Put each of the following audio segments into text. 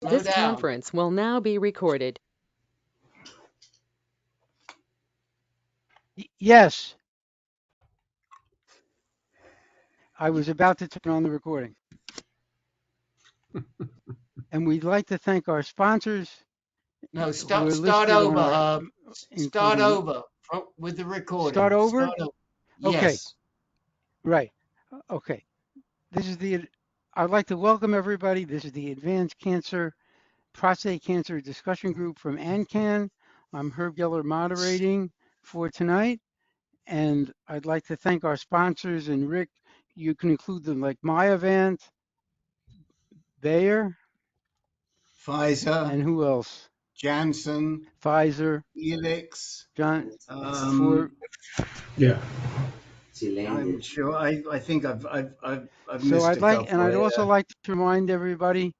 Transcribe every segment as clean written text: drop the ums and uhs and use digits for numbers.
This conference will now be recorded. Yes. I was about to turn on the recording. And we'd like to thank our sponsors. No, start over. Start over with the recording. Start over? Yes. Okay. Right. Okay. I'd like to welcome everybody. This is the Advanced Prostate Cancer Discussion Group from AnCan. I'm Herb Geller moderating for tonight. And I'd like to thank our sponsors. And Rick, you can include them like Myovant, Bayer, Pfizer, and who else? Janssen, Pfizer, Telix. Yeah. I'm sure. I think I've So missed I'd a like, couple. and I'd also like to remind everybody.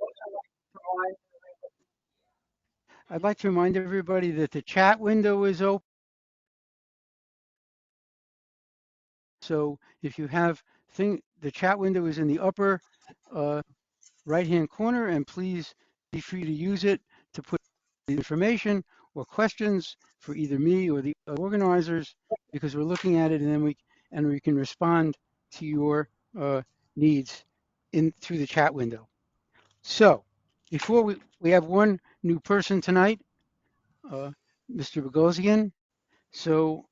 I'd like to remind everybody that the chat window is open. So if you have the chat window is in the upper right-hand corner, and please be free to use it to put the information or questions for either me or the organizers, because we're looking at it, and then we can respond to your needs through the chat window. So before we have one new person tonight, Mr. Bogosian. So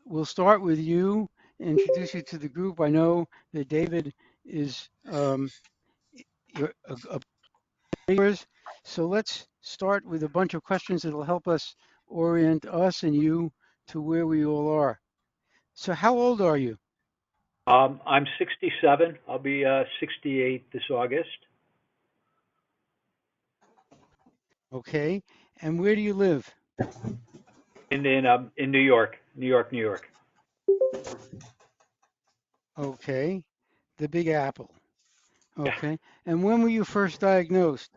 we'll start with you, introduce you to the group. I know that David is yours. So let's start with a bunch of questions that will help us orient us and you to where we all are. So how old are you? I'm 67. I'll be 68 this August. Okay. And where do you live? In New York, New York. Okay. The Big Apple. Okay. And when were you first diagnosed?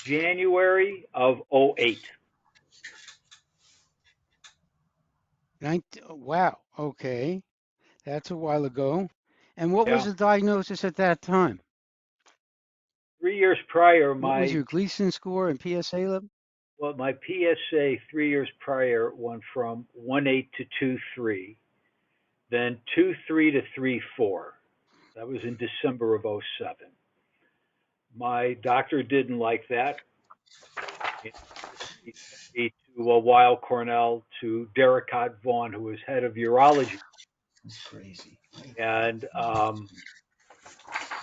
January of 08. Wow. Okay. That's a while ago. And what was the diagnosis at that time? 3 years prior, what was your Gleason score and PSA level? Well, my PSA 3 years prior went from 1.8 to 2.3, then 2.3 to 3.4. That was in December of 07. My doctor didn't like that. He sent me to Weill Cornell to Derek Vaughan, who was head of urology. That's crazy. And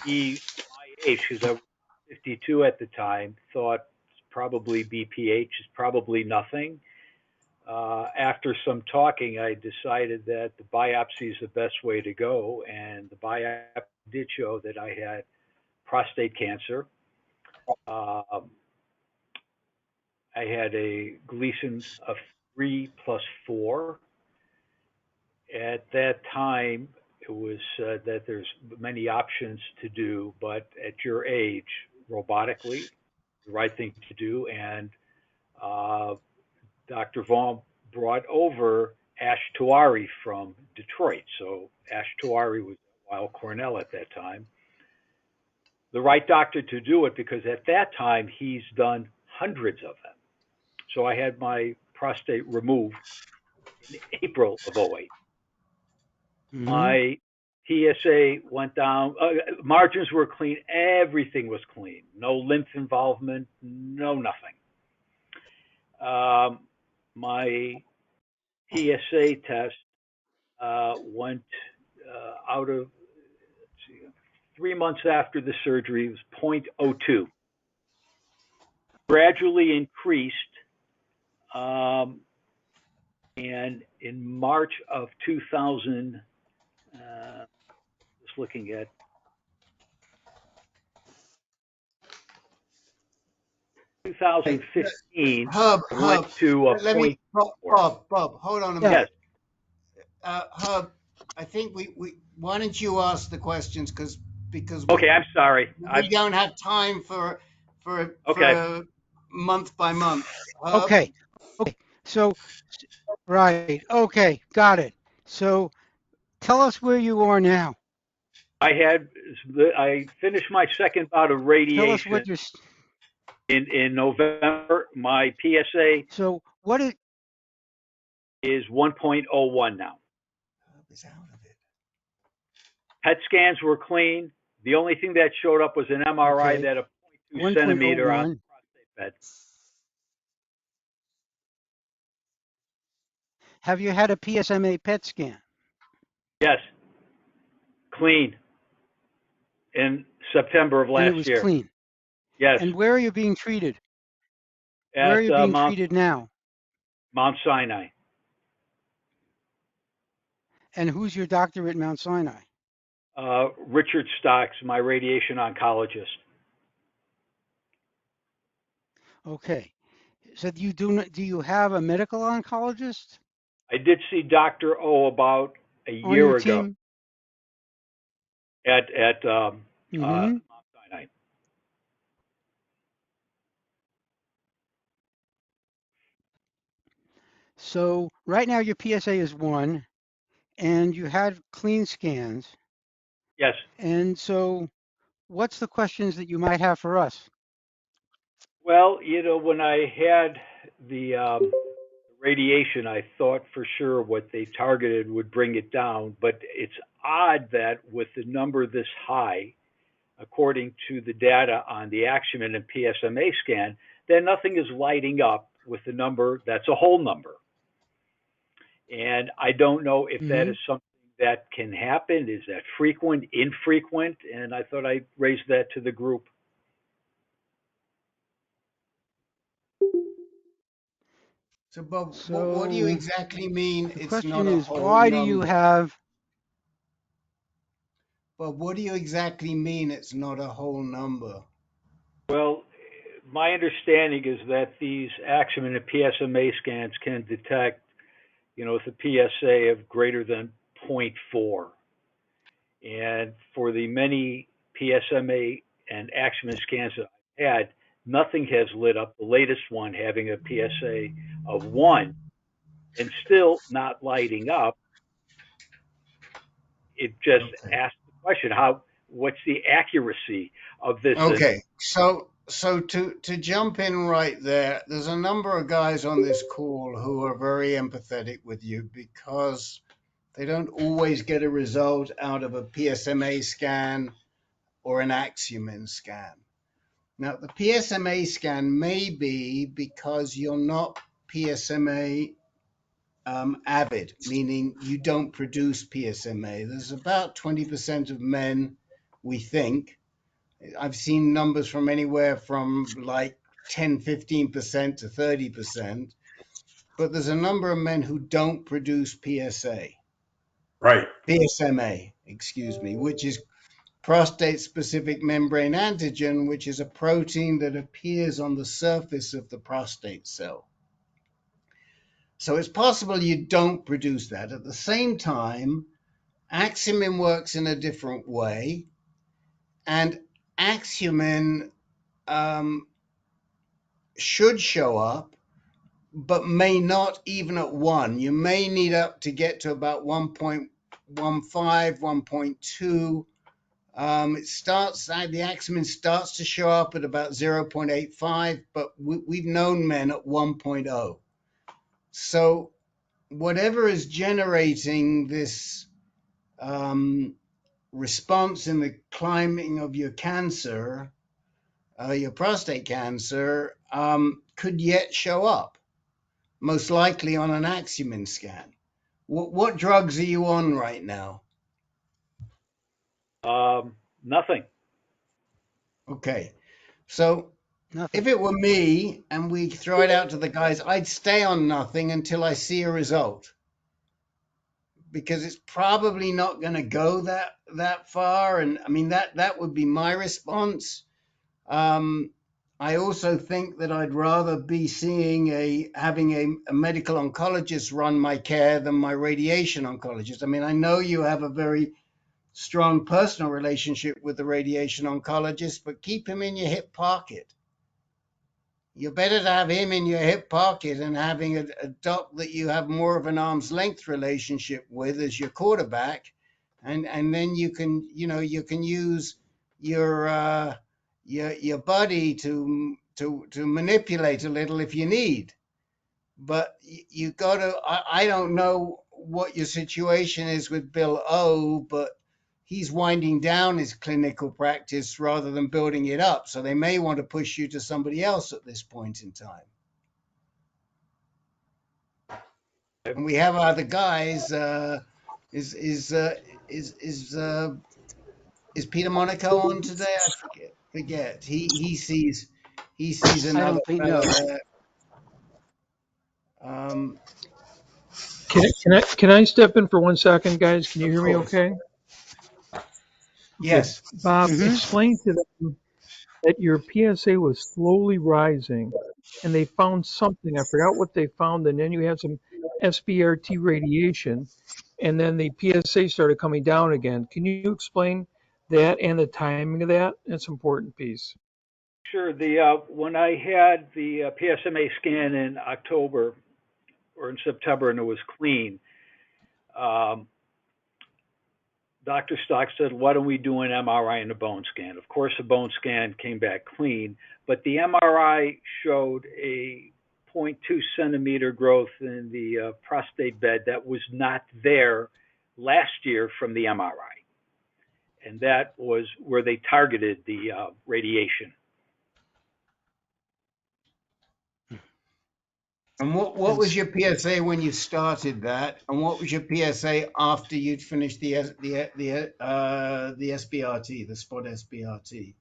he, my age, because I was 52 at the time, thought probably BPH is probably nothing. After some talking, I decided that the biopsy is the best way to go, and the biopsy did show that I had prostate cancer. I had a Gleason of 3+4. At that time, it was said that there's many options to do, but at your age, robotically, the right thing to do. And Dr. Vaughan brought over Ash Tewari from Detroit. So Ash Tewari was at Weill Cornell at that time. The right doctor to do it, because at that time he's done hundreds of them. So I had my prostate removed in April of 08. Mm-hmm. My PSA went down. Margins were clean. Everything was clean. No lymph involvement. No nothing. My PSA test went out of 3 months after the surgery. It was 0.02. Gradually increased. And in March of 2000, just looking at 2015, went to a point. Bob, hold on a minute. Yes. Herb, I think we why don't you ask the questions because okay, I'm sorry. We don't have time for month by month. Herb? Okay. So, right. Okay, got it. So, tell us where you are now. I finished my second bout of Tell us radiation what you're. in November. My PSA So what is 1.01 now. Is out of it. PET scans were clean. The only thing that showed up was an MRI Okay. that a 0.2 centimeter on 1.01. the prostate bed. Have you had a PSMA PET scan? Yes, clean in September of And it last was year. clean. Yes, And where are you being treated? Where are at you being treated now? Mount Sinai. And who's your doctor at Mount Sinai? Richard Stocks, my radiation oncologist. Okay. So do you have a medical oncologist I did see Dr. O about a on your year ago team? at Mm-hmm. Mount Sinai. So right now your PSA is 1, and you had clean scans. Yes. And so what's the questions that you might have for us? Well, when I had the radiation, I thought for sure what they targeted would bring it down, but it's odd that with the number this high, according to the data on the Axumin and PSMA scan, that nothing is lighting up with the number that's a whole number. And I don't know if that Mhm. is something that can happen. Is that frequent, infrequent? And I thought I'd raise that to the group. So, Bob, what do you So exactly mean the it's question not a is, whole why do you number? have, Bob, what do you exactly mean it's not a whole number? Well, my understanding is that these Axumin and PSMA scans can detect, with a PSA of greater than 0.4. And for the many PSMA and Axumin scans that I've had, nothing has lit up. The latest one having a PSA of 1 and still not lighting up. It just Okay. asks the question, what's the accuracy of this? Okay. So to jump in right there, there's a number of guys on this call who are very empathetic with you because they don't always get a result out of a PSMA scan or an Axumin scan. Now, the PSMA scan may be because you're not PSMA avid, meaning you don't produce PSMA. There's about 20% of men, we think. I've seen numbers from anywhere from like 10, 15% to 30%. But there's a number of men who don't produce Right. PSMA, excuse me, which is prostate specific membrane antigen, which is a protein that appears on the surface of the prostate cell. So it's possible you don't produce that. At the same time, Axumin works in a different way, and Axumin should show up, but may not even at 1. You may need up to get to about 1.15, 1.2. The Axumin starts to show up at about 0.85, but we've known men at 1.0. So whatever is generating this response in the climbing of your cancer, your prostate cancer, could yet show up, most likely on an Axumin scan. What drugs are you on right now? Nothing. Okay, so nothing? if it were me and we throw it out to the guys, I'd stay on nothing until I see a result, because it's probably not going to go that far. And I mean, that would be my response. I also think that I'd rather be having a medical oncologist run my care than my radiation oncologist. I mean, I know you have a very strong personal relationship with the radiation oncologist, but keep him in your hip pocket. You're better to have him in your hip pocket and having a doc that you have more of an arm's length relationship with as your quarterback, and then you can use your buddy to manipulate a little if you need. But you got to. I don't know what your situation is with Bill O, but he's winding down his clinical practice rather than building it up. So they may want to push you to somebody else at this point in time. And we have other guys. Is Peter Monaco on today? I forget. He sees I another don't think fellow no. there. Can I step in for 1 second, guys? Can you Of hear me course. okay? Okay. Yes. Bob, Mm-hmm. explain to them that your PSA was slowly rising and they found something. I forgot what they found. And then you had some SBRT radiation and then the PSA started coming down again. Can you explain that and the timing of that? That's an important piece. Sure. When I had the PSMA scan in October or in September and it was clean, Dr. Stock said, why don't we do an MRI and a bone scan? Of course, the bone scan came back clean, but the MRI showed a 0.2 centimeter growth in the prostate bed that was not there last year from the MRI. And that was where they targeted the radiation. And what was your PSA when you started that, and what was your PSA after you'd finished the SBRT, the spot SBRT?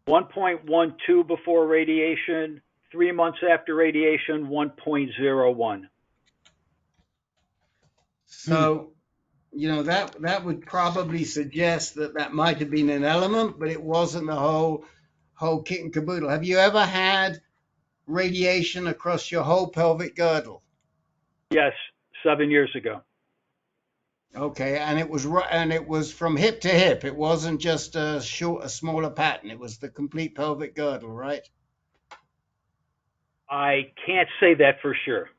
1.12 before radiation, 3 months after radiation, 1.01. So, that would probably suggest that might have been an element, but it wasn't the whole kit and caboodle. Have you ever had radiation across your whole pelvic girdle? Yes, 7 years ago. Okay, and it was from hip to hip. It wasn't just a smaller pattern. It was the complete pelvic girdle, right? I can't say that for sure.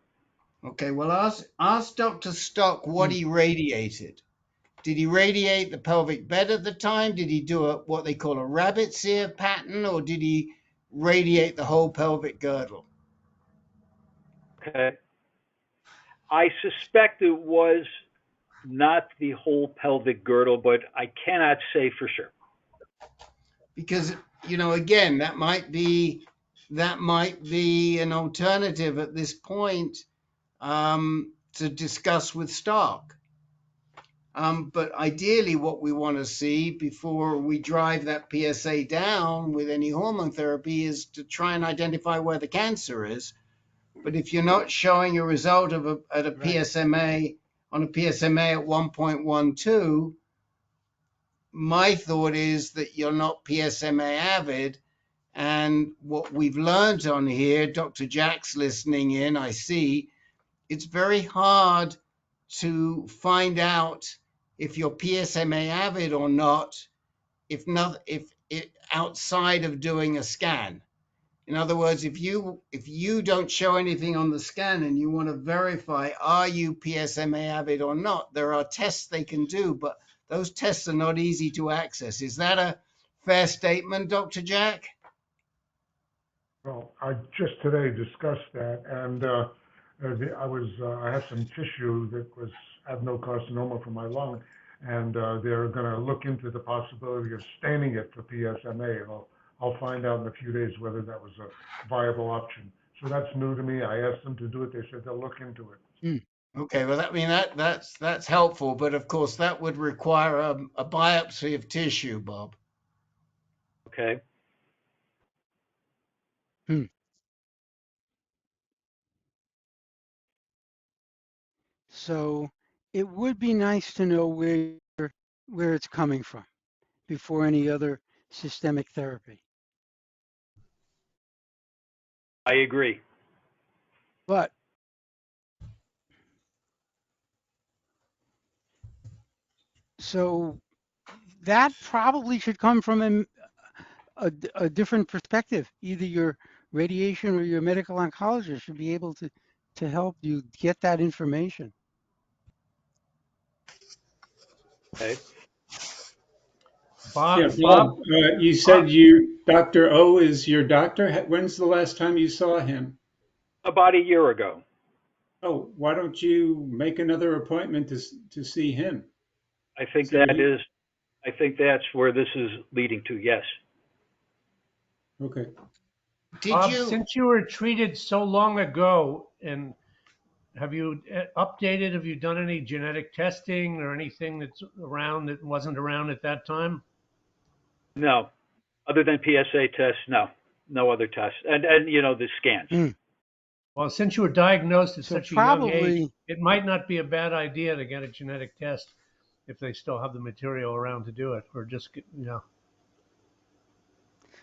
Okay, well, ask Dr. Stock what he radiated. Did he radiate the pelvic bed at the time? Did he do what they call a rabbit's ear pattern, or did he radiate the whole pelvic girdle? Okay. I suspect it was not the whole pelvic girdle, but I cannot say for sure. Because, again, that might be an alternative at this point to discuss with Stark. But ideally, what we want to see before we drive that PSA down with any hormone therapy is to try and identify where the cancer is. But if you're not showing a result at a PSMA on a PSMA at 1.12, my thought is that you're not PSMA avid. And what we've learned on here, Dr. Jack's listening in, I see, it's very hard to find out if you're PSMA avid or not, if outside of doing a scan. In other words, if you don't show anything on the scan and you want to verify, are you PSMA avid or not, there are tests they can do, but those tests are not easy to access. Is that a fair statement, Dr. Jack? Well, I just today discussed that, and I had some tissue that was adenocarcinoma from my lung, and they're going to look into the possibility of staining it for PSMA. And I'll find out in a few days whether that was a viable option. So that's new to me. I asked them to do it. They said they'll look into it. Okay, well, that's helpful, but of course that would require a biopsy of tissue, Bob. Okay. So it would be nice to know where it's coming from before any other systemic therapy. I agree. But so that probably should come from a different perspective. Either your radiation or your medical oncologist should be able to help you get that information. Okay. Yeah, Bob, Bob, you said Dr. O is your doctor. When's the last time you saw him? About a year ago. Oh, why don't you make another appointment to see him? I think that's where this is leading to, yes. Okay. Bob, since you were treated so long ago, and have you updated? Have you done any genetic testing or anything that's around that wasn't around at that time? No, other than PSA tests, no other tests, and the scans. Well, since you were diagnosed at So such a young age, probably, it might not be a bad idea to get a genetic test if they still have the material around to do it, or just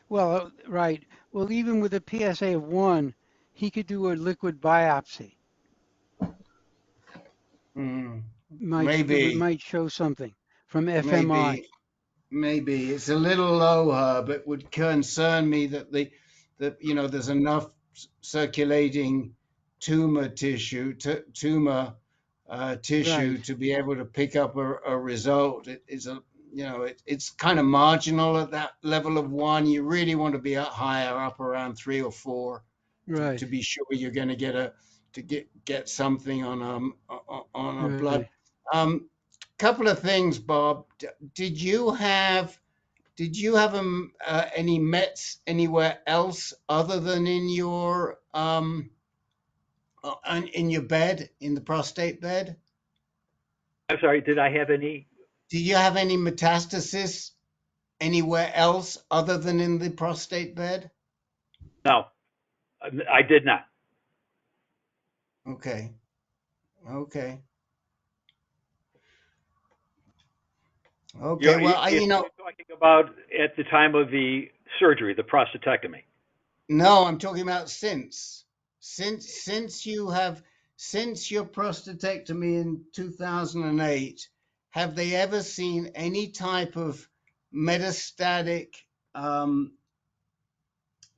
well, right. Well, even with a PSA of 1, he could do a liquid biopsy. Maybe. It might show something from FMI. Maybe it's a little low, Herb. It would concern me that there's enough circulating tumor tissue to be able to pick up a result. It's kind of marginal at that level of 1. You really want to be higher up around 3 or 4 to be sure you're going to get something on a blood. Couple of things, Bob. Did you have any Mets anywhere else other than in your bed, in the prostate bed? I'm sorry, did I have any? Did you have any metastasis anywhere else other than in the prostate bed? No, I did not. Okay. Well, you're talking about at the time of the surgery, the prostatectomy. No, I'm talking about since your prostatectomy in 2008, have they ever seen any type of metastatic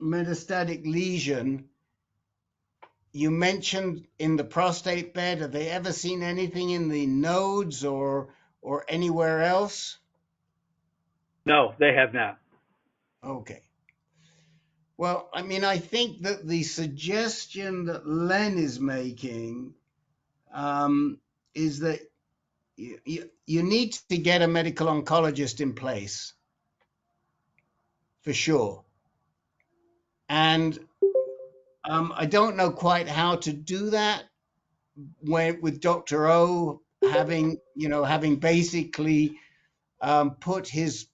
lesion? You mentioned in the prostate bed. Have they ever seen anything in the nodes or anywhere else? No, they have not. Okay. Well, I mean, I think that the suggestion that Len is making is that you need to get a medical oncologist in place for sure. And I don't know quite how to do that with Dr. O having basically put his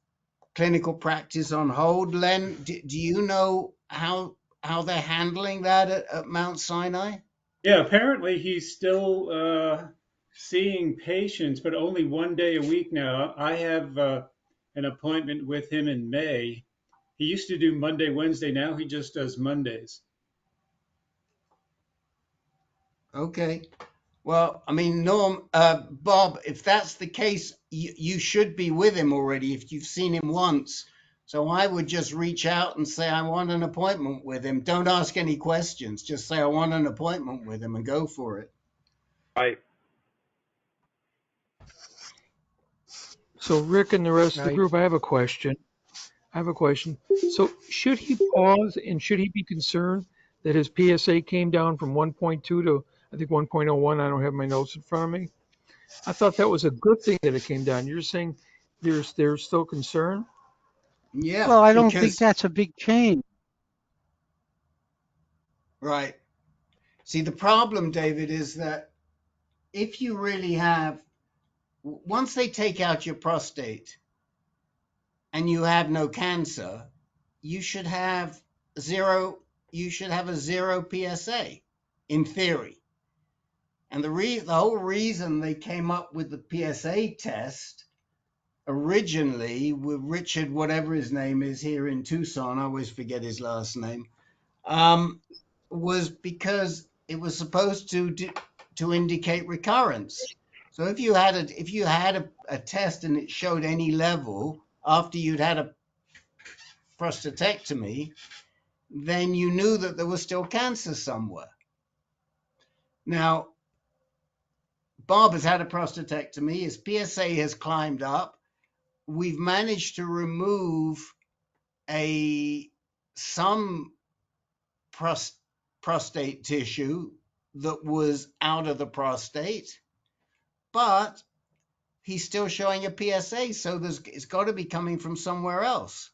clinical practice on hold. Len, do you know how they're handling that at Mount Sinai? Yeah, apparently he's still seeing patients, but only 1 day a week now. I have an appointment with him in May. He used to do Monday, Wednesday. Now he just does Mondays. Okay. Well, I mean, Bob, if that's the case, you should be with him already if you've seen him once. So I would just reach out and say, I want an appointment with him. Don't ask any questions. Just say, I want an appointment with him and go for it. Right. So Rick and the rest of the group, I have a question. So should he pause and should he be concerned that his PSA came down from 1.2 to I think 1.01? I don't have my notes in front of me. I thought that was a good thing that it came down. You're saying there's still concern? Yeah. Well, I don't think that's a big change. Right. See, the problem, David, is that if you really have, once they take out your prostate and you have no cancer, you should have a zero PSA in theory. And the whole reason they came up with the PSA test originally with Richard, whatever his name is here in Tucson, I always forget his last name, was because it was supposed to indicate recurrence. So if you had a test and it showed any level after you'd had a prostatectomy, then you knew that there was still cancer somewhere. Now, Bob has had a prostatectomy. His PSA has climbed up. We've managed to remove some prostate tissue that was out of the prostate, but he's still showing a PSA, so it's got to be coming from somewhere else.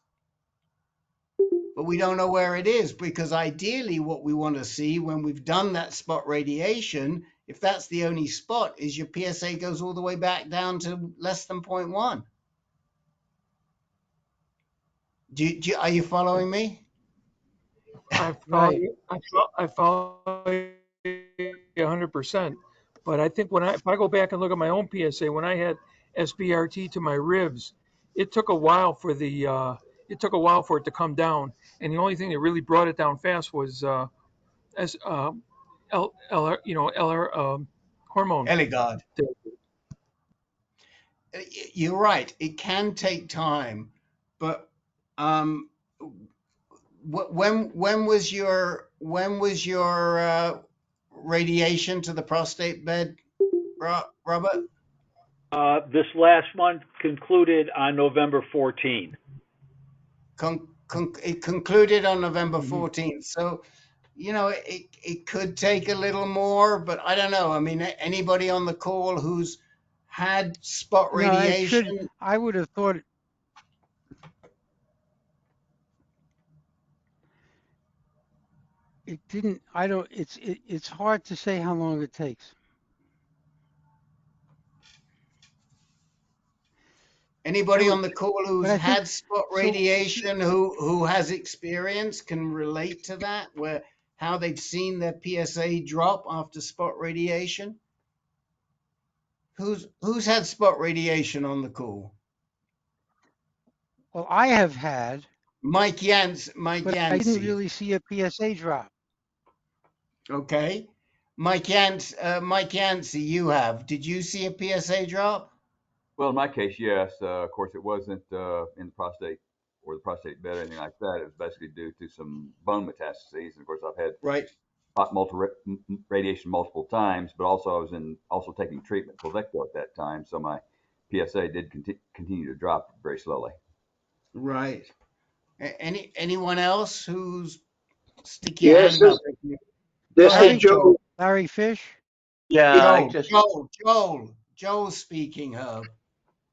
But we don't know where it is, because ideally what we want to see when we've done that spot radiation, if that's the only spot, is your PSA goes all the way back down to less than 0.1. Are you following me? I follow you 100%. But I think if I go back and look at my own PSA, when I had SBRT to my ribs, it took a while for it to come down, and the only thing that really brought it down fast was hormone. Eligard. You're right. It can take time, but when was your radiation to the prostate bed, Robert? This last month concluded on November 14. It concluded on November 14th. So, it could take a little more, but I don't know. I mean, anybody on the call who's had spot radiation? No, I would have thought it didn't. It's hard to say how long it takes. Anybody on the call who's had spot radiation who has experience can relate to that, how they've seen their PSA drop after spot radiation? Who's had spot radiation on the call? Well, I have had Mike Yancey. I didn't really see a PSA drop. Okay. Mike Yancey, you have. Did you see a PSA drop? Well, in my case, yes. Of course, it wasn't in the prostate or the prostate bed or anything like that. It was basically due to some bone metastases. And of course, I've had radiation multiple times, but also I was also taking treatment Pluvicto at that time, so my PSA did continue to drop very slowly. Right. Anyone else who's sticky hand up? This is Joe. Larry Fish. Yeah, Joel speaking, Herb.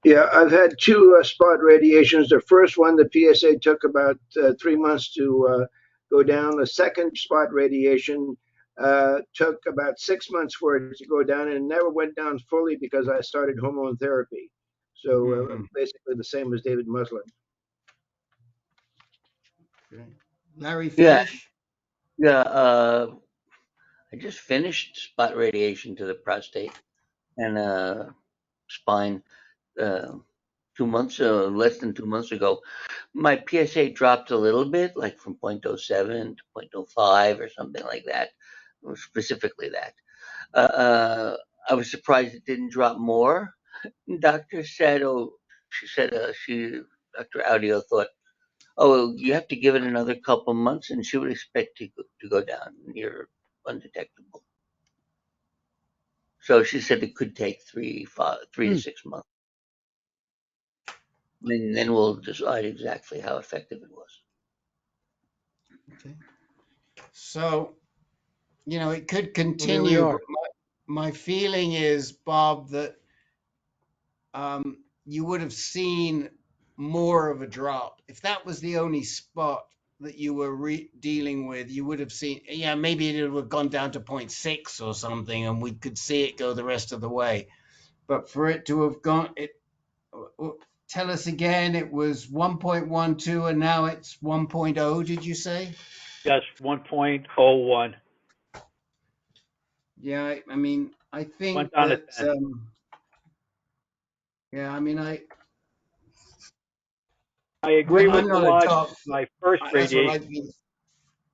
Yeah, I've had two spot radiations. The first one, the PSA took about 3 months to go down. The second spot radiation took about 6 months for it to go down, and it never went down fully because I started hormone therapy. So basically the same as David Muslin. Okay. Larry Fish. Yeah. I just finished spot radiation to the prostate and spine 2 months, less than 2 months ago. My PSA dropped a little bit, like from 0.07 to 0.05 or something like that, specifically that. I was surprised it didn't drop more. Doctor said, Dr. Audio thought, you have to give it another couple months and she would expect to go down near undetectable. So she said it could take 3 to 6 months. And then we'll decide exactly how effective it was. Okay. So, it could continue. But my feeling is, Bob, that you would have seen more of a drop. If that was the only spot that you were dealing with, you would have seen, maybe it would have gone down to 0.6 or something, and we could see it go the rest of the way. But for it to have gone, tell us again, it was 1.12 and now it's 1.0, did you say? Yes, 1.01. Yeah, I mean, I think Went down that, to 10. I agree with Raj. My first radiation.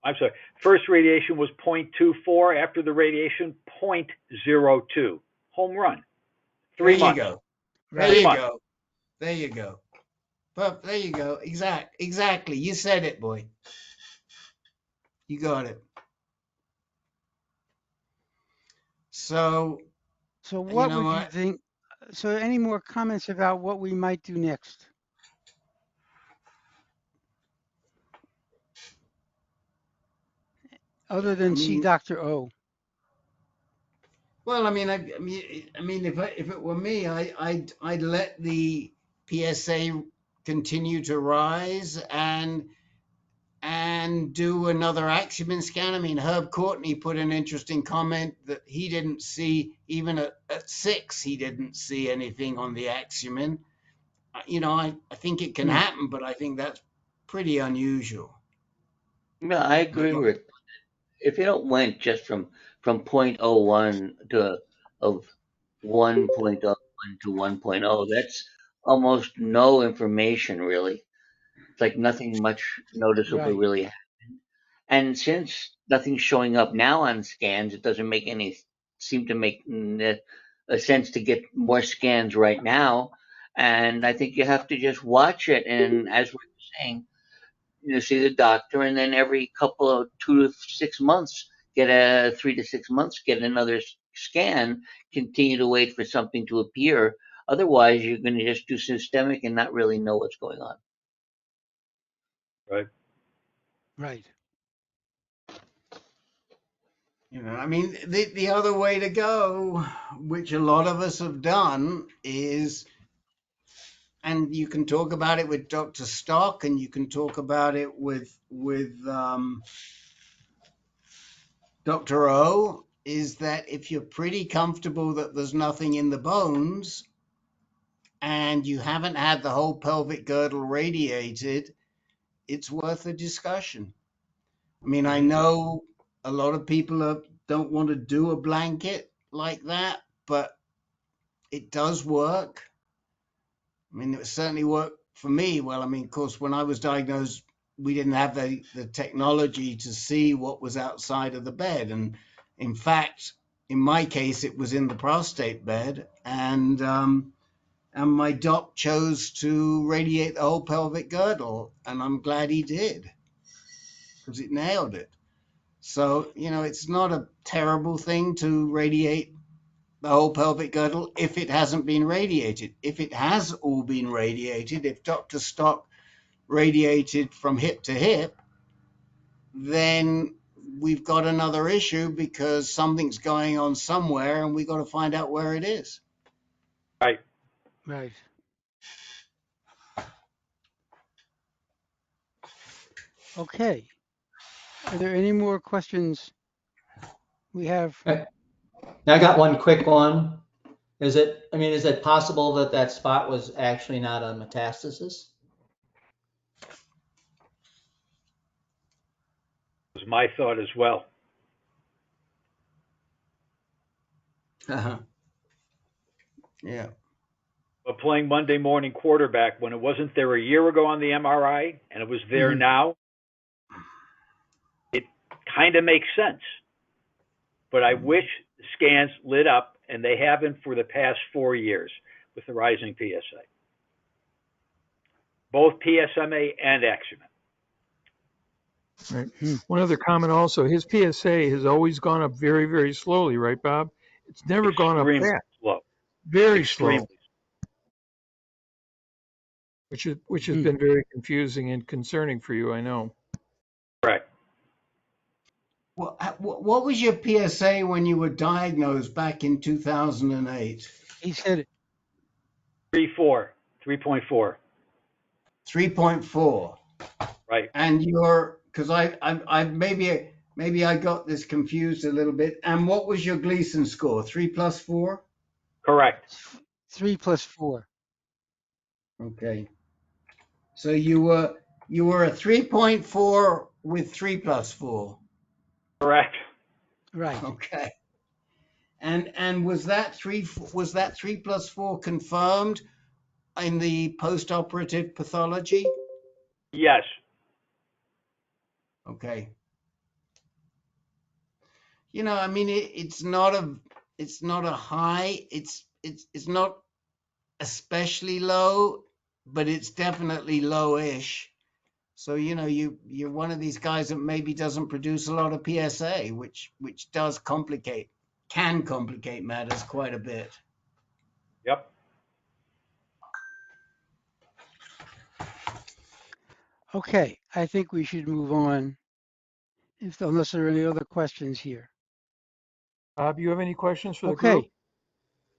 I'm sorry. First radiation was 0.24. After the radiation, 0.02. Home run. 3 months. There you go. There you go. But there you go. Exactly. You said it, boy. You got it. So So You what know would you what? think? So any more comments about what we might do next? Other I than see mean, Dr. O. well, I mean, if it were me, I'd let the PSA continue to rise and do another Axumin scan. I mean, Herb Courtney put an interesting comment that he didn't see, even at 6, he didn't see anything on the Axumin. You know, I think it can happen, but I think that's pretty unusual. Yeah, I agree with. If it went just from 0.01 to of 1.01 to 1.0, that's almost no information really. It's like nothing much noticeable Right. really. And since nothing's showing up now on scans, it doesn't seem to make a sense to get more scans right now. And I think you have to just watch it. And as we were saying, see the doctor, and then every couple of 2 to 6 months, get 3 to 6 months, get another scan. Continue to wait for something to appear. Otherwise, you're going to just do systemic and not really know what's going on. Right. Right. You know, I mean, the other way to go, which a lot of us have done, is, and you can talk about it with Dr. Stock, and you can talk about it with Dr. O, is that if you're pretty comfortable that there's nothing in the bones and you haven't had the whole pelvic girdle radiated, it's worth a discussion. I mean, I know a lot of people don't want to do a blanket like that, but it does work. I mean, it certainly worked for me. Well, I mean, of course, when I was diagnosed, we didn't have the technology to see what was outside of the bed. And in fact, in my case, it was in the prostate bed. And my doc chose to radiate the whole pelvic girdle. And I'm glad he did, because it nailed it. So, you know, it's not a terrible thing to radiate the whole pelvic girdle if it hasn't been radiated. If it has all been radiated, if Dr. Stock radiated from hip to hip, then we've got another issue because something's going on somewhere and we've got to find out where it is. Right. Right. Okay. Are there any more questions we have? I got one quick one. Is it possible that that spot was actually not a metastasis? It was my thought as well. Yeah. But playing Monday morning quarterback when it wasn't there a year ago on the MRI and it was there now, it kind of makes sense. But I wish the scans lit up, and they haven't for the past 4 years with the rising PSA. Both PSMA and Axumin. Right. One other comment also, his PSA has always gone up very, very slowly, right, Bob? It's never gone up Extremely fast. slow. Very Extremely slow. Which has been very confusing and concerning for you, I know. Correct. Well, what was your PSA when you were diagnosed back in 2008? He said 3.4. 3.4. 3.4. Right. And because I maybe I got this confused a little bit. And what was your Gleason score? 3 plus 4? Correct. 3 plus 4. Okay. So you were a 3.4 with 3 plus 4. Correct. Right. Okay. And was that 3 plus 4 confirmed in the post-operative pathology? Yes. Okay. You know, I mean, it's not a high. It's not especially low, but it's definitely lowish. So, you know, you're one of these guys that maybe doesn't produce a lot of PSA, which does complicate can complicate matters quite a bit. Yep. Okay, I think we should move on, unless there are any other questions here. Bob, you have any questions for the Okay. group?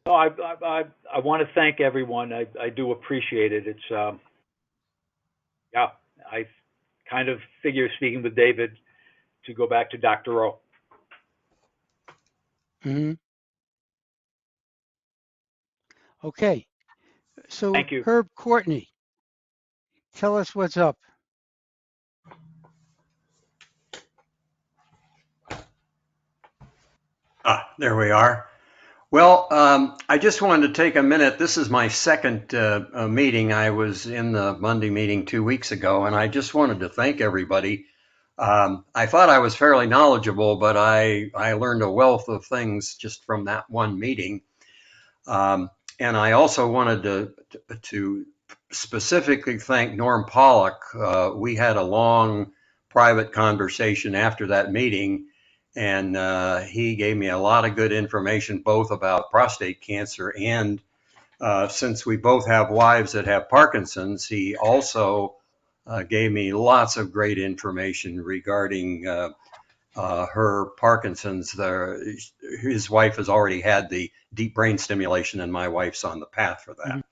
No, I want to thank everyone. I do appreciate it. It's yeah, I kind of figure, speaking with David, to go back to Dr. Rowe. Mm-hmm. Okay, so Thank you. Herb, Courtney, tell us what's up. There we are. Well, I just wanted to take a minute. This is my second meeting. I was in the Monday meeting 2 weeks ago, and I just wanted to thank everybody. I thought I was fairly knowledgeable, but I learned a wealth of things just from that one meeting. And I also wanted to specifically thank Norm Pollock. We had a long private conversation after that meeting, and he gave me a lot of good information, both about prostate cancer and since we both have wives that have Parkinson's, he also gave me lots of great information regarding her Parkinson's. His wife has already had the deep brain stimulation, and my wife's on the path for that.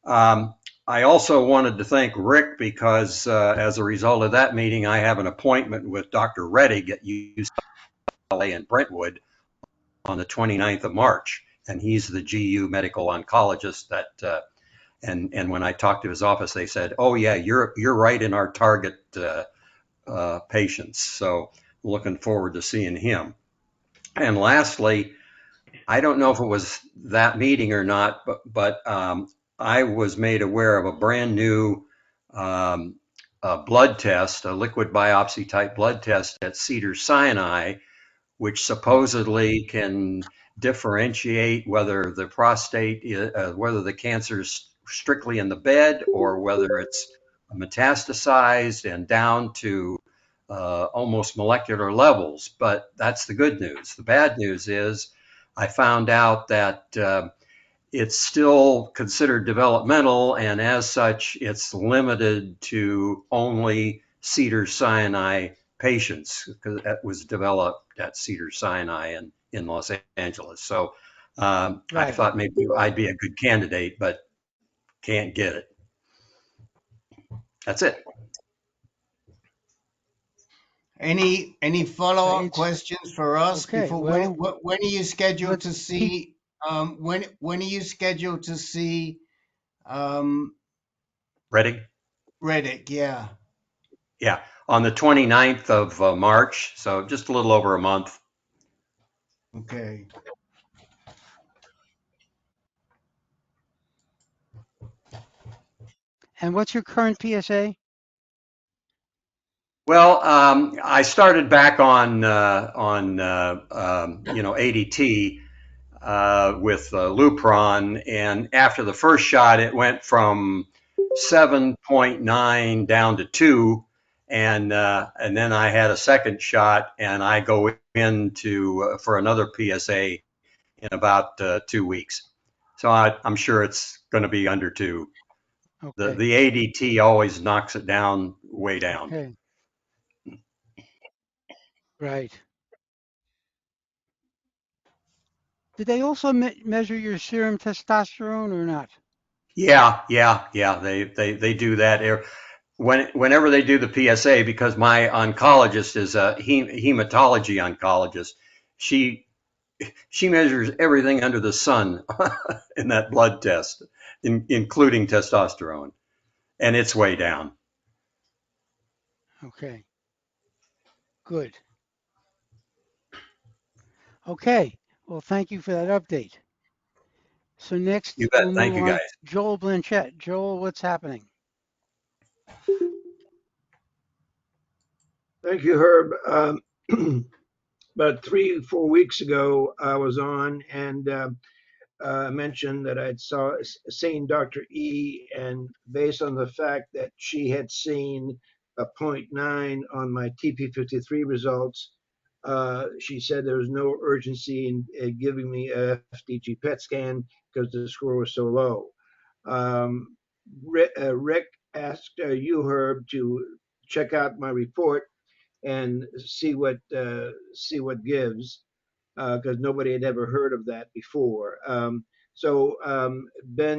Mm-hmm. I also wanted to thank Rick because as a result of that meeting, I have an appointment with Dr. Rettig at UCLA in Brentwood on the 29th of March. And he's the GU medical oncologist that, and when I talked to his office, they said, oh yeah, you're right in our target patients. So looking forward to seeing him. And lastly, I don't know if it was that meeting or not, but I was made aware of a brand new blood test, a liquid biopsy type blood test at Cedars-Sinai, which supposedly can differentiate whether the prostate, whether the cancer is strictly in the bed or whether it's metastasized and down to almost molecular levels. But that's the good news. The bad news is I found out that it's still considered developmental, and as such, it's limited to only Cedars-Sinai patients because that was developed at Cedars-Sinai in Los Angeles. So right. I thought maybe I'd be a good candidate, but can't get it. That's it. Any follow-up questions for us before? Well, when are you scheduled to see? When are you scheduled to see? Rettig? Rettig, yeah. Yeah, on the 29th of March, so just a little over a month. Okay. And what's your current PSA? Well, I started back on ADT with Lupron, and after the first shot, it went from 7.9 down to 2, and then I had a second shot, and I go into for another PSA in about 2 weeks. So I'm sure it's going to be under 2. Okay. The ADT always knocks it down, way down. Okay. Right. Did they also measure your serum testosterone or not? Yeah. They do that whenever they do the PSA, because my oncologist is a hematology oncologist. She measures everything under the sun in that blood test, including testosterone, and it's way down. Okay. Good. Okay. Well, thank you for that update. So next, you bet. We'll Thank you, guys. Joel Blanchette. Joel, what's happening? Thank you, Herb. About 3-4 weeks ago, I was on and mentioned that I'd seen Dr. E, and based on the fact that she had seen a 0.9 on my TP53 results, She said there was no urgency in giving me a FDG PET scan because the score was so low. Rick asked you, Herb, to check out my report and see what gives, because nobody had ever heard of that before. Ben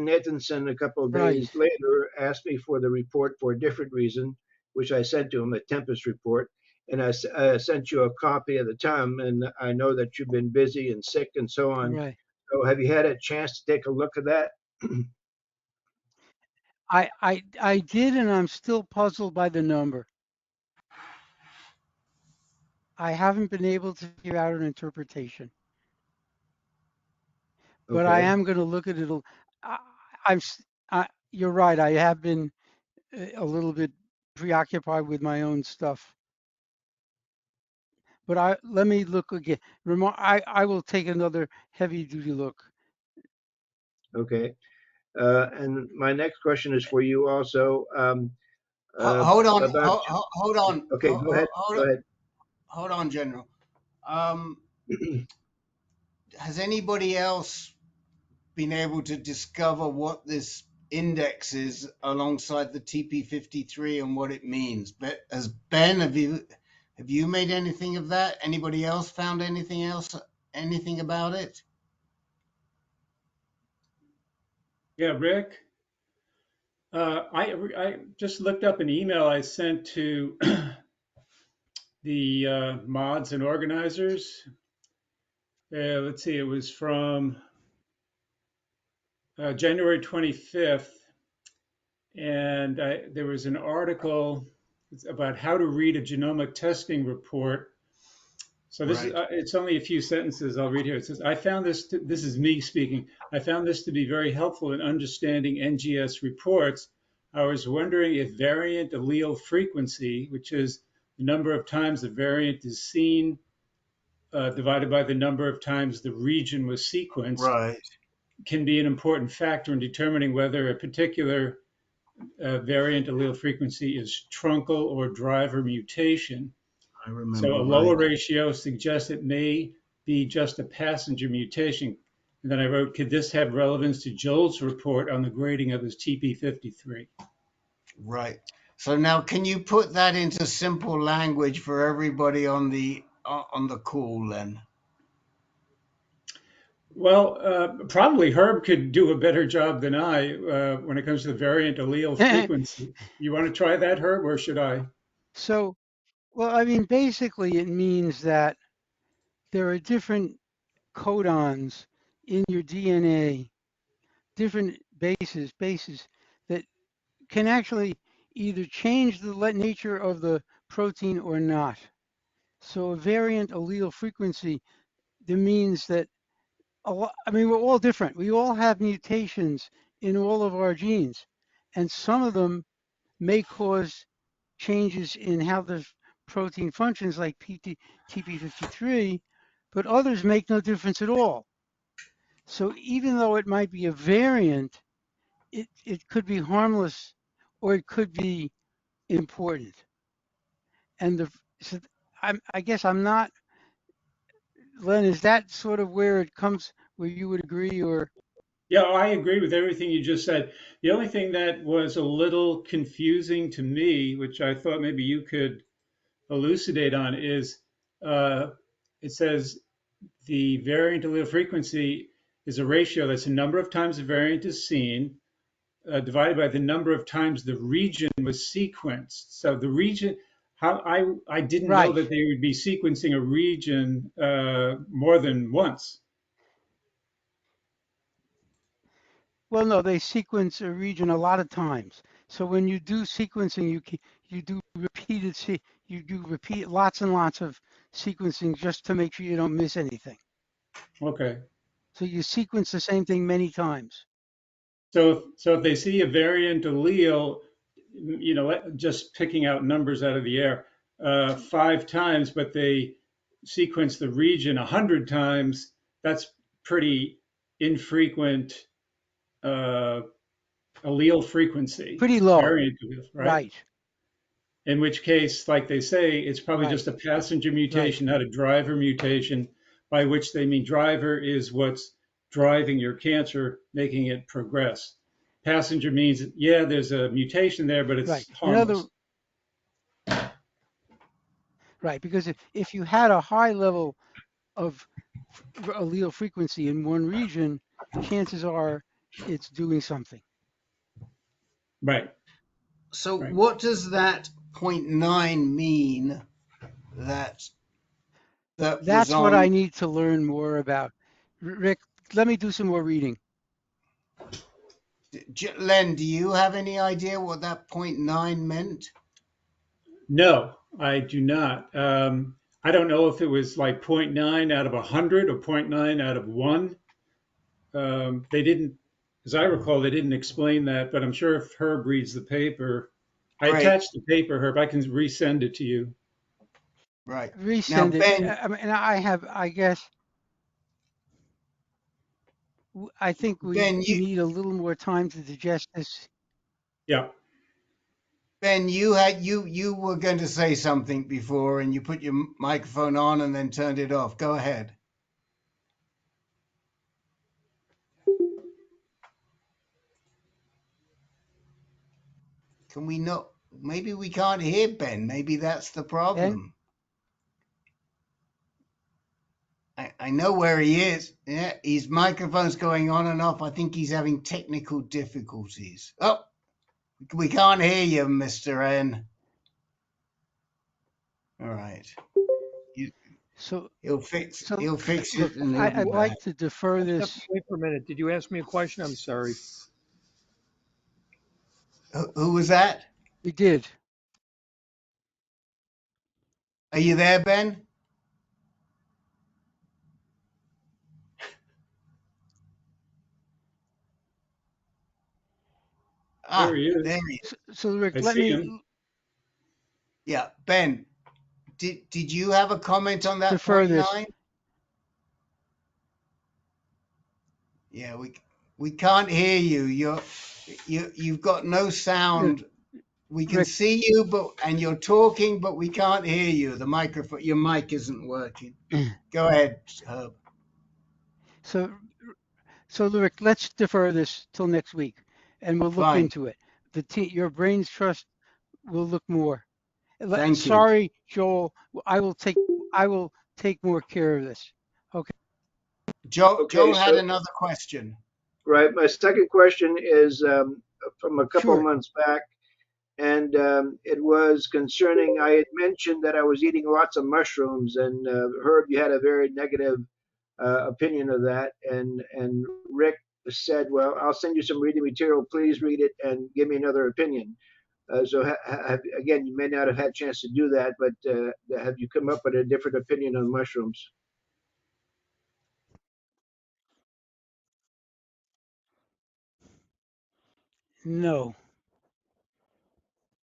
Nathanson, a couple of days later, asked me for the report for a different reason, which I sent to him, a Tempest report. And I sent you a copy at the time, and I know that you've been busy and sick and so on. Right. So have you had a chance to take a look at that? I did, and I'm still puzzled by the number. I haven't been able to figure out an interpretation, but I Okay. am going to look at it. You're right. I have been a little bit preoccupied with my own stuff. But let me look again. I will take another heavy duty look. Okay. And my next question is for you also. Hold on, About hold on. Okay, go ahead. Go ahead. Hold on, General. Has anybody else been able to discover what this index is alongside the TP53 and what it means? But as Ben, have you made anything of that? Anybody else found anything about it? Yeah, Rick. I just looked up an email I sent to the mods and organizers. Let's see, it was from January 25th, and there was an article about how to read a genomic testing report. So this is it's only a few sentences I'll read here. It says, I found this is me speaking. I found this to be very helpful in understanding NGS reports. I was wondering if variant allele frequency, which is the number of times the variant is seen divided by the number of times the region was sequenced, can be an important factor in determining whether a particular variant allele frequency is truncal or driver mutation. I remember. So a lower ratio suggests it may be just a passenger mutation. And then I wrote, could this have relevance to Joel's report on the grading of his TP53? Right. So now, can you put that into simple language for everybody on the call then? Well, probably Herb could do a better job than I when it comes to the variant allele frequency. You want to try that, Herb, or should I? So, well, I mean, basically it means that there are different codons in your DNA, different bases that can actually either change the nature of the protein or not. So a variant allele frequency, that means that I mean, we're all different. We all have mutations in all of our genes, and some of them may cause changes in how the protein functions, like TP53, but others make no difference at all. So even though it might be a variant, it could be harmless or it could be important. And so I guess I'm not, Len, is that sort of where it comes, where you would agree, or? Yeah, I agree with everything you just said. The only thing that was a little confusing to me, which I thought maybe you could elucidate on, is it says the variant allele frequency is a ratio that's the number of times the variant is seen divided by the number of times the region was sequenced. So the region, I didn't know that they would be sequencing a region more than once. Well, no, they sequence a region a lot of times. So when you do sequencing, you do repeat lots and lots of sequencing just to make sure you don't miss anything. Okay. So you sequence the same thing many times. So if they see a variant allele, you know, just picking out numbers out of the air, 5 times, but they sequence the region 100 times, that's pretty infrequent allele frequency. Pretty low. Variant allele, right? in which case, like they say, it's probably Right. just a passenger mutation, not a driver mutation, by which they mean driver is what's driving your cancer, making it progress. Passenger means, yeah, there's a mutation there, but Right. it's Another, harmless. right, because if you had a high level of allele frequency in one region, chances are it's doing something. Right. So Right. what does that 0.9 mean that was That's what on? I need to learn more about. Rick, let me do some more reading. Len, do you have any idea what that 0.9 meant? No, I do not. I don't know if it was like 0.9 out of 100 or 0.9 out of 1. They didn't, as I recall, they didn't explain that, but I'm sure if Herb reads the paper, I Great. attached the paper, Herb, I can resend it to you. Right. Now, Resend it. Ben, I mean, I guess, I think we Ben, need a little more time to digest this. Yeah. Ben, you were going to say something before, and you put your microphone on and then turned it off. Go ahead. Can we not? Maybe we can't hear Ben. Maybe that's the Ben? problem. I know where he is. Yeah, his microphone's going on and off. I think he's having technical difficulties. Oh, we can't hear you, Mr. N. All right. So He'll fix look, it and he'll I'd be like back. to defer Step this. away for a minute. Did you ask me a question? I'm sorry. Who was that? We did. Are you there, Ben? There he There is. he is. So Rick, I let see me him. Yeah, Ben. Did you have a comment on that defer this. 0.9? Yeah, we can't hear you. You've got no sound. We can Rick, see you, and you're talking, but we can't hear you. The microphone, your mic isn't working. Go ahead, Herb. So Rick, let's defer this till next week, and we'll look Fine. into it. Your brain's trust will look more. Thank you. Sorry, Joel. I will take more care of this. Okay. Joel Okay, had so another question. right, my second question is from a couple of Sure. months back, and it was concerning. I had mentioned that I was eating lots of mushrooms, and Herb, you had a very negative opinion of that, and Rick said, "Well, I'll send you some reading material. Please read it and give me another opinion." So again, you may not have had a chance to do that, but have you come up with a different opinion on mushrooms? No.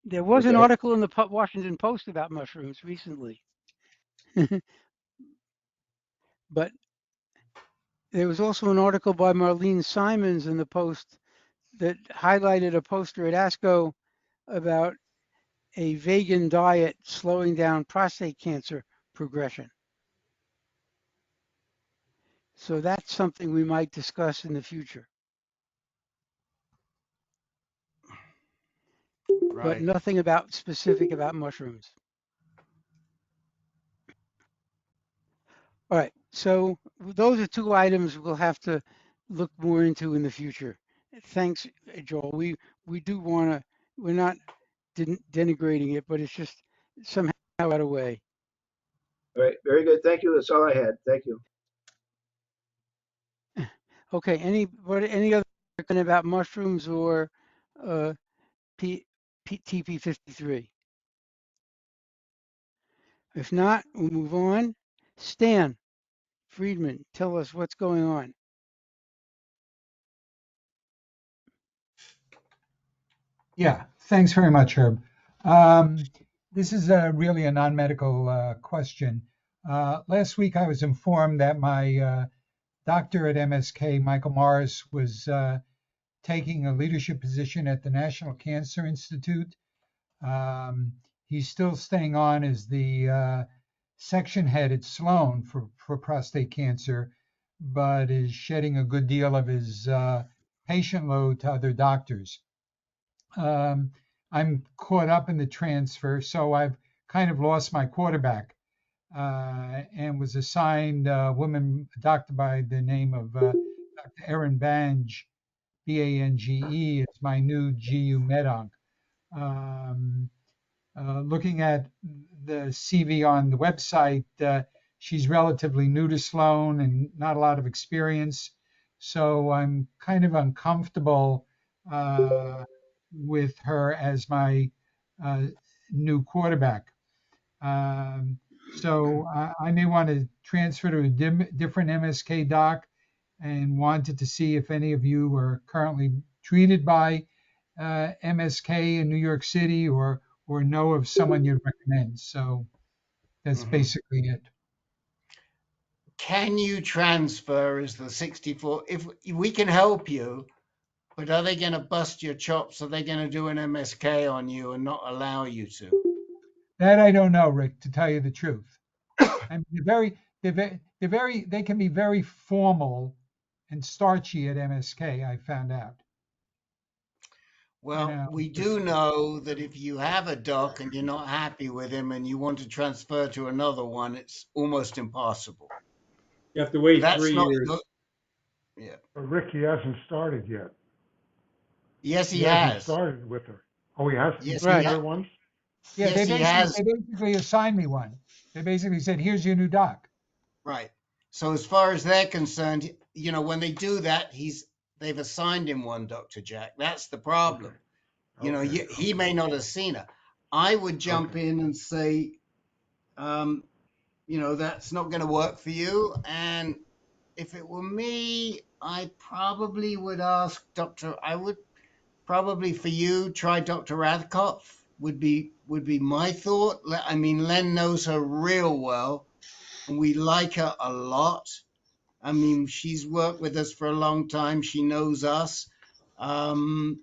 There was an Okay. article in the Washington Post about mushrooms recently, but there was also an article by Marlene Simons in the Post that highlighted a poster at ASCO about a vegan diet slowing down prostate cancer progression. So that's something we might discuss in the future. Right. But nothing specific about mushrooms. All right, so those are two items we'll have to look more into in the future. Thanks, Joel. We do want to. We're not denigrating it, but it's just somehow out of way. All right, very good. Thank you. That's all I had. Thank you. Okay. Any other question about mushrooms or TP53? If not, we'll move on. Stan Friedman, tell us what's going on. Yeah, thanks very much, Herb. This is really a non-medical question. Last week, I was informed that my doctor at MSK, Michael Morris, was taking a leadership position at the National Cancer Institute. He's still staying on as the section head at Sloan for prostate cancer, but is shedding a good deal of his patient load to other doctors. I'm caught up in the transfer, so I've kind of lost my quarterback and was assigned a doctor by the name of Dr. Erin Bange, Bange, as my new GU Medonc. Looking at the CV on the website, she's relatively new to Sloan and not a lot of experience. So I'm kind of uncomfortable with her as my new quarterback. So I may want to transfer to a different MSK doc and wanted to see if any of you are currently treated by MSK in New York City or know of someone you'd recommend. So that's basically it. Can you transfer as the 64? If we can help you, but are they going to bust your chops? Are they going to do an MSK on you and not allow you to? That I don't know, Rick, to tell you the truth. I mean, they can be very formal and starchy at MSK, I found out. Well, we do know that if you have a doc and you're not happy with him and you want to transfer to another one, it's almost impossible. You have to wait That's 3 not years. Yeah. But Rick, he hasn't started yet. Yes, he hasn't has. started with her. Oh, he has Yes, seen her once? Yeah, yes, they basically assigned me one. They basically said, here's your new doc. Right. So as far as they're concerned, when they do that, they've assigned him one, Dr. Jack. That's the problem. Okay. He may not have seen her. I would jump in and say, that's not going to work for you. And if it were me, I probably would ask I would probably for you try Dr. Rathkopf would be my thought. I mean, Len knows her real well and we like her a lot. I mean, she's worked with us for a long time. She knows us. Who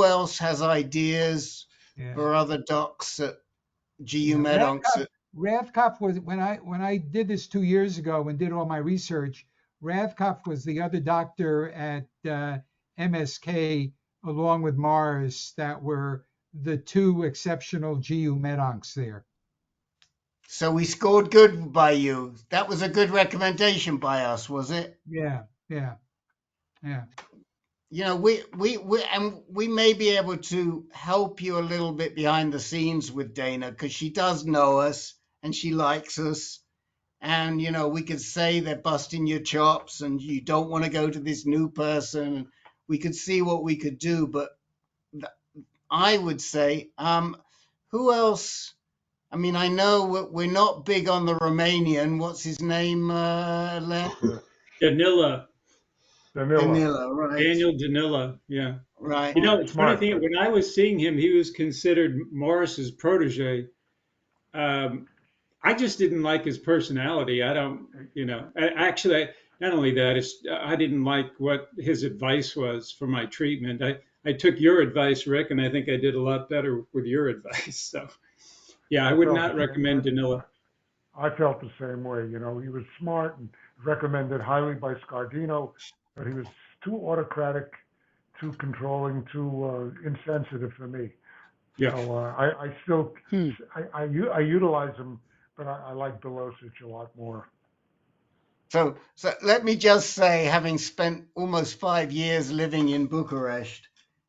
else has ideas for other docs at GU Medoncs? Rathkopf was when I did this 2 years ago and did all my research. Rathkopf was the other doctor at MSK along with Morris that were the two exceptional GU Medoncs there. So we scored good by you. That was a good recommendation by us, was it? Yeah. We may be able to help you a little bit behind the scenes with Dana because she does know us and she likes us. And, we could say they're busting your chops and you don't want to go to this new person. We could see what we could do. But I would say, who else? I mean, I know we're not big on the Romanian. What's his name, Len? Danila. Danila, right. Daniel Danila, yeah. Right. It's funny thing, when I was seeing him, he was considered Morris's protege. I just didn't like his personality. I don't, actually, not only that, I didn't like what his advice was for my treatment. I took your advice, Rick, and I think I did a lot better with your advice. So, yeah, I would not recommend Danila. I felt the same way. He was smart and recommended highly by Scardino, but he was too autocratic, too controlling, too insensitive for me. Yeah. So I still I utilize him, but I like Bilosich a lot more. So let me just say, having spent almost 5 years living in Bucharest,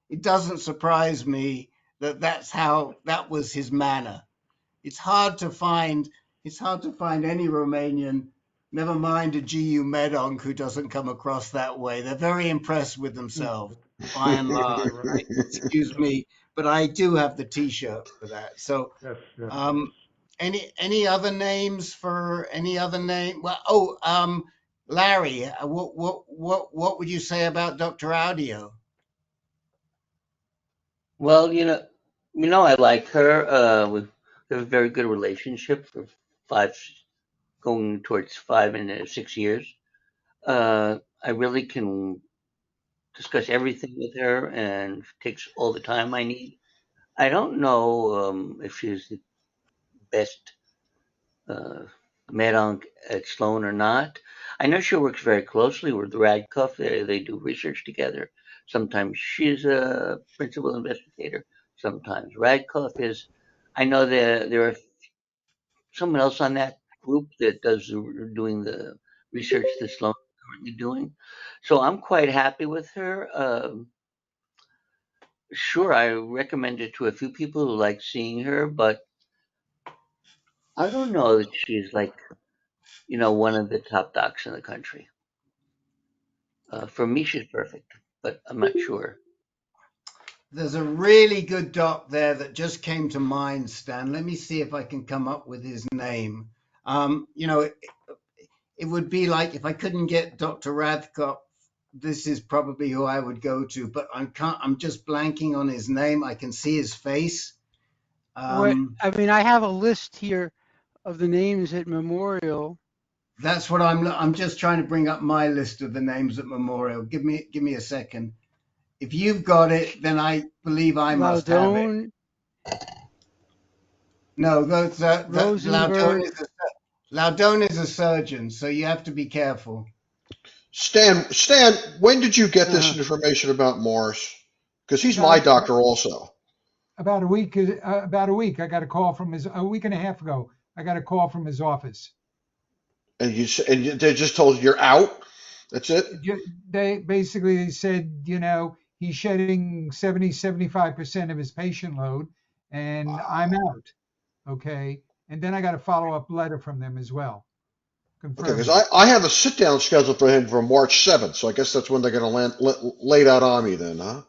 it doesn't surprise me that that was his manner. It's hard to find any Romanian, never mind a GU Medonc, who doesn't come across that way. They're very impressed with themselves, by and large. Right? Excuse me, but I do have the T-shirt for that. So, yes. Any other names for any other name? Well, Larry, what would you say about Dr. Audio? Well, I like her. We have a very good relationship for going towards 5 and 6 years. I really can discuss everything with her, and she takes all the time I need. I don't know if she's the best med onc at Sloan or not. I know she works very closely with Radcliffe. They do research together. Sometimes she's a principal investigator. Sometimes Radcliffe is. I know there are someone else on that group that does doing the research that Sloan is currently doing. So I'm quite happy with her. Sure, I recommend it to a few people who like seeing her, but I don't know that she's like, one of the top docs in the country. For me, she's perfect, but I'm not sure. There's a really good doc there that just came to mind, Stan. Let me see if I can come up with his name. It would be like if I couldn't get Dr. Radcliffe, this is probably who I would go to, but I'm just blanking on his name. I can see his face. I have a list here of the names at Memorial. That's what I'm just trying to bring up my list of the names at Memorial. Give me a second. If you've got it, then I believe I must have it. No, Laudon is a surgeon, so you have to be careful. Stan, when did you get this information about Morris? Because he's my doctor also. About a week. I got a call from a week and a half ago. I got a call from his office. And they just told you you're out? That's it? They said, he's shedding 75% of his patient load, and I'm out. Okay. And then I got a follow-up letter from them as well. Okay, because I have a sit-down scheduled for him for March 7th, so I guess that's when they're going to lay that on me then, huh?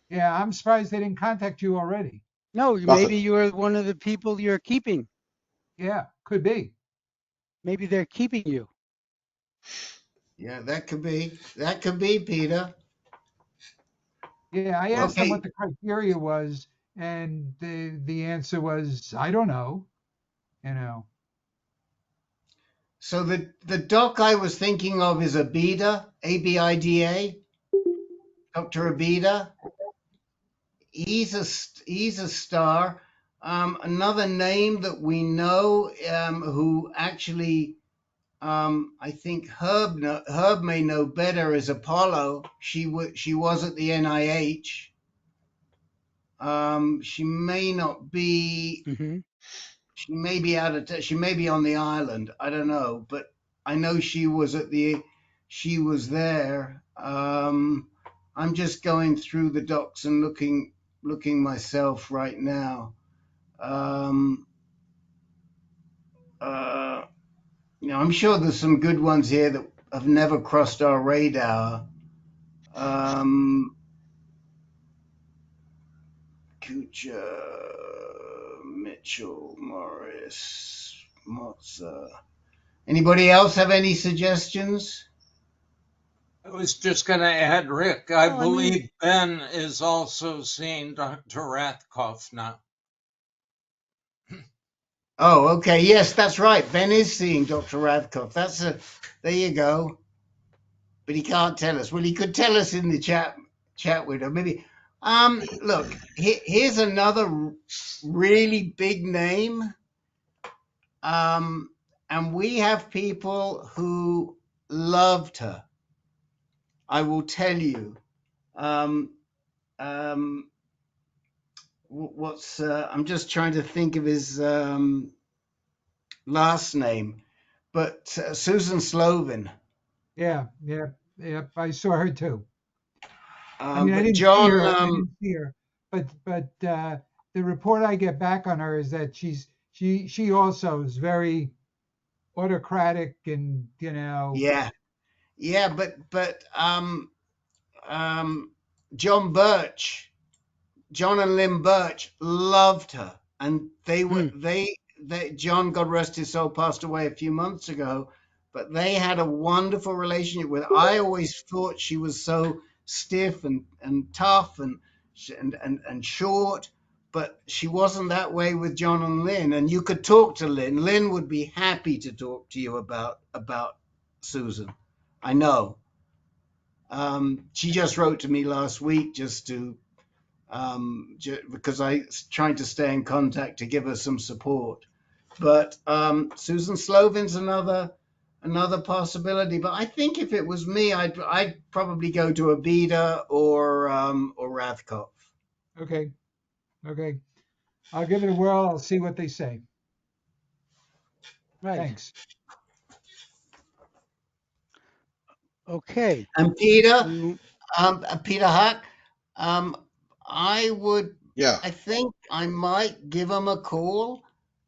Yeah, I'm surprised they didn't contact you already. No, maybe you're one of the people you're keeping. Yeah, could be. Maybe they're keeping you. Yeah, that could be. That could be, Peter. Yeah, I asked them what the criteria was, and the answer was, I don't know. So the doc I was thinking of is Abida, Abida, Dr. Abida. He's a star. Another name that we know who actually I think Herb may know better is Apollo. She was at the NIH. She may not be. Mm-hmm. She may be she may be on the island. I don't know, but I know she was there. I'm just going through the docs and looking myself right now. I'm sure there's some good ones here that have never crossed our radar. Kucha, Mitchell, Morris, Mozza. Anybody else have any suggestions? I was just going to add, Rick, I believe Ben is also seeing Dr. Rathkoff now. Oh, okay. Yes, that's right. Ben is seeing Dr. Rathkoff. There you go. But he can't tell us. Well, he could tell us in the chat window. Maybe. Look, here's another really big name. And we have people who loved her. I will tell you. I'm just trying to think of his last name, but Susan Slovin. Yeah. I saw her too. I didn't see her, but the report I get back on her is that she also is very autocratic and Yeah, but John and Lynn Birch loved her, and John, God rest his soul, passed away a few months ago, but they had a wonderful relationship with her. I always thought she was so stiff and tough and short, but she wasn't that way with John and Lynn. And you could talk to Lynn. Lynn would be happy to talk to you about Susan. I know. She just wrote to me last week just to because I trying to stay in contact to give her some support. But Susan Slovin's another possibility. But I think if it was me, I'd probably go to Abida or Rathkoph. Okay. Okay. I'll give it a whirl. I'll see what they say. Right. Thanks. Okay. And Peter, Peter Huck, I would. Yeah. I think I might give him a call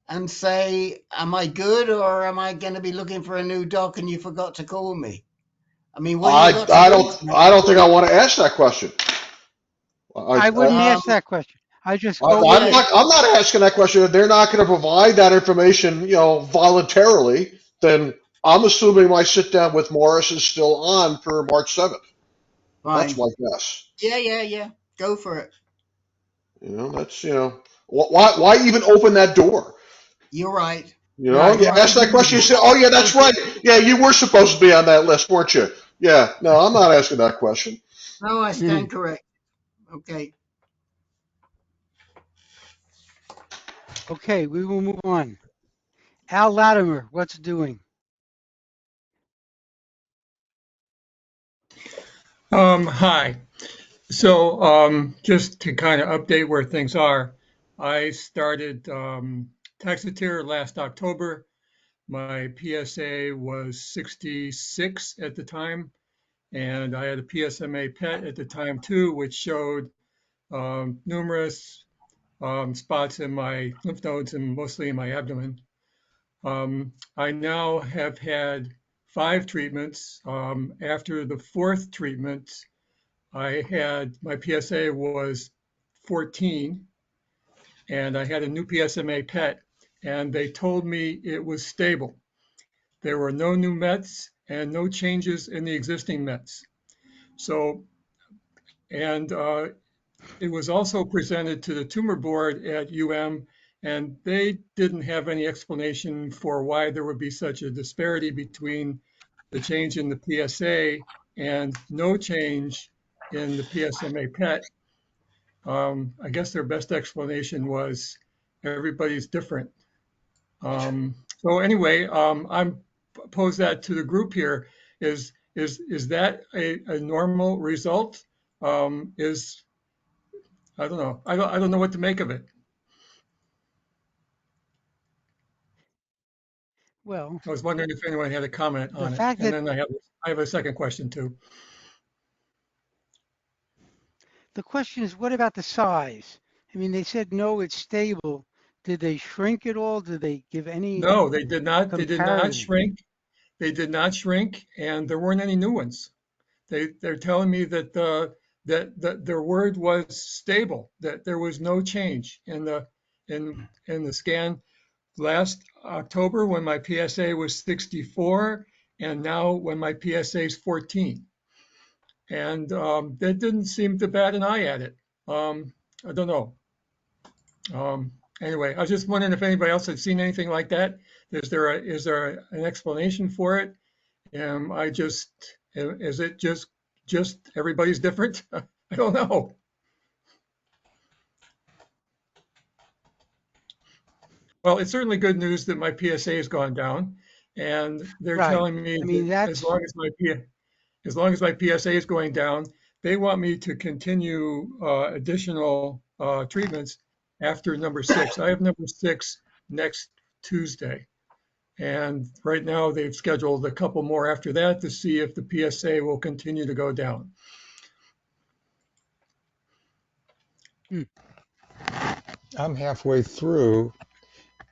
and say, "Am I good, or am I going to be looking for a new doc and you forgot to call me?" I mean, what do you got to lose? I don't think I want to ask that question. I wouldn't ask that question. I just go I'm with not, I'm not asking that question. If they're not going to provide that information, voluntarily, then I'm assuming my sit down with Morris is still on for March 7th. Fine. That's my guess. Yeah. Go for it. That's, why even open that door? You're right. You ask that question, you say, oh yeah, that's right. Yeah, you were supposed to be on that list, weren't you? Yeah, no, I'm not asking that question. No, I stand correct. Okay. Okay, we will move on. Al Latimer, what's doing? Hi. So just to kind of update where things are, I started Taxotere last October. My PSA was 66 at the time, and I had a PSMA PET at the time too, which showed numerous spots in my lymph nodes and mostly in my abdomen. I now have had 5 treatments. After the 4th treatment, my PSA was 14, and I had a new PSMA PET, and they told me it was stable. There were no new Mets and no changes in the existing Mets. So, and it was also presented to the tumor board at and they didn't have any explanation for why there would be such a disparity between the change in the PSA and no change in the PSMA PET. I guess their best explanation was everybody's different. So anyway, I'm pose that to the group here. Is that a normal result? I don't know. I don't know what to make of it. Well, I was wondering if anyone had a comment on it, fact and that then I have a second question too. the question is, what about the size? I mean, they said no, it's stable. Did they shrink at all? Did they give any No, they did not. They did not comparison? shrink. They did not shrink, and there weren't any new ones. They're telling me that that their word was stable, that there was no change in the scan last October when my PSA was 64, and now when my PSA is 14. And that didn't seem to bat an eye at it. I don't know. Anyway, I was just wondering if anybody else had seen anything like that. Is there an explanation for it? Is it just everybody's different? I don't know. Well, it's certainly good news that my PSA has gone down, and they're telling me that as long as my PSA is going down, they want me to continue additional treatments after number 6. I have number 6 next Tuesday. And right now they've scheduled a couple more after that to see if the PSA will continue to go down. I'm halfway through.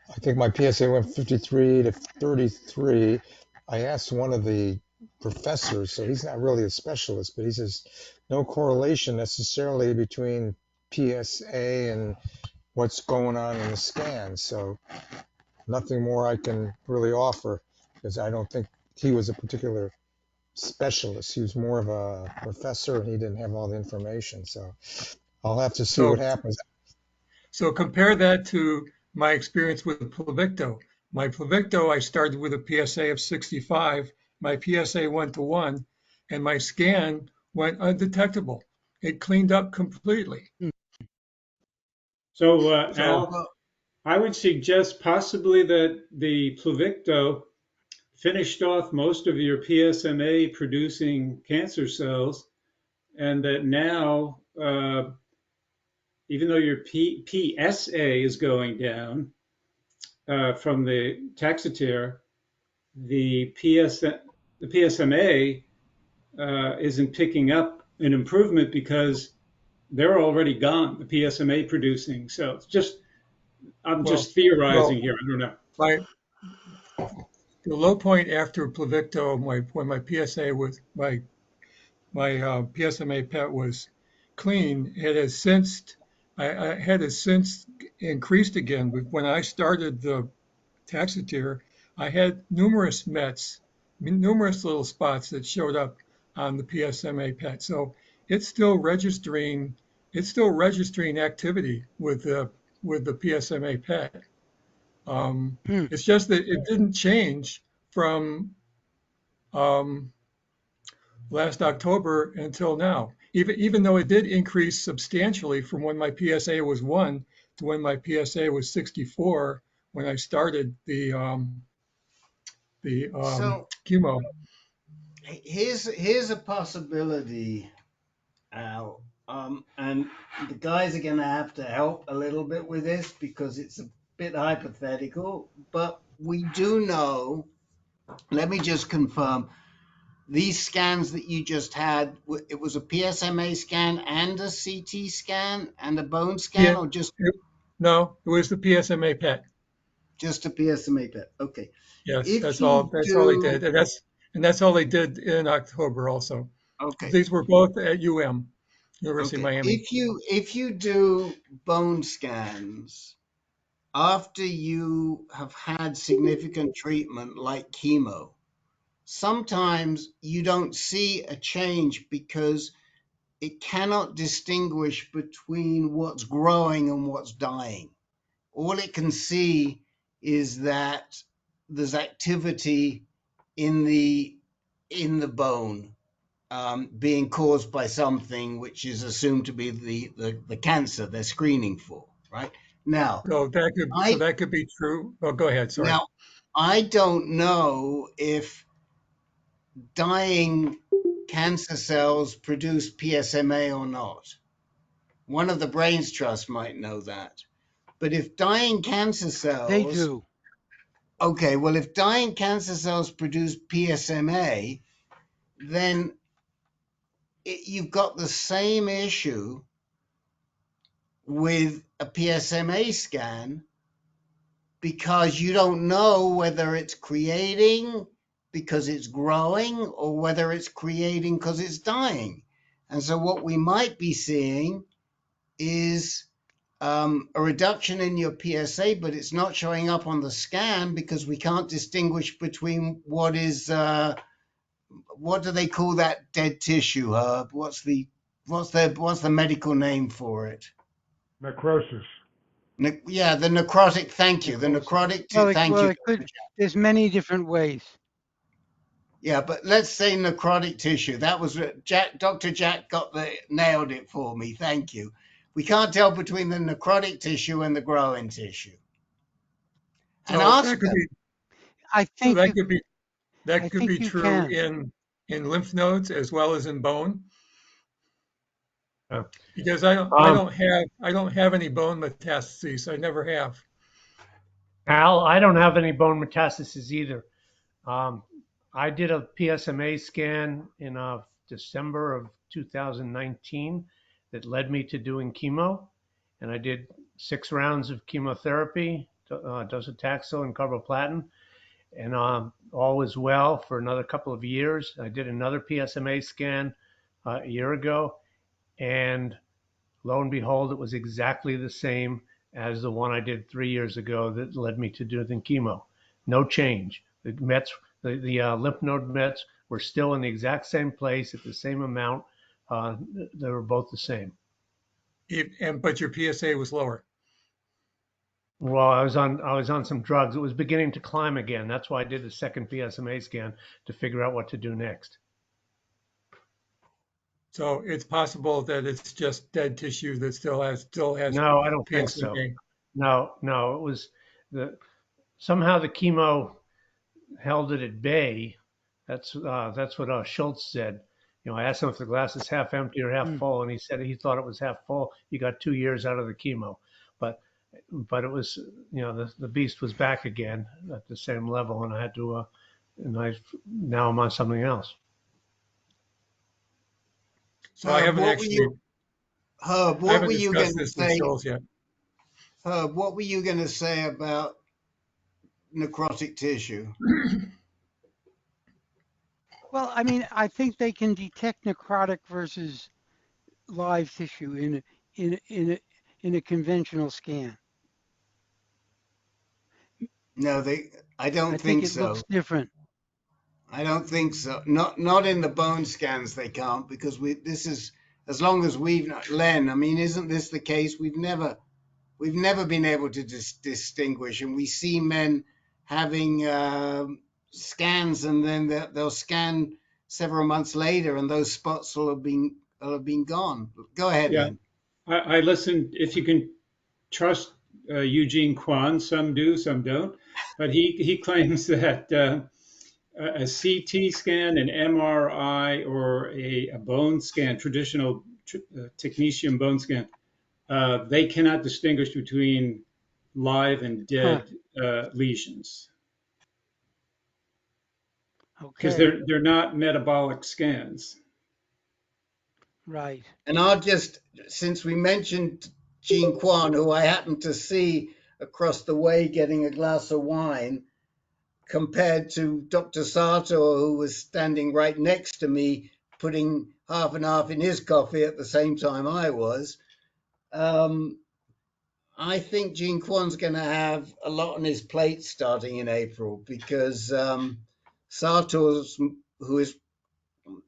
I think my PSA went 53 to 33. I asked one of the professors, so he's not really a specialist, but he says no correlation necessarily between PSA and what's going on in the scan. So nothing more I can really offer because I don't think he was a particular specialist. He was more of a professor and he didn't have all the information. So I'll have to see what happens. So compare that to my experience with Pluvicto. My Pluvicto, I started with a PSA of 65. My PSA went to 1, and my scan went undetectable. It cleaned up completely. So, So Al, I would suggest possibly that the Pluvicto finished off most of your PSMA producing cancer cells, and that now, even though your PSA is going down from the Taxotere, the PSMA isn't picking up an improvement because they're already gone, the PSMA producing cells. I'm Well, just theorizing well, here. I don't know. the low point after Pluvicto, when my PSA was my PSMA PET was clean, I had since increased again. But when I started the Taxotere, I had numerous METs, numerous little spots that showed up on the PSMA PET. So it's still registering, activity with the PSMA PET. It's just that it didn't change from last October until now. Even though it did increase substantially from when my PSA was 1 to when my PSA was 64 when I started the So chemo. here's a possibility, Al. And the guys are going to have to help a little bit with this because it's a bit hypothetical. But we do know. Let me just confirm. These scans that you just had, it was a PSMA scan and a CT scan and a bone scan, or just No, it was the PSMA PET. just a PSMA PET? Okay. Yes, If that's all. you That's all they do, did, and that's all they did in October also. okay, These were both at University of okay. Miami. If you do bone scans after you have had significant treatment like chemo, sometimes you don't see a change because it cannot distinguish between what's growing and what's dying. All it can see is that there's activity in the bone being caused by something which is assumed to be the cancer they're screening for. Right now, So that could be true. Oh, go ahead. Sorry. now I don't know if dying cancer cells produce PSMA or not. One of the brains trust might know that. But if dying cancer They cells, do. okay, well, if dying cancer cells produce PSMA, then you've got the same issue with a PSMA scan because you don't know whether it's creating because it's growing or whether it's creating because it's dying. And so what we might be seeing is a reduction in your PSA, but it's not showing up on the scan because we can't distinguish between what is, what do they call that dead tissue, Herb? What's the medical name for it? Necrosis. Yeah, the necrotic. Thank you. The necrotic. Thank you. It could. There's many different ways. Yeah, but let's say necrotic tissue. That was Jack. Dr. Jack nailed it for me. Thank you. We can't tell between the necrotic tissue and the growing tissue. And So ask that could them. be. I think So you, that I could think be you true can. in lymph nodes as well as in bone. Yeah. Because I don't have any bone metastases. I never have. Al, I don't have any bone metastases either. I did a PSMA scan in December of 2019 that led me to doing chemo, and I did 6 rounds of chemotherapy, docetaxel and carboplatin, and all was well for another couple of years. I did another PSMA scan a year ago, and lo and behold, it was exactly the same as the one I did 3 years ago that led me to doing chemo. No change. The Mets, the lymph node Mets were still in the exact same place at the same amount. They were both the same. But your PSA was lower. Well, I was on some drugs. It was beginning to climb again. That's why I did the second PSMA scan to figure out what to do next. So it's possible that it's just dead tissue that still has No, I don't think so. PSMA. No, it was somehow the chemo held it at bay. That's what Schultz said. I asked him if the glass is half empty or half full, and he said he thought it was half full. He got 2 years out of the chemo, but it was, the beast was back again at the same level, and I had to, now I'm on something else. So I haven't actually. Herb, what were you going to say? Yet. Herb, what were you going to say about necrotic tissue? Well, I mean, I think they can detect necrotic versus live tissue in a conventional scan. No, I don't think so. It looks different. I don't think so. Not in the bone scans they can't, because this is, as long as we've not, Len, I mean, isn't this the case? We've never been able to distinguish, and we see men having scans, and then they'll scan several months later, and those spots will have been gone. Go ahead, Yeah, Len. I listened. If you can trust Eugene Kwan, some do, some don't, but he claims that a CT scan, an MRI, or a bone scan, traditional technetium bone scan, they cannot distinguish between live and dead lesions. Because they're not metabolic scans. Right. And I'll just, since we mentioned Gene Kwan, who I happened to see across the way getting a glass of wine, compared to Dr. Sato, who was standing right next to me, putting half and half in his coffee at the same time I was, I think Gene Kwan's going to have a lot on his plate starting in April, because Sato's, who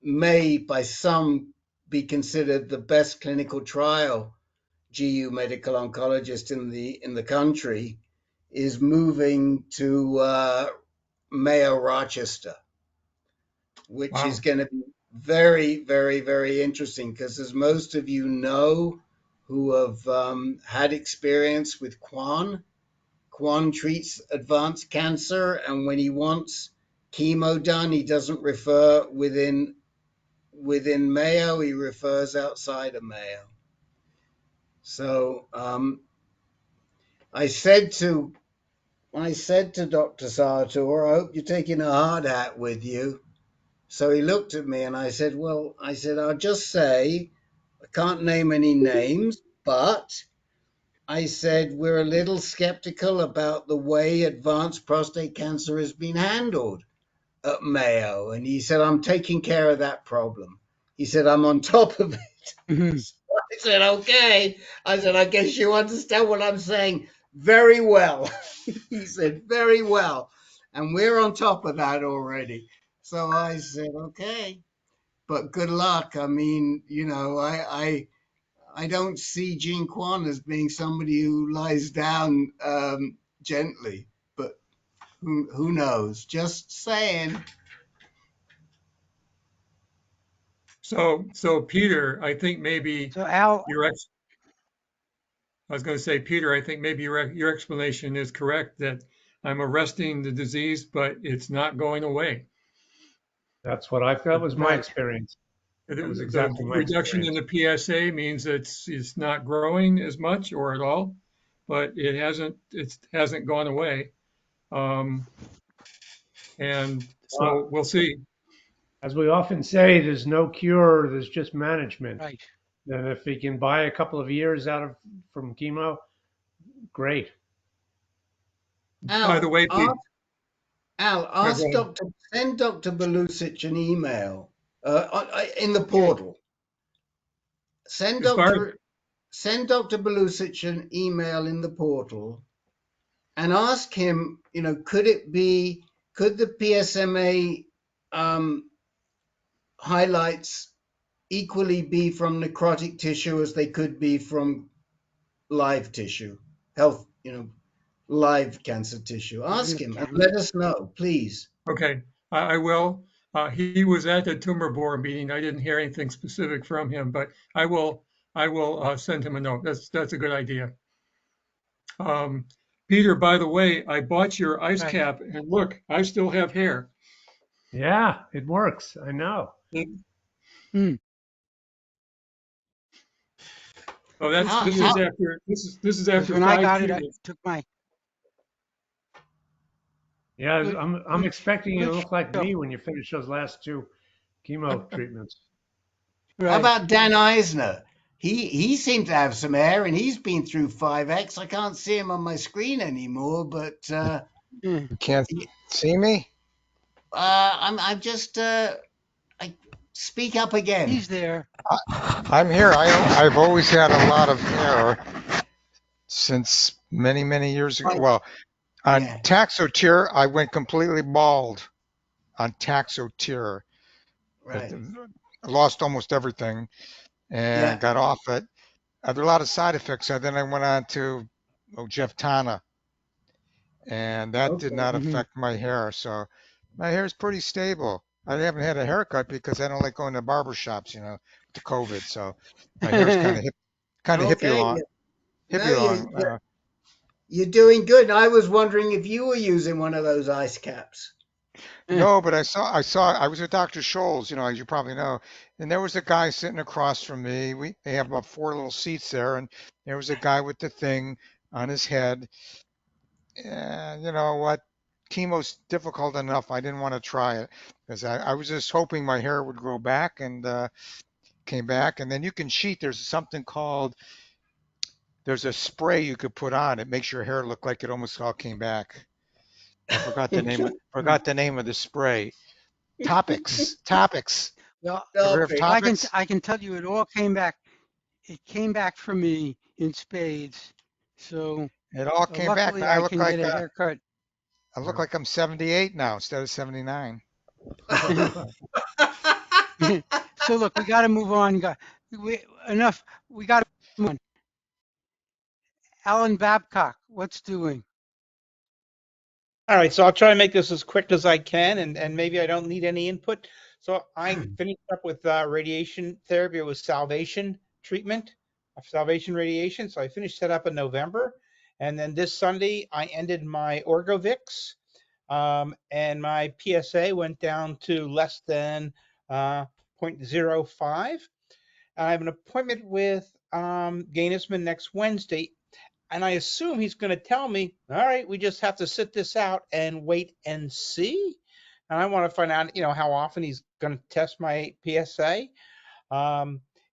may by some be considered the best clinical trial GU medical oncologist in the country, is moving to Mayo Rochester, which is going to be very, very, very interesting, because as most of you know who have had experience with Kwan treats advanced cancer, and when he wants chemo done, he doesn't refer within Mayo, he refers outside of Mayo. So I said to Dr. Sartor, I hope you're taking a hard hat with you. So he looked at me and I said, I'll just say, I can't name any names, but I said, we're a little skeptical about the way advanced prostate cancer has been handled at Mayo. And he said, I'm taking care of that problem. He said, I'm on top of it. So I said, okay. I said, I guess you understand what I'm saying very well. He said, very well. And we're on top of that already. So I said, okay, but good luck. I mean, I don't see Gene Kwan as being somebody who lies down gently, but who knows? Just saying. So Peter, I think maybe Al, I was going to say, Peter, I think maybe your explanation is correct, that I'm arresting the disease, but it's not going away. That was my experience. That was exactly my reduction in the PSA means it's not growing as much or at all, but it hasn't gone away. And so we'll see. As we often say, there's no cure, there's just management. Right. And if he can buy a couple of years from chemo, great. By the way, send Dr. Belusic an email in the portal. Send Dr. Belusic an email in the portal and ask him, could the PSMA highlights equally be from necrotic tissue as they could be from live tissue, live cancer tissue? Ask him and let us know, please. Okay, I will. He was at the tumor board meeting. I didn't hear anything specific from him, but I will send him a note. That's a good idea. Peter, by the way, I bought your ice Right. cap, and look, I still have hair. Yeah, it works. I know. Hmm. Oh, this is after when I 5 got it, I treatments. took my Yeah, good, I'm good, expecting you to good look like show. me when you finish those last 2 chemo treatments. How Right. about Dan Eisner? He seemed to have some hair, and he's been through 5X. I can't see him on my screen anymore, but You can't see me? I'm just I speak up again. He's there. I'm here. I've always had a lot of hair since many, many years ago. Well, on Yeah. Taxotere, I went completely bald on Taxotere. Right. I lost almost everything Yeah. and got off it. There were a lot of side effects. And then I went on to Jeftana, and that did Okay. not Mhm. affect my hair. So my hair is pretty stable. I haven't had a haircut because I don't like going to barber shops, to COVID. So my hair's kind of hippie Okay. long. No, Hippie long. you're doing good. I was wondering if you were using one of those ice caps. No, but I was with Dr. Scholes, as you probably know, and there was a guy sitting across from me. They have about 4 little seats there, and there was a guy with the thing on his head. And you know what? Chemo's difficult enough. I didn't want to try it because I was just hoping my hair would grow back, and came back. And then you can cheat. There's a spray you could put on. It makes your hair look like it almost all came back. I forgot the name of the spray. Topics. Well, Ever heard of Topics? I can tell you, it all came back. It came back for me in spades. So It all came back. luckily, Now I can get a haircut. I look like I'm 78 now instead of 79. So look, we got to move on. Enough. We got to move on. Alan Babcock, what's doing? All right, so I'll try and make this as quick as I can, and maybe I don't need any input. So I finished up with radiation therapy. It was salvation treatment, salvation radiation. So I finished that up in November. And then this Sunday, I ended my Orgovix, and my PSA went down to less than 0.05. I have an appointment with Gainesman next Wednesday. And I assume he's going to tell me, all right, we just have to sit this out and wait and see. And I want to find out, how often he's going to test my PSA.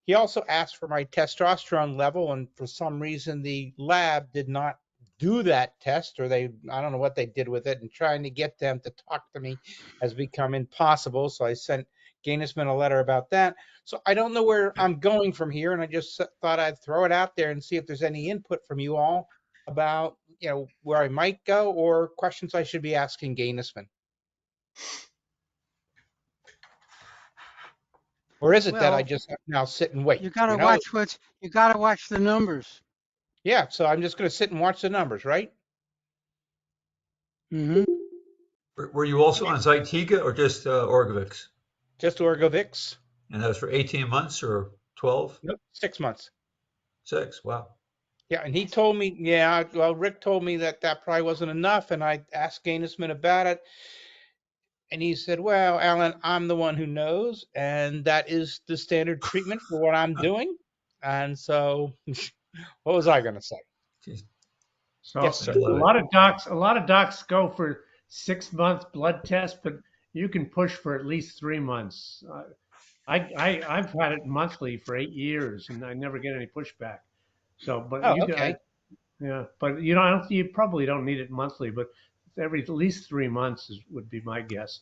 He also asked for my testosterone level, and for some reason the lab did not do that test, or I don't know what they did with it, and trying to get them to talk to me has become impossible. So I sent Gainesman a letter about that. So I don't know where I'm going from here, and I just thought I'd throw it out there and see if there's any input from you all about, where I might go or questions I should be asking Gainesman. Or is it that I just have to now sit and wait? You got to watch the numbers. Yeah, so I'm just going to sit and watch the numbers, right? Mm-hmm. Were you also on Zytiga or just Orgovix? Just Orgovix. And that was for 18 months or 12? Nope, 6 months. 6, wow. Yeah, and he told me, Rick told me that probably wasn't enough, and I asked Gainesman about it, and he said, well, Alan, I'm the one who knows, and that is the standard treatment for what I'm doing. And so, what was I going to say? So Yes, sir. a lot of docs go for 6 month blood test, but you can push for at least 3 months. I've had it monthly for 8 years, and I never get any pushback. So, but okay. But you probably don't need it monthly, but at least 3 months would be my guess.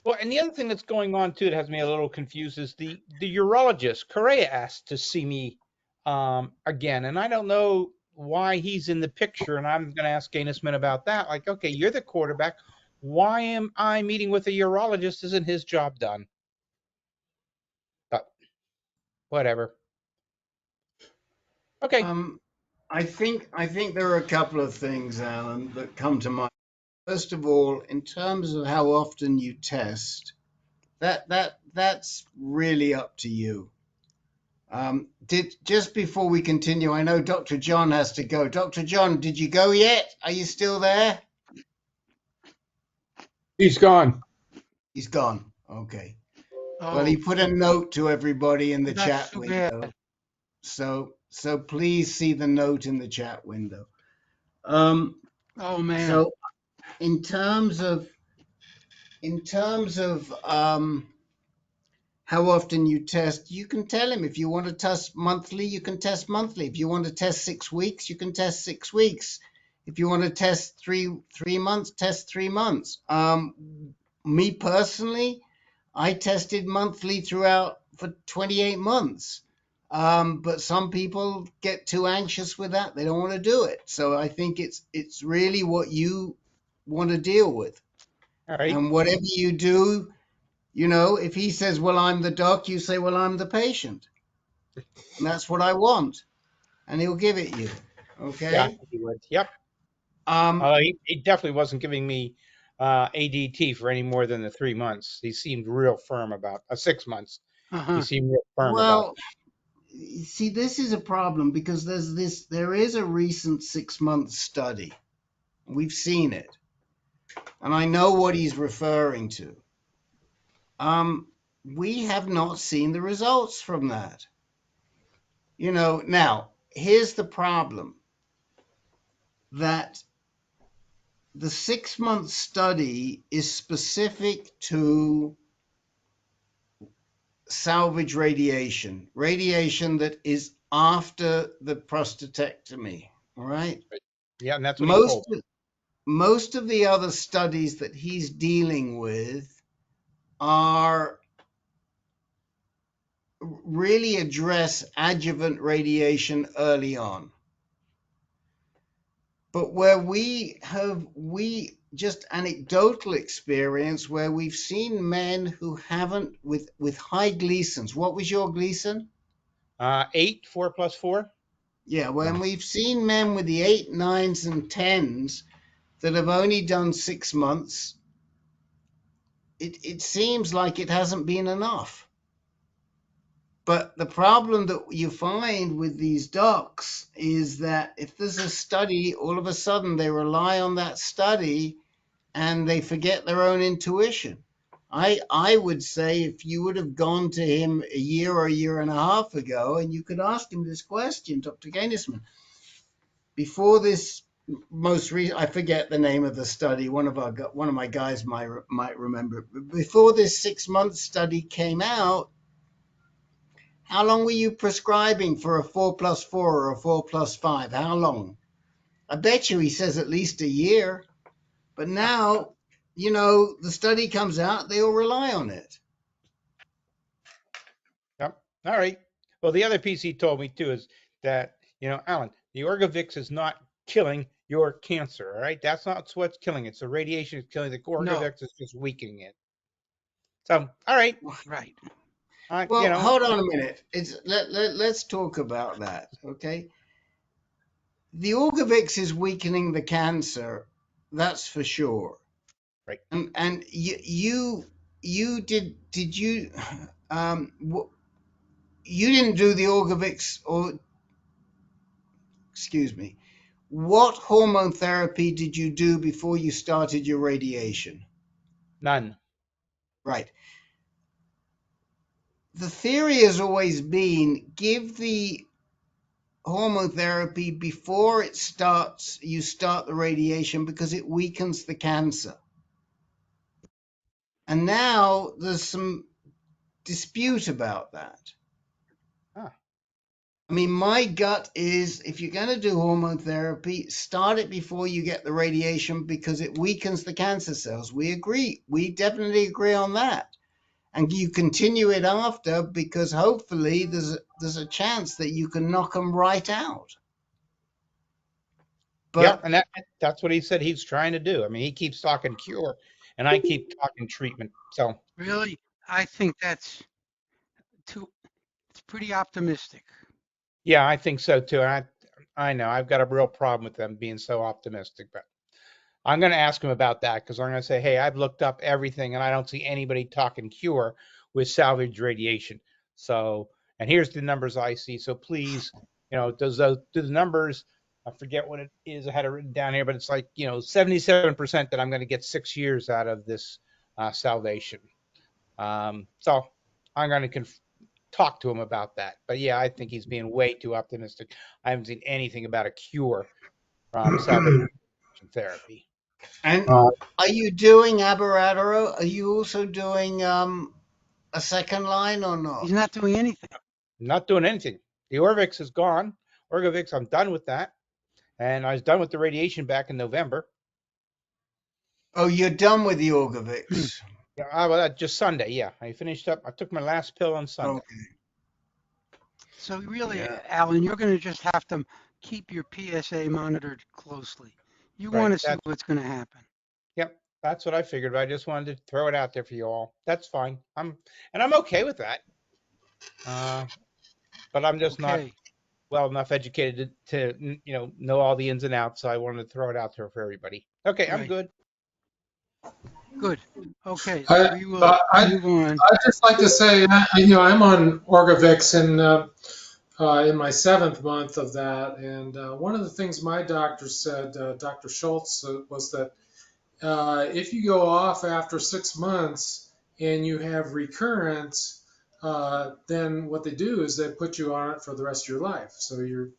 Well, and the other thing that's going on too that has me a little confused is the urologist Correa asked to see me again, and I don't know why he's in the picture, and I'm going to ask Gainesman about that. Like, okay, you're the quarterback. Why am I meeting with a urologist? Isn't his job done? But whatever. Okay. I think there are a couple of things, Alan, that come to mind. First of all, in terms of how often you test, That's really up to you. Just before we continue, I know Dr. John has to go. Dr. John, did you go yet? Are you still there? He's gone. He's gone. Okay. Well, Oh, he put a note to everybody in the that's chat too bad. window. So please see the note in the chat window. Oh man. So in terms of how often you test, you can tell him if you want to test monthly, you can test monthly. If you want to test 6 weeks, you can test 6 weeks. If you want to test three months, test 3 months. Me personally, I tested monthly throughout for 28 months. But some people get too anxious with that. They don't want to do it. So I think it's really what you want to deal with. All right. And whatever you do, you know, if he says, well, I'm the doc, you say, well, I'm the patient. And that's what I want. And he'll give it you. Okay? Yeah, he would. Yep. He definitely wasn't giving me ADT for any more than the 3 months. He seemed real firm about 6 months. He seemed real firm about it. See, this is a problem because there is a recent 6-month study. We've seen it. And I know what he's referring to. We have not seen the results from that. You know, now, here's the problem. That the 6-month study is specific to salvage radiation that is after the prostatectomy. All right. Yeah, and that's what he told me. Most of the other studies that he's dealing with are really address adjuvant radiation early on. But where we just anecdotal experience where we've seen men who haven't with high Gleasons. What was your Gleason? 8, 4 plus 4. Yeah, when we've seen men with the 8, 9s, and 10s that have only done 6 months, it seems like it hasn't been enough. But the problem that you find with these docs is that if there's a study, all of a sudden they rely on that study and they forget their own intuition. I would say if you would have gone to him a year or a year and a half ago and you could ask him this question, Dr. Gainesman, before this most recent, I forget the name of the study, one of my guys might remember it, but before this 6-month study came out, how long were you prescribing for a 4 plus 4 or a 4 plus 5? How long? I bet you he says at least a year. But now, you know, the study comes out, they all rely on it. Yep. All right. Well, the other piece he told me too is that, you know, Alan, the Orgovix is not killing your cancer. All right. That's not what's killing it. So radiation is killing the Orgovix is just weakening it. So, all right. Right. Well, you know, hold on a minute. Let's talk about that, okay? The Orgovix is weakening the cancer, that's for sure. Right. And you didn't do the Orgovix, or excuse me, what hormone therapy did you do before you started your radiation? None. Right. The theory has always been give the hormone therapy before you start the radiation because it weakens the cancer. And now there's some dispute about that. I mean, my gut is if you're going to do hormone therapy, start it before you get the radiation because it weakens the cancer cells. We agree. We definitely agree on that. And you continue it after because hopefully there's a chance that you can knock them right out. But yeah, and that's what he said he's trying to do. I mean, he keeps talking cure, and I keep talking treatment. So really, I think it's pretty optimistic. Yeah, I think so too. I know I've got a real problem with them being so optimistic, but I'm going to ask him about that because I'm going to say, hey, I've looked up everything and I don't see anybody talking cure with salvage radiation. So, and here's the numbers I see. So please, do the numbers, I forget what it is. I had it written down here, but it's like, 77% that I'm going to get 6 years out of this salvation. So I'm going to talk to him about that. But yeah, I think he's being way too optimistic. I haven't seen anything about a cure from salvation therapy. And are you doing Aberratero? Are you also doing a second line or not? He's not doing anything. Not doing anything. The Orvix is gone. Orgovix, I'm done with that. And I was done with the radiation back in November. Oh, you're done with the Orgovix? Yeah, well, just Sunday. Yeah, I finished up. I took my last pill on Sunday. Okay. So really, Alan, you're going to just have to keep your PSA monitored closely. You Right, want to see what's going to happen. Yep, that's what I figured. But I just wanted to throw it out there for you all. That's fine. I'm okay with that. But I'm just not well enough educated to know all the ins and outs. So I wanted to throw it out there for everybody. Okay, I'm good. Good. Okay, we will move on. I'd just like to say, I'm on Orgovix in my 7th month of that, and one of the things my doctor said, Dr. Schultz, was that if you go off after 6 months and you have recurrence, then what they do is they put you on it for the rest of your life. So you're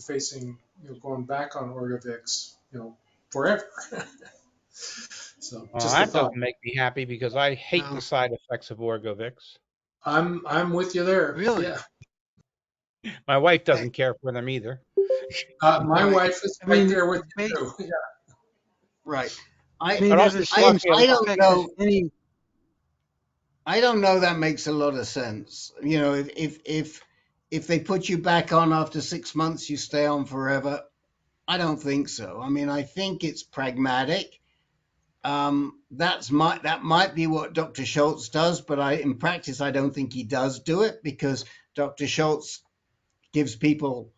facing going back on Orgovix forever. So just that doesn't make me happy because I hate the side effects of Orgovix. I'm with you there. Really? Yeah. My wife doesn't care for them either. My wife is right there with you too. Yeah. Right. I don't know. I don't know. That makes a lot of sense. If they put you back on after 6 months, you stay on forever. I don't think so. I mean, I think it's pragmatic. That might be what Dr. Schultz does, but in practice, I don't think he does do it because Dr. Schultz gives people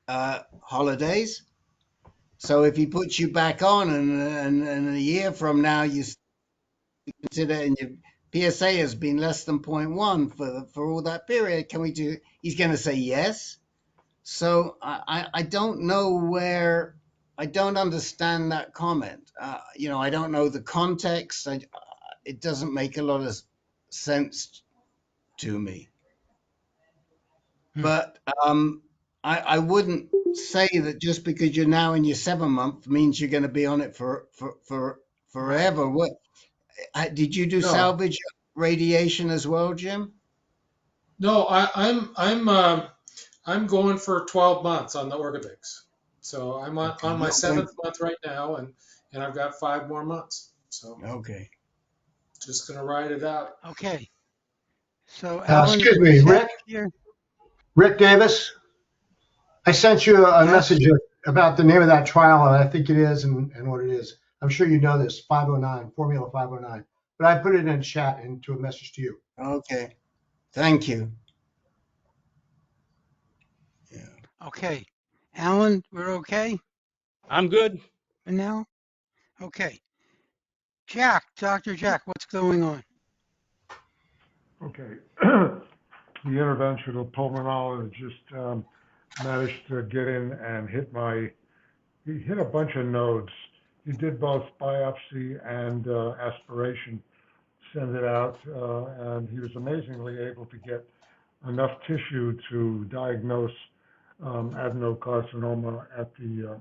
holidays. So if he puts you back on and a year from now you consider and your PSA has been less than 0.1 for all that period, can we do? He's going to say yes. So I don't know where. I don't understand that comment. I don't know the context. It doesn't make a lot of sense to me. But I wouldn't say that just because you're now in your 7th month means you're going to be on it for forever. What did you do? No. Salvage radiation as well, Jim? No, I'm going for 12 months on the Orgovix. So I'm on my 7th month right now, and I've got 5 more months. So okay, just gonna ride it out. Okay. So Alan, excuse me, Rick. Here. Rick Davis. I sent you a message about the name of that trial, and I think it is and what it is. I'm sure you know this, 509, Formula 509. But I put it in chat into a message to you. Okay. Thank you. Yeah. Okay. Alan, we're okay? I'm good. And now? Okay. Jack, Dr. Jack, what's going on? Okay. The interventional pulmonologist managed to get in and he hit a bunch of nodes. He did both biopsy and aspiration, send it out, and he was amazingly able to get enough tissue to diagnose adenocarcinoma at the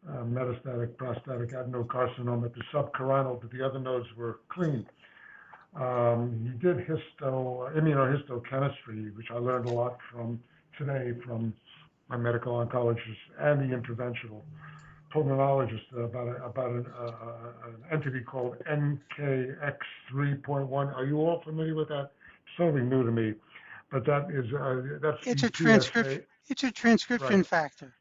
metastatic prostatic adenocarcinoma at the subcarinal, but the other nodes were clean. He did immunohistochemistry, which I learned a lot from today from my medical oncologist and the interventional pulmonologist about an entity called NKX3.1. Are you all familiar with that? It's something new to me, but that's it's a transcription. It's a transcription factor.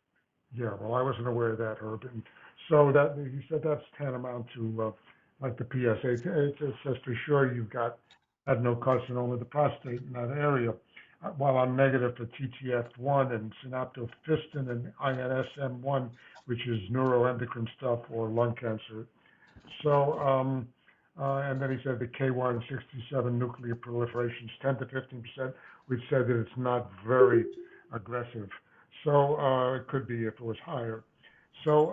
Yeah, well, I wasn't aware of that, Herb. And so he said that's tantamount to like the PSA. It says for sure you've got adenocarcinoma of the prostate in that area. while I'm negative for TTF1 and synaptophistin and INSM1, which is neuroendocrine stuff or lung cancer. So, and then he said the K167 nuclear proliferation is 10 to 15%, which said that it's not very aggressive. So it could be if it was higher. So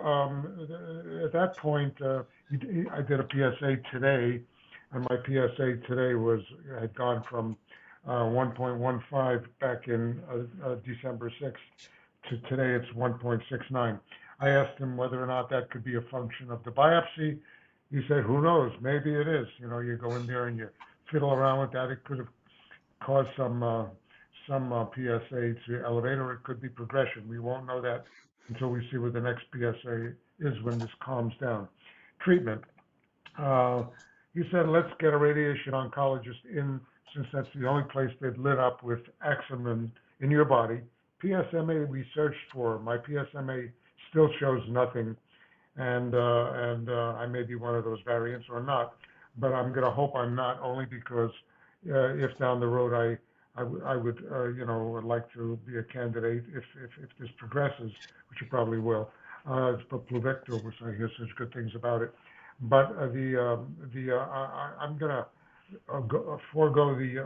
at that point, I did a PSA today, and my PSA today had gone from 1.15 back in December 6th to today it's 1.69. I asked him whether or not that could be a function of the biopsy. He said, who knows? Maybe it is. You know, you go in there and you fiddle around with that. It could have caused some PSA to elevate, or it could be progression. We won't know that until we see what the next PSA is when this calms down. Treatment. He said, let's get a radiation oncologist in, since that's the only place they've lit up with Axumin in your body. PSMA we searched for. My PSMA still shows nothing, and I may be one of those variants or not, but I'm going to hope I'm not, only because if down the road I would would like to be a candidate if this progresses, which it probably will. It's Pluvicto, which I hear such good things about it. But I'm gonna forego the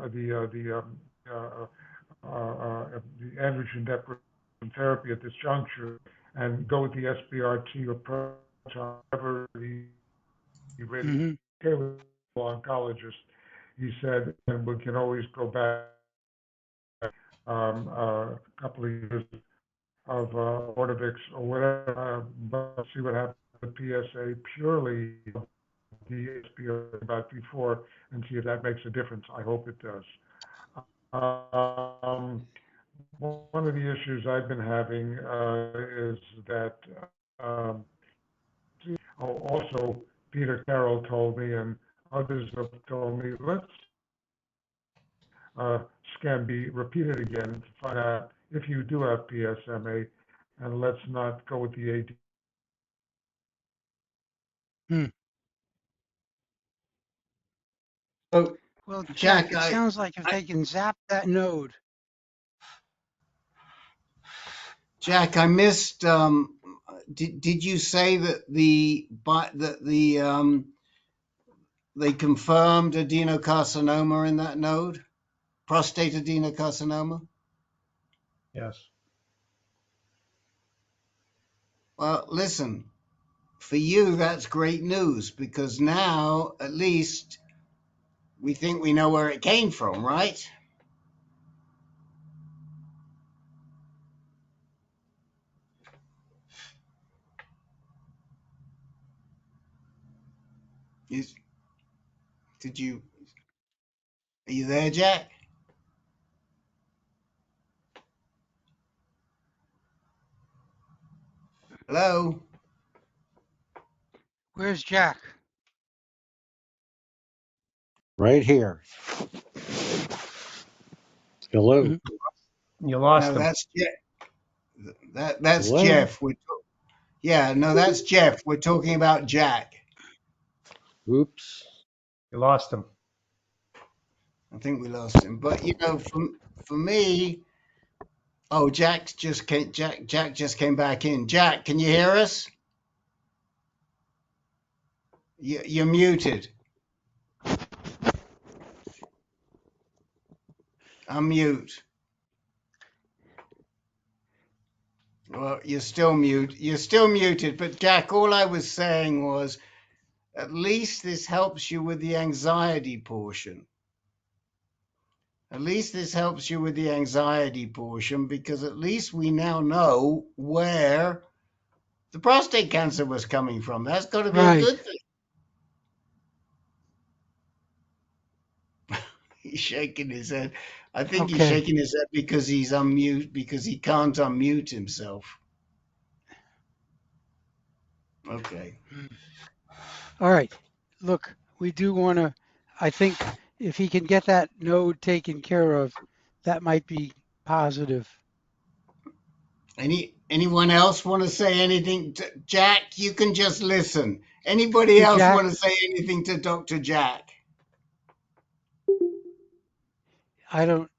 androgen deprivation therapy at this juncture and go with the SBRT or proton, whatever the oncologist. He said, and we can always go back a couple of years of Ortavix or whatever, but see what happens with PSA purely the SBR about before and see if that makes a difference. I hope it does. One of the issues I've been having is that also Peter Carroll told me and others have told me, let's scan be repeated again to find out if you do have PSMA, and let's not go with the AD. So, Well, Jack, Jack, it sounds like if they can zap that node. Jack, I missed. Did you say that they confirmed adenocarcinoma in that node, prostate adenocarcinoma? Yes. Well, listen, for you that's great news, because now at least we think we know where it came from, right? Are you there, Jack? Hello? Where's Jack? Right here. Hello. You lost No, him. that's Jeff. That's Hello. Jeff. That's Jeff. We're talking about Jack. Oops. You lost him. I think we lost him. But for me, oh, Jack just came back in. Jack, can you hear us? You're muted. Unmute. Well, you're still mute. You're still muted. But Jack, all I was saying was, at least this helps you with the anxiety portion. At least this helps you with the anxiety portion, because at least we now know where the prostate cancer was coming from. That's got to be a good thing. He's shaking his head. I think he's shaking his head because he's unmute, because he can't unmute himself. Okay. All right. Look, we do want to, I think if he can get that node taken care of, that might be positive. Anyone else want to say anything to Jack? You can just listen. Anybody else Jack, want to say anything to Dr. Jack? I don't.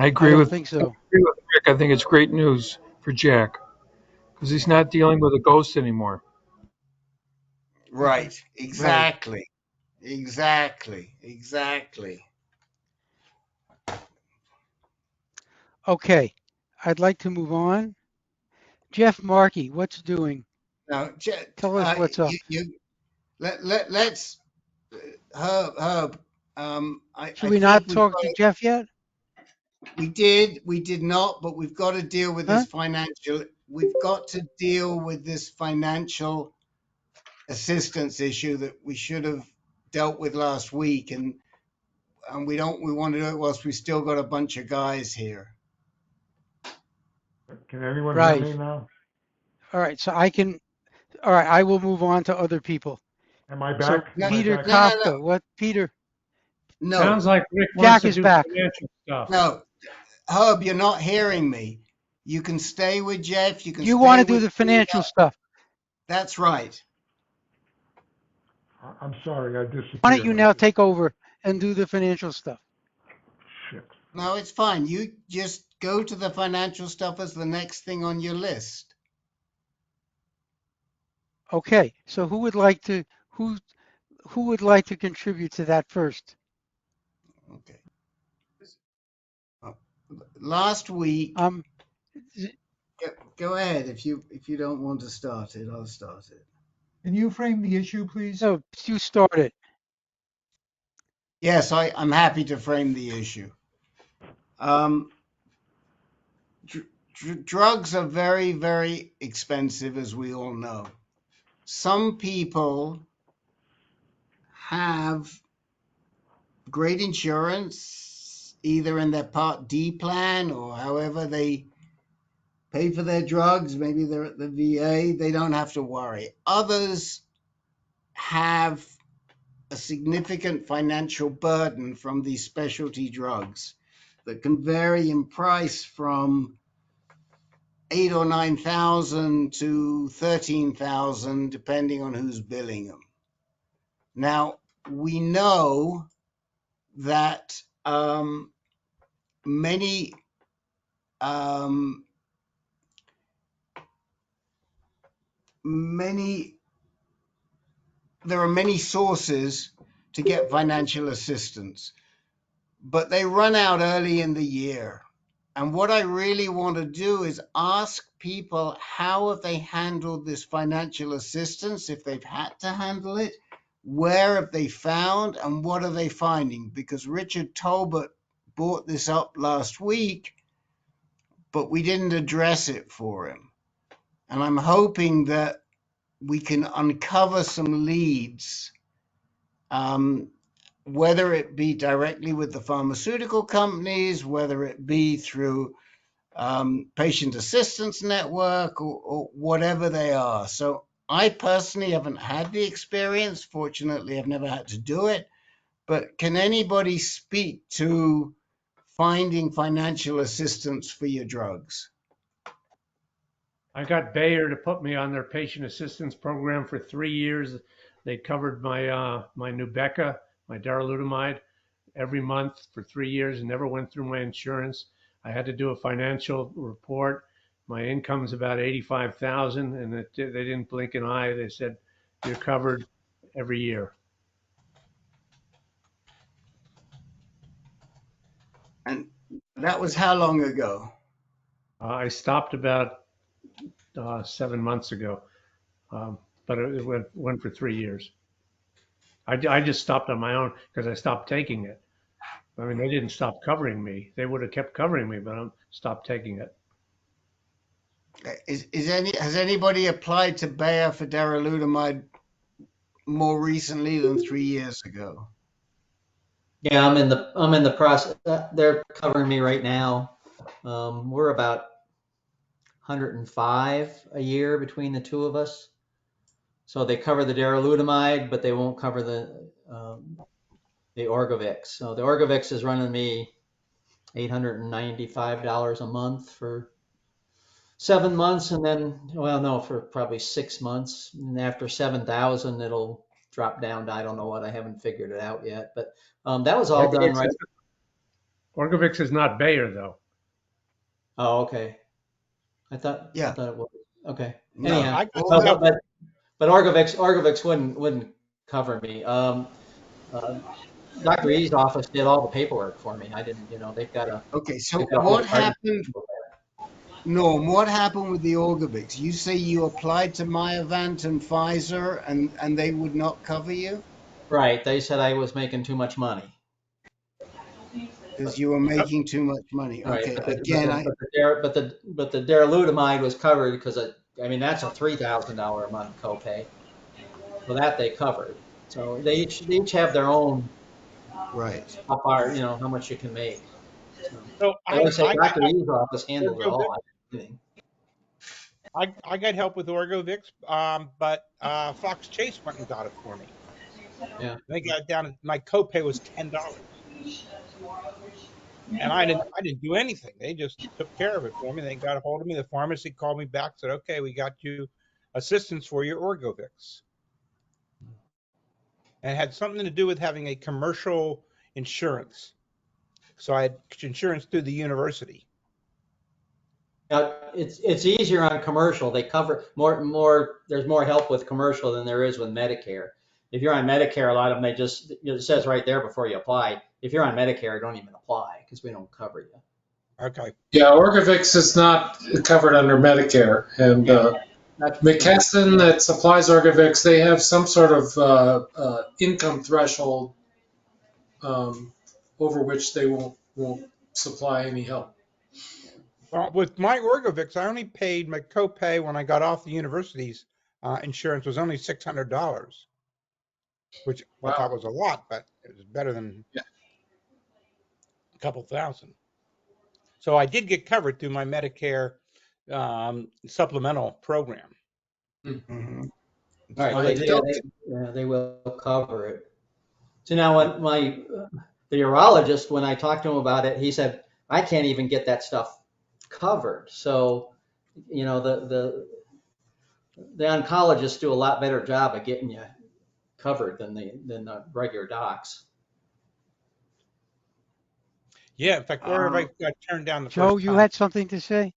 I I agree don't with think so. Rick. I think it's great news for Jack because he's not dealing with a ghost anymore. Right. Right. Exactly. Exactly. Exactly. Okay. I'd like to move on. Jeff Markey, what's doing? Now, Tell us what's up. let's Herb. Should I we think not talk to Jeff yet? we did not, but we've got to deal with Huh? this financial. We've got to deal with this financial assistance issue that we should have dealt with last week, and we want to do it whilst we still got a bunch of guys here. Can anyone hear Right. me now? All right. So all right. I will move on to other people. Am I So back? No, Am I Peter back? Kafka, what? Peter, no, Sounds like Rick wants Jack to is do back. financial stuff. no, Herb, you're not hearing me. You can stay with Jeff. You can Do you want stay to do with the Peter. financial stuff? That's right. I'm sorry, I Why don't you disappeared. now take over and do the financial stuff? Shit. No, it's fine. You just go to the financial stuff as the next thing on your list. Okay. So who would like to contribute to that first? Okay. Last week, go ahead. If you don't want to start it, I'll start it. Can you frame the issue, please? No, you start it. Yes, I'm happy to frame the issue. Drugs are very, very expensive, as we all know. Some people have great insurance, either in their Part D plan or however they pay for their drugs. Maybe they're at the VA. They don't have to worry. Others have a significant financial burden from these specialty drugs that can vary in price from 8,000 or 9,000 to 13,000, depending on who's billing them. Now, we know that many there are many sources to get financial assistance, but they run out early in the year. And what I really want to do is ask people, how have they handled this financial assistance, if they've had to handle it, where have they found, and what are they finding? Because Richard Tolbert brought this up last week, but we didn't address it for him. And I'm hoping that we can uncover some leads, whether it be directly with the pharmaceutical companies, whether it be through patient assistance network, or whatever they are. So I personally haven't had the experience. Fortunately, I've never had to do it. But can anybody speak to finding financial assistance for your drugs? I got Bayer to put me on their patient assistance program for 3 years. They covered my my Nubeca, my darolutamide, every month for 3 years and never went through my insurance. I had to do a financial report. My income's about 85,000, and they didn't blink an eye. They said you're covered every year. And that was how long ago? I stopped about 7 months ago, but it went for 3 years. I just stopped on my own because I stopped taking it. I mean, they didn't stop covering me. They would have kept covering me, but I stopped taking it. Has anybody applied to Bayer for darolutamide more recently than 3 years ago? Yeah, I'm in the process. They're covering me right now. We're about 105 a year between the two of us. So they cover the darolutamide, but they won't cover the Orgovix. So the Orgovix is running me $895 a month for 7 months, and then, well, no, for probably 6 months. And after 7,000, it'll drop down to, I don't know what, I haven't figured it out yet. But that was all done right. Orgovix is not Bayer, though. Oh, okay. I Yeah. thought it was. Okay. No. Anyhow, I got All help. the, but Orgovix wouldn't cover me. Dr. E's office did all the paperwork for me. I didn't, they've got okay. So a whole what department. happened? Norm, what happened with the Orgovix? You say you applied to Myovant and Pfizer, and they would not cover you Right. They said I was making too much money. because you were making too much money. Right. Okay. But Again, the darolutamide was covered because that's a $3,000 a month copay. So that they covered. So they each have their own right. how far, how much you can make. So But like I say, I got Dr. help E's office with handles it Orgovix. all. I got help with Orgovix, but Fox Chase went and got it for me. Yeah. They got it down. My copay was $10, and I didn't do anything. They just took care of it for me. They got a hold of me. The pharmacy called me back, said, "Okay, we got you assistance for your Orgovix," and it had something to do with having a commercial insurance. So I had insurance through the university. Now, it's easier on commercial. They cover more. There's more help with commercial than there is with Medicare. If you're on Medicare, a lot of them it says right there before you apply. If you're on Medicare, don't even apply because we don't cover you. Okay. Yeah, Orgovix is not covered under Medicare, and McKesson that supplies Orgovix, they have some sort of income threshold over which they won't supply any help. Well, with my Orgovix, I only paid my copay when I got off the university's insurance was only $600, which I thought was a lot, but it was better than a couple thousand. So I did get covered through my Medicare supplemental program. Mm-hmm. All right, they will cover it. So now, when the urologist, when I talked to him about it, he said I can't even get that stuff covered. So, the oncologists do a lot better job of getting you covered than the regular docs. Yeah, in fact, Orgovix got turned down the Joe, first you time. had something to say?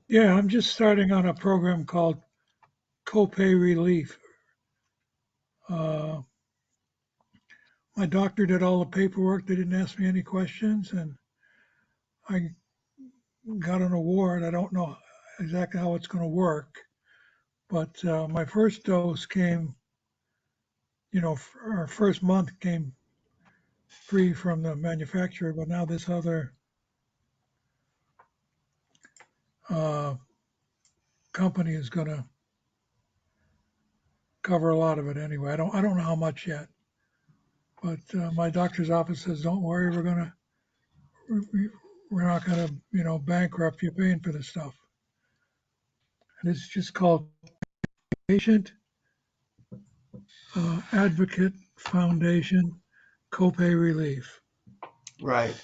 Yeah, I'm just starting on a program called Copay Relief. My doctor did all the paperwork. They didn't ask me any questions, and I got an award. I don't know exactly how it's going to work, but my first dose came, our first month came free from the manufacturer, but now this other company is going to cover a lot of it anyway. I don't know how much yet, but my doctor's office says, "Don't worry, we're not going to bankrupt you paying for this stuff." And it's just called Patient Advocate Foundation Copay Relief. Right.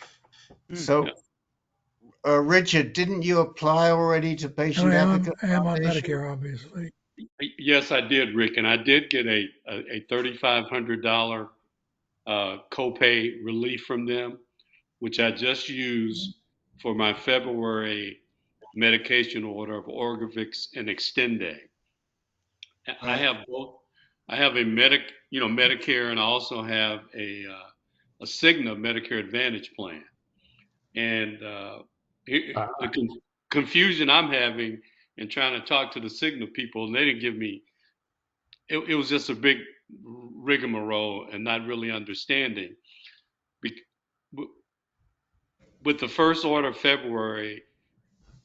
So, Richard, didn't you apply already to Patient Advocate I am on Foundation? Medicare, obviously. Yes, I did, Rick, and I did get a $3,500 copay relief from them, which I just used for my February medication order of Orgovix and Extended. I have both. I have a Medicare, and I also have a Cigna Medicare Advantage plan. And the confusion I'm having in trying to talk to the Cigna people, and they didn't give me. It was just a big rigmarole and not really understanding. With the first order of February,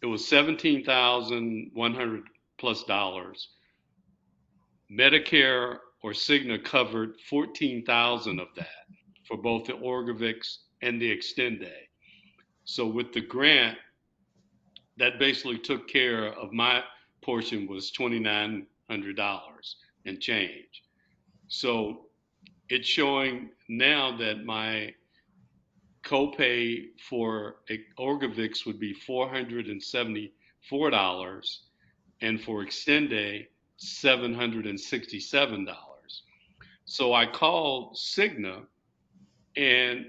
it was $17,100 plus dollars. Medicare or Cigna covered 14,000 of that for both the Orgovix and the Extended. So with the grant, that basically took care of my portion was $2,900 and change. So it's showing now that my copay for Orgovix would be $474 and for Extended $767. So I called Cigna And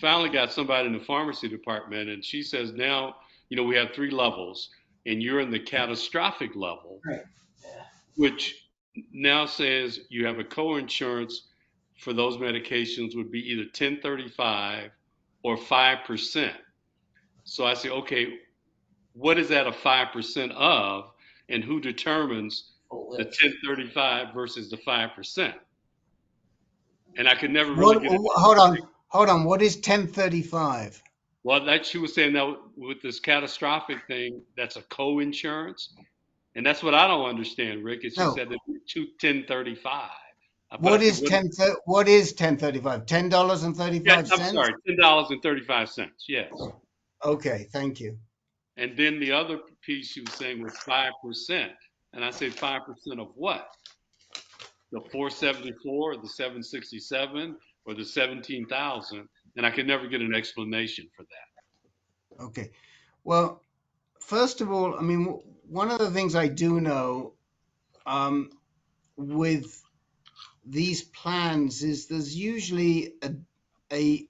finally got somebody in the pharmacy department, and she says, now, we have 3 levels, and you're in the catastrophic level, Right. which now says you have a co-insurance for those medications would be either 1035 or 5%. So I say, okay, what is that a 5% of, and who determines the 1035 versus the 5%? And I could never really What? get it. Hold on. What is 1035? Well, that she was saying that with this catastrophic thing, that's a co-insurance, and that's what I don't understand, Rick. Is she No. said that 1035, but I What said, is what is 1035? yes, I'm $10.35? sorry, $10.35. Yes, Okay, thank you. and then the other piece she was saying was 5%, and I said 5% of what? The 474, or the 767, or the 17,000, and I could never get an explanation for that. Okay. Well, first of all, I mean, one of the things I do know with these plans is there's usually a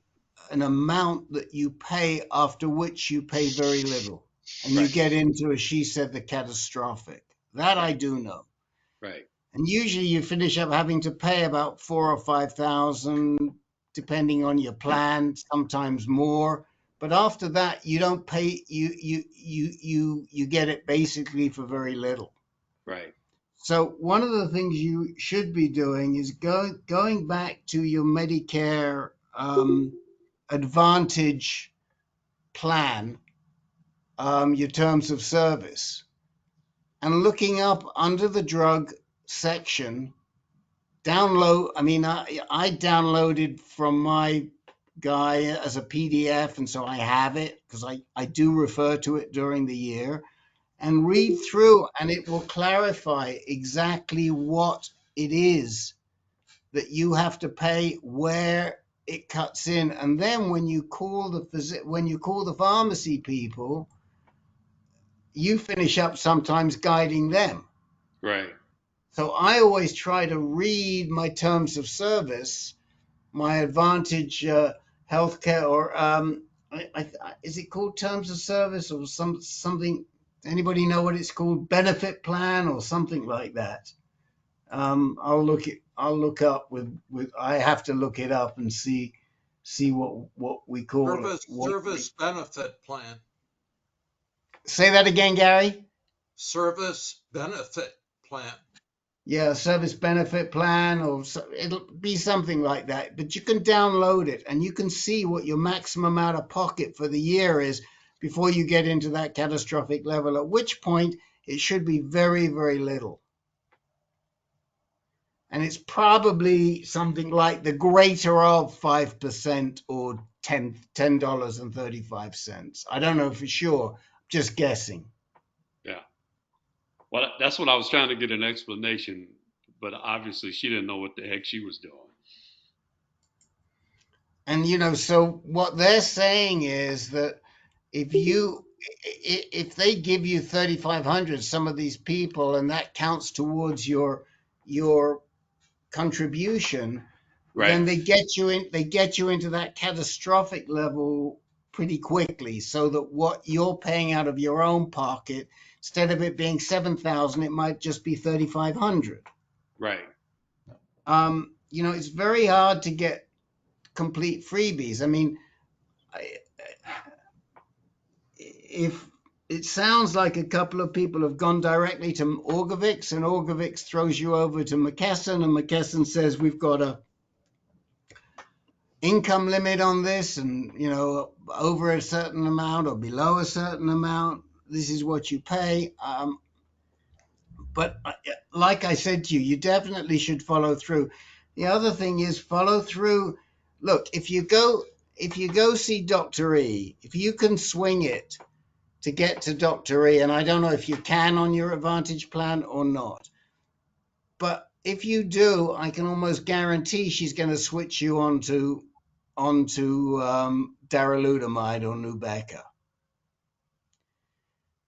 an amount that you pay after which you pay very little, and you Right, get into, as she said, the catastrophic. That I right, do know. right, And usually you finish up having to pay about 4 or 5,000, depending on your plan, sometimes more. But after that, you don't pay. You get it basically for very little. right, So one of the things you should be doing is going back to your Medicare Advantage plan, your terms of service, and looking up under the drug section. I downloaded from my guy as a PDF, and so I have it because I do refer to it during the year and read through, and it will clarify exactly what it is that you have to pay, where it cuts in, and then when you call the pharmacy people, you finish up sometimes guiding them. right. So I always try to read my terms of service, my Advantage healthcare, or is it called terms of service or something? Anybody know what it's called? Benefit plan or something like that. I'll look up with. I have to look it up and see what we call it. Service benefit plan. Say that again, Gary. Service benefit plan. Yeah, service benefit plan, or it'll be something like that. But you can download it and you can see what your maximum out of pocket for the year is before you get into that catastrophic level, at which point it should be very, very little. And it's probably something like the greater of 5% or $10.35. I don't know for sure, just guessing. Yeah. Well, that's what I was trying to get an explanation, but obviously she didn't know what the heck she was doing. And so what they're saying is that if they give you 3,500, some of these people, and that counts towards your contribution, Right, then they get you into that catastrophic level pretty quickly, so that what you're paying out of your own pocket, instead of it being 7,000, it might just be 3,500. right, It's very hard to get complete freebies. I mean, if it sounds like a couple of people have gone directly to Orgovix, and Orgovix throws you over to McKesson, and McKesson says we've got a income limit on this, and over a certain amount or below a certain amount, this is what you pay. But like I said to you, you definitely should follow through. The other thing is follow through. Look, if you go see Dr. E, if you can swing it to get to Dr. E, and I don't know if you can on your Advantage plan or not, but if you do, I can almost guarantee she's going to switch you onto darolutamide or Nubeca,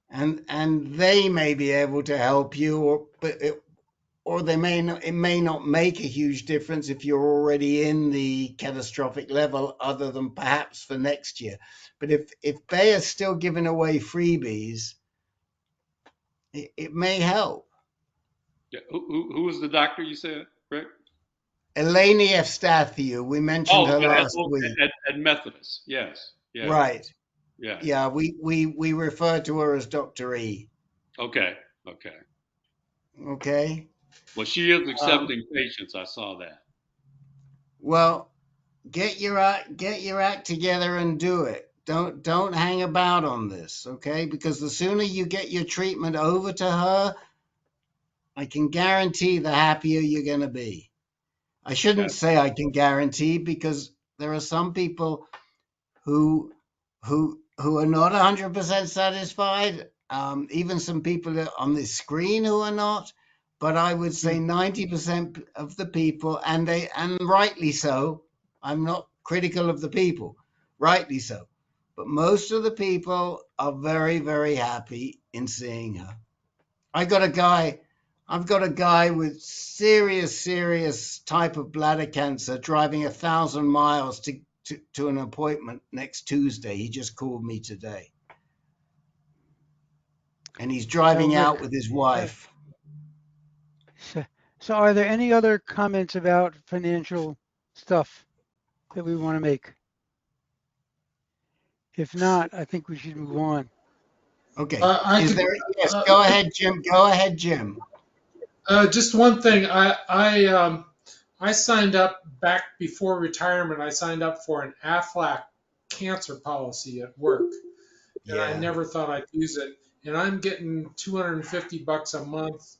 and they may be able to help you, or it may not make a huge difference if you're already in the catastrophic level, other than perhaps for next year. But if Bayer's still giving away freebies, it may help. Yeah. Who was the doctor you said, Rick? Eleni Evstathiou, we mentioned Oh, her okay. last week. At Methodist. Yes. Yes. Right. Yeah. Yeah, we refer to her as Dr. E. Okay. Okay. Okay. Well, she is accepting patients. I saw that. Well, get your act together and do it. Don't hang about on this, okay? Because the sooner you get your treatment over to her, I can guarantee the happier you're going to be. I shouldn't say I can guarantee, because there are some people who are not 100% satisfied. Even some people on this screen who are not. But I would say 90% of the people, and rightly so. I'm not critical of the people, rightly so. But most of the people are very, very happy in seeing her. I've got a guy with serious type of bladder cancer driving 1,000 miles to an appointment next Tuesday. He just called me today. And he's driving out with his wife. So are there any other comments about financial stuff that we want to make? If not, I think we should move on. Okay. Yes, go ahead, Jim. Go ahead, Jim. Just one thing. I signed up back before retirement. I signed up for an Aflac cancer policy at work, and I never thought I'd use it. And I'm getting $250 a month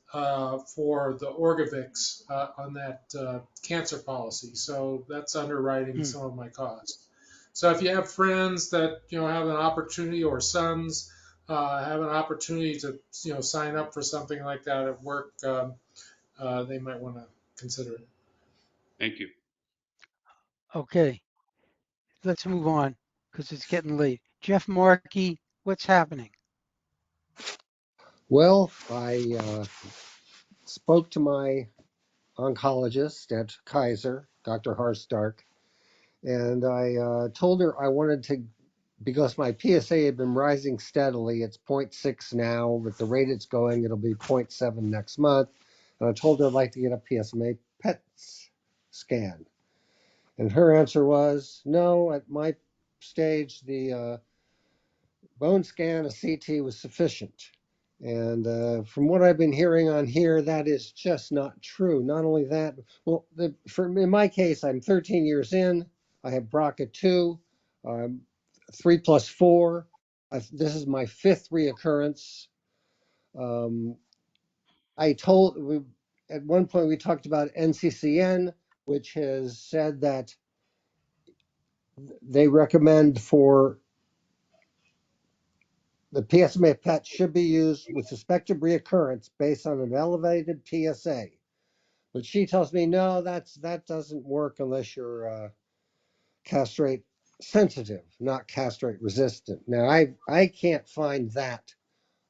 for the Orgavix on that cancer policy. So that's underwriting some of my costs. So if you have friends that have an opportunity, or sons have an opportunity to sign up for something like that at work, they might want to consider it. Thank you. Okay, let's move on because it's getting late. Jeff Markey, what's happening? Well, I spoke to my oncologist at Kaiser, Dr. Harstark, and I told her I wanted to, because my PSA had been rising steadily. It's 0.6 now. With the rate it's going, it'll be 0.7 next month. And I told her I'd like to get a PSMA PET scan. And her answer was, no, at my stage, the bone scan, a CT was sufficient. And from what I've been hearing on here, that is just not true. Not only that, well, in my case, I'm 13 years in. I have BRCA2, 3 plus 4. This is my 5th reoccurrence. At one point we talked about NCCN, which has said that they recommend for the PSMA PET should be used with suspected reoccurrence based on an elevated PSA. But she tells me, no, that doesn't work unless you're castrate sensitive, not castrate resistant. Now, I can't find that.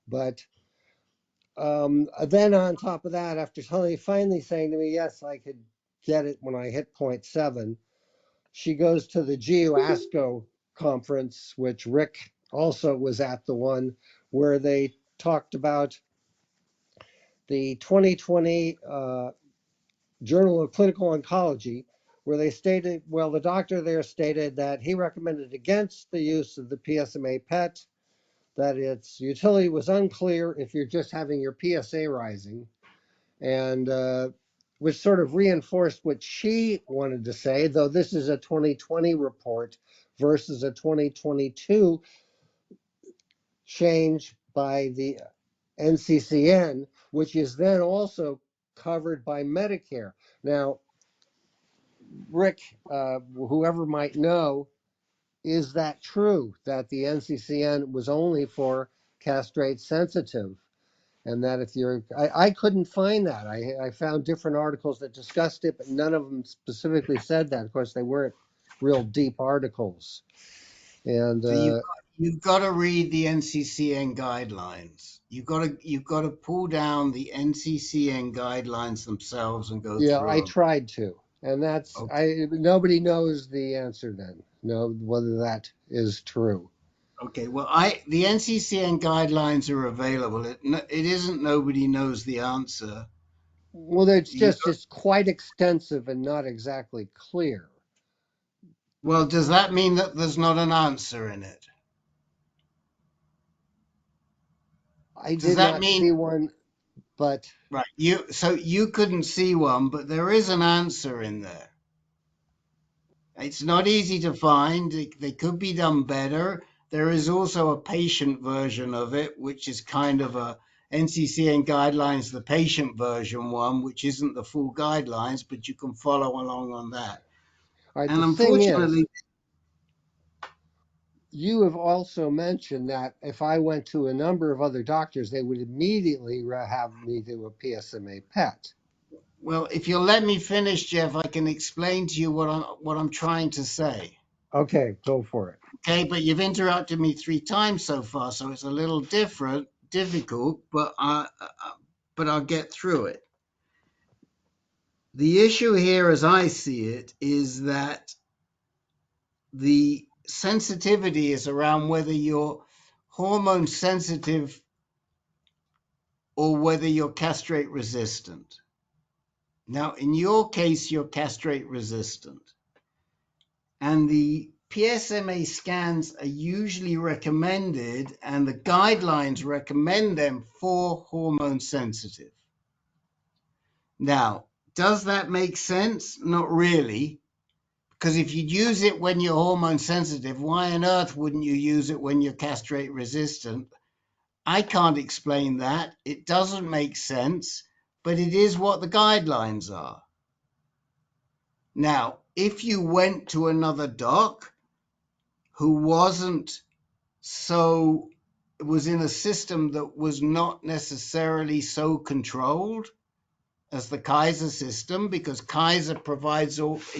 But then on top of that, after finally saying to me, yes, I could get it when I hit 0.7, she goes to the GU-ASCO conference, which Rick also was at, the one where they talked about the 2020 Journal of Clinical Oncology, where they stated, well, the doctor there stated that he recommended against the use of the PSMA PET, that its utility was unclear if you're just having your PSA rising, and which sort of reinforced what she wanted to say, though this is a 2020 report versus a 2022 change by the NCCN, which is then also covered by Medicare. Now, Rick, whoever might know, is that true that the NCCN was only for castrate sensitive? And that if you're, I couldn't find that. I found different articles that discussed it, but none of them specifically said that. Of course, they weren't real deep articles. And So you've got to read the NCCN guidelines. You've got to pull down the NCCN guidelines themselves and go Yeah, I through them. tried to, and that's Okay. nobody knows the answer then. No, whether that is true. Okay. Well, the NCCN guidelines are available. It isn't nobody knows the answer. Well, it's You just it's quite extensive and not exactly clear. Well, does that mean that there's not an answer in it? I Does did that not mean see one, but right? So you couldn't see one, but there is an answer in there. It's not easy to find. They could be done better. There is also a patient version of it, which is kind of a NCCN guidelines, the patient version one, which isn't the full guidelines, but you can follow along on that. all right, And the thing is, unfortunately, you have also mentioned that if I went to a number of other doctors, they would immediately have me do a PSMA PET. well, if you'll let me finish, Jeff, I can explain to you what I'm trying to say. Okay, go for it. Okay, but you've interrupted me 3 times so far, so it's a little difficult, but I'll get through it. The issue here, as I see it, is that the sensitivity is around whether you're hormone sensitive or whether you're castrate resistant. Now, in your case, you're castrate resistant. And the PSMA scans are usually recommended, and the guidelines recommend them for hormone sensitive. Now, does that make sense? Not really. Because if you'd use it when you're hormone sensitive, why on earth wouldn't you use it when you're castrate resistant? I can't explain that. It doesn't make sense, but it is what the guidelines are. Now, if you went to another doc who was in a system that was not necessarily so controlled as the Kaiser system, because Kaiser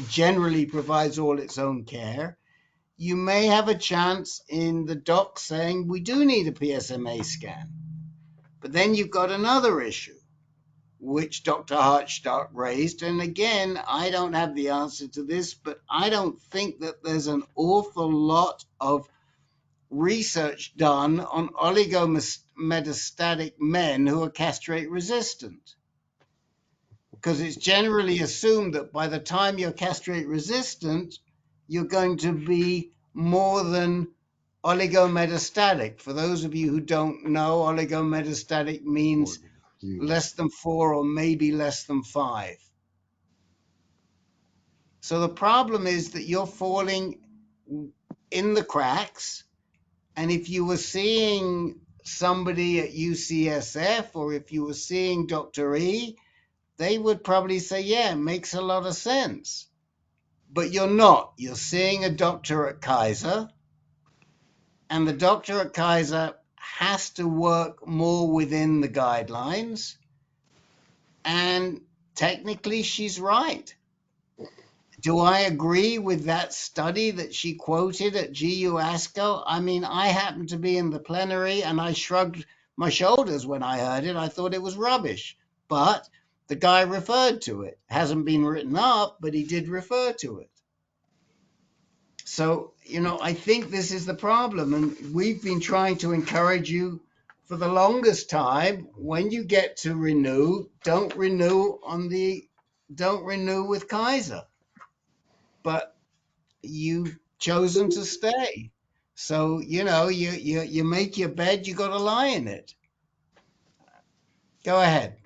generally provides all its own care, you may have a chance in the doc saying, we do need a PSMA scan. But then you've got another issue, which Dr. Hartstock raised. And again, I don't have the answer to this, but I don't think that there's an awful lot of research done on oligometastatic men who are castrate resistant. Because it's generally assumed that by the time you're castrate resistant, you're going to be more than oligometastatic. For those of you who don't know, oligometastatic means less than 4 or maybe less than 5. So the problem is that you're falling in the cracks. And if you were seeing somebody at UCSF or if you were seeing Dr. E, they would probably say, yeah, it makes a lot of sense. But you're not. You're seeing a doctor at Kaiser, and the doctor at Kaiser has to work more within the guidelines. And technically, she's right. Do I agree with that study that she quoted at GU ASCO? I mean, I happened to be in the plenary and I shrugged my shoulders when I heard it. I thought it was rubbish. But the guy referred to it. Hasn't been written up, but he did refer to it. So, I think this is the problem. And we've been trying to encourage you for the longest time. When you get to renew, don't renew with Kaiser. But you've chosen to stay. So, you make your bed, you got to lie in it. Go ahead.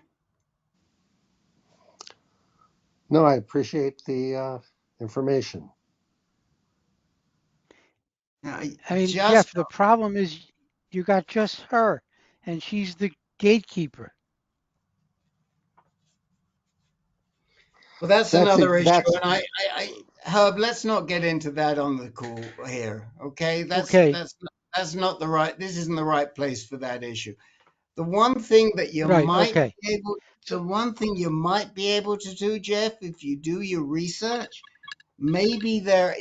No, I appreciate the information. I mean, Jeff, the problem is you got just her, and she's the gatekeeper. Well, that's another issue. And Herb, let's not get into that on the call here. Okay. That's not the right, this isn't the right place for that issue. The one thing that you might be able to do, Jeff, if you do your research, maybe they're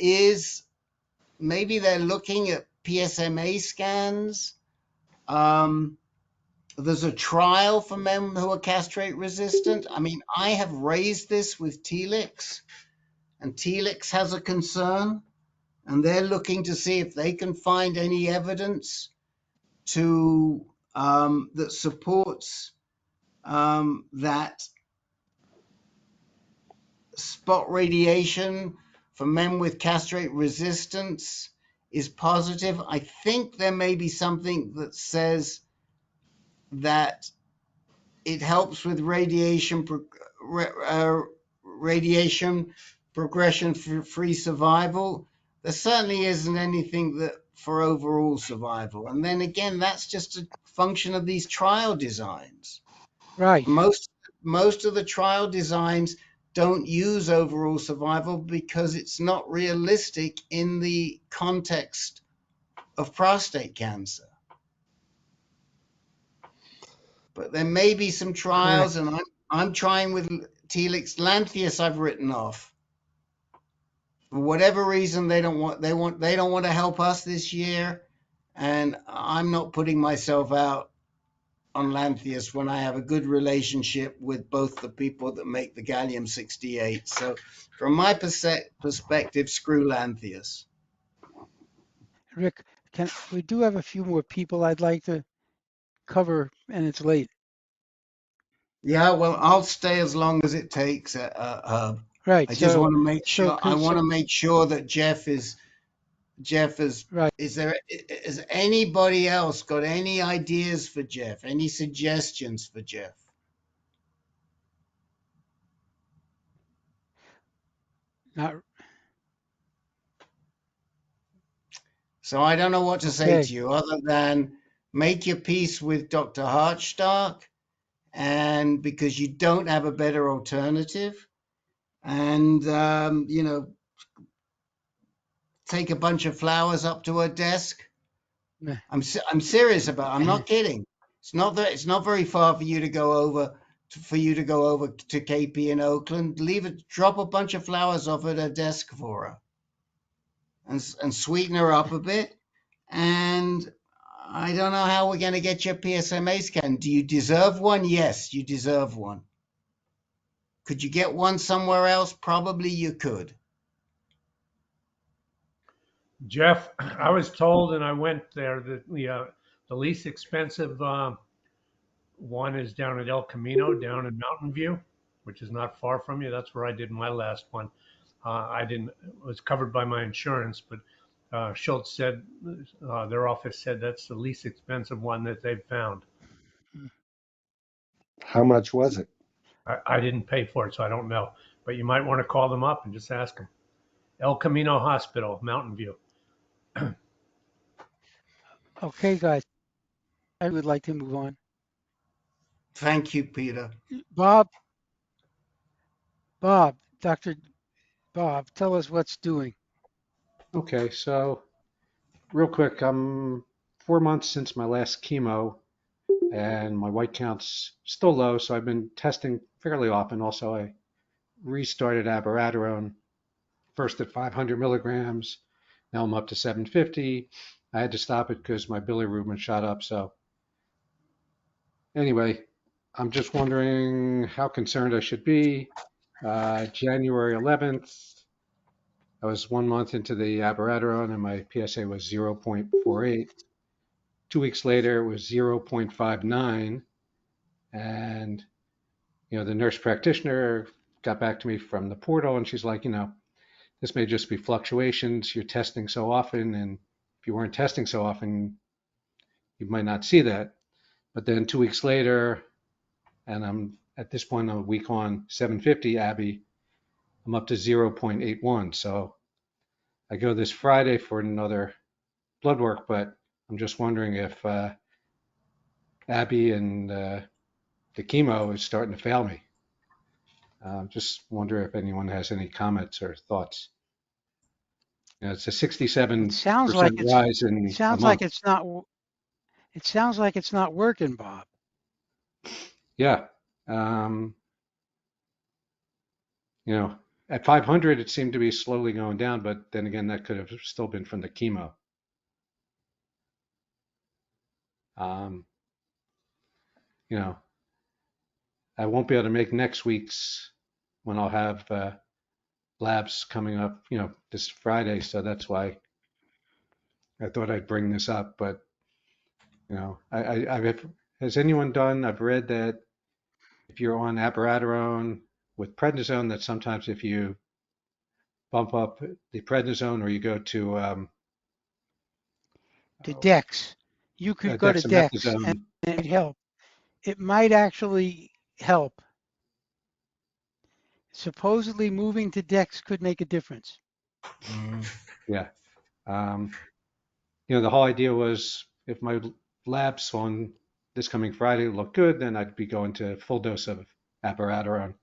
looking at PSMA scans. There's a trial for men who are castrate resistant. I mean, I have raised this with Telix, and Telix has a concern, and they're looking to see if they can find any evidence to that supports that spot radiation for men with castrate resistance is positive. I think there may be something that says that it helps with radiation progression free survival. There certainly isn't anything that for overall survival. And then again, that's just a function of these trial designs. Right. Most of the trial designs don't use overall survival because it's not realistic in the context of prostate cancer. But there may be some trials, Correct. and I'm trying with Telix. Lantheus I've written off. For whatever reason, they don't want to help us this year, and I'm not putting myself out on Lantheus when I have a good relationship with both the people that make the gallium-68. So from my perspective, screw Lantheus. Rick, we do have a few more people I'd like to cover, and it's late. Yeah, well, I'll stay as long as it takes, Herb. Right. I just So, want to make so, sure. I want to so make sure that Jeff is. right. Has anybody else got any ideas for Jeff? Any suggestions for Jeff? Not So I don't know what to say okay. to you other than make your peace with Dr. Hartstark, and because you don't have a better alternative, and take a bunch of flowers up to her desk. I'm serious about. I'm not kidding. It's not very far for you to go over to KP in Oakland. Drop a bunch of flowers off at her desk for her, and sweeten her up a bit. And I don't know how we're going to get your PSMA scan. Do you deserve one? Yes, you deserve one. Could you get one somewhere else? Probably you could. Jeff, I was told, and I went there, that the least expensive one is down at El Camino, down in Mountain View, which is not far from you. That's where I did my last one. It was covered by my insurance, but Schultz said, their office said that's the least expensive one that they've found. How much was it? I didn't pay for it, so I don't know. But you might want to call them up and just ask them. El Camino Hospital, Mountain View. Okay, guys. I would like to move on. Thank you, Peter. Bob, Dr. Bob, tell us what's doing. Okay, so real quick, I'm 4 months since my last chemo, and my white count's still low, so I've been testing fairly often. Also, I restarted abiraterone, first at 500 milligrams. Now I'm up to 750. I had to stop it because my bilirubin shot up. So anyway, I'm just wondering how concerned I should be. January 11th, I was 1 month into the abiraterone and my PSA was 0.48. 2 weeks later, it was 0.59. And, the nurse practitioner got back to me from the portal and she's like, this may just be fluctuations. You're testing so often. And if you weren't testing so often, you might not see that. But then 2 weeks later, and I'm at this point, I'm a week on 750 Abby, I'm up to 0.81. So I go this Friday for another blood work, but I'm just wondering if Abby and the chemo is starting to fail me. Just wonder if anyone has any comments or thoughts. It's a 67% rise in a sounds month. like it's not. It sounds like it's not working, Bob. Yeah. At 500, it seemed to be slowly going down, but then again, that could have still been from the chemo. Um, you know, I won't be able to make next week's when I'll have labs coming up, this Friday. So that's why I thought I'd bring this up. But, has anyone done, I've read that if you're on abiraterone with prednisone, that sometimes if you bump up the prednisone or you go to Dex. You could go to Dex and dexamethasone. it might help. It might actually help. Supposedly moving to Dex could make a difference. Yeah. The whole idea was if my labs on this coming Friday look good, then I'd be going to full dose of abiraterone.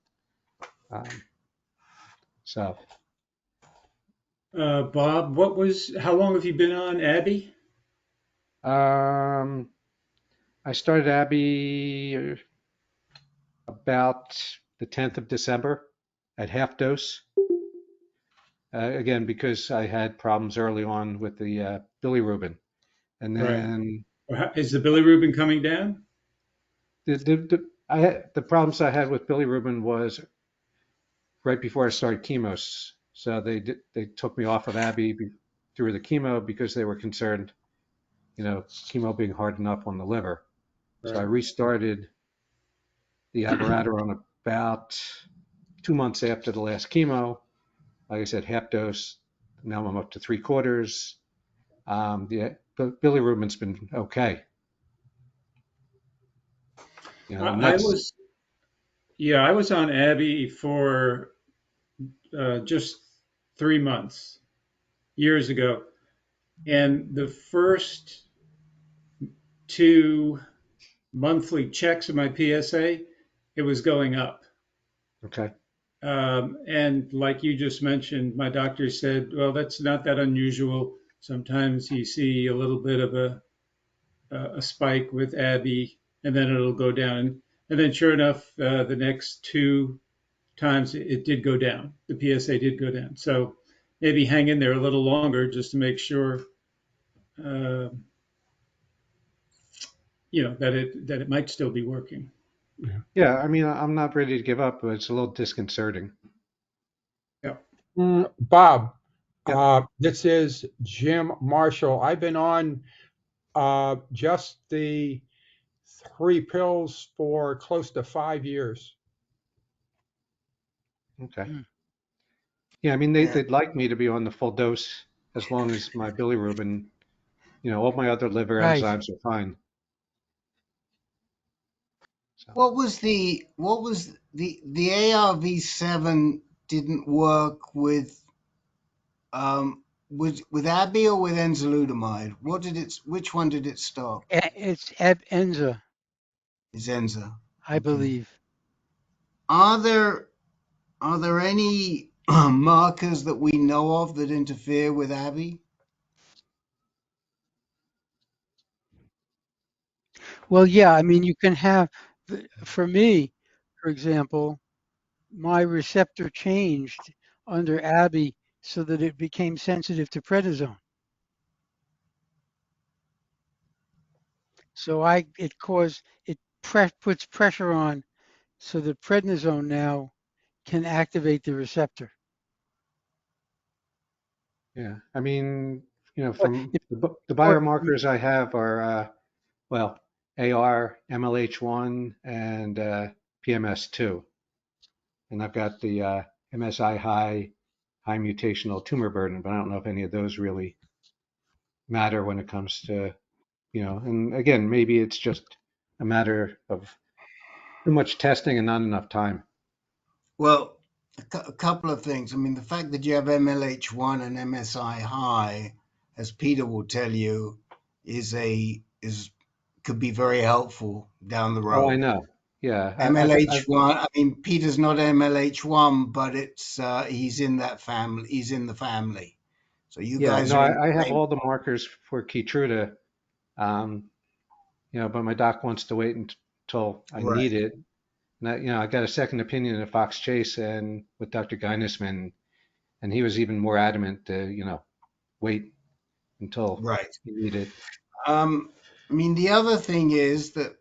So, Bob, how long have you been on Abby? I started Abby about the 10th of December at half dose. Again, because I had problems early on with the bilirubin. And then Is the bilirubin coming down? the problems I had with bilirubin was right before I started chemo. So they took me off of Abby through the chemo because they were concerned, chemo being hard enough on the liver. Right. So I restarted the abiraterone about 2 months after the last chemo. Like I said, half dose. Now I'm up to 3/4. The bilirubin's been okay. I was on Abby for just 3 months years ago, and the first 2 monthly checks of my PSA, it was going up. Okay. And like you just mentioned, my doctor said, well, that's not that unusual. Sometimes you see a little bit of a spike with Abby, and then it'll go down. And then sure enough, the next 2 times it did go down. The PSA did go down. So maybe hang in there a little longer just to make sure, that it might still be working. Yeah, I mean, I'm not ready to give up, but it's a little disconcerting. Yeah. Bob, this is Jim Marshall. I've been on just the 3 pills for close to 5 years. Okay. Yeah, I mean, they'd like me to be on the full dose as long as my bilirubin, all my other liver enzymes are fine. So. What was the ARV7 didn't work with Abby or with enzalutamide? Which one did it stop? It's Enza. It's Enza. I believe. Are there any markers that we know of that interfere with Abby? Well, yeah, I mean, you can have, for me, for example, my receptor changed under Abby so that it became sensitive to prednisone. So it puts pressure on so that prednisone now can activate the receptor. Yeah, I mean, from the biomarkers I have are, AR, MLH1, and PMS2. And I've got the MSI high mutational tumor burden, but I don't know if any of those really matter when it comes to, and again, maybe it's just a matter of too much testing and not enough time. Well, a couple of things. I mean, the fact that you have MLH1 and MSI high, as Peter will tell you, could be very helpful down the road. Oh, I know. Yeah. MLH1. I mean, Peter's not MLH1, but he's in that family. He's in the family. So you guys are. I have all the markers for Keytruda, but my doc wants to wait until I need it. And I got a second opinion at Fox Chase and with Dr. Geinesman, and he was even more adamant to, wait until you need it. I mean, the other thing is that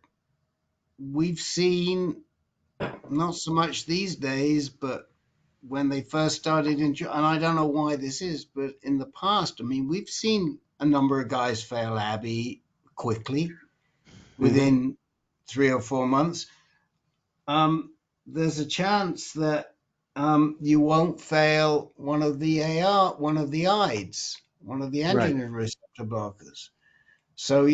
we've seen, not so much these days, but when they first started and I don't know why this is, but in the past, I mean, we've seen a number of guys fail Abby quickly within 3 or 4 months. There's a chance that you won't fail one of the one of the IDEs, one of the Right. androgen receptor blockers. So,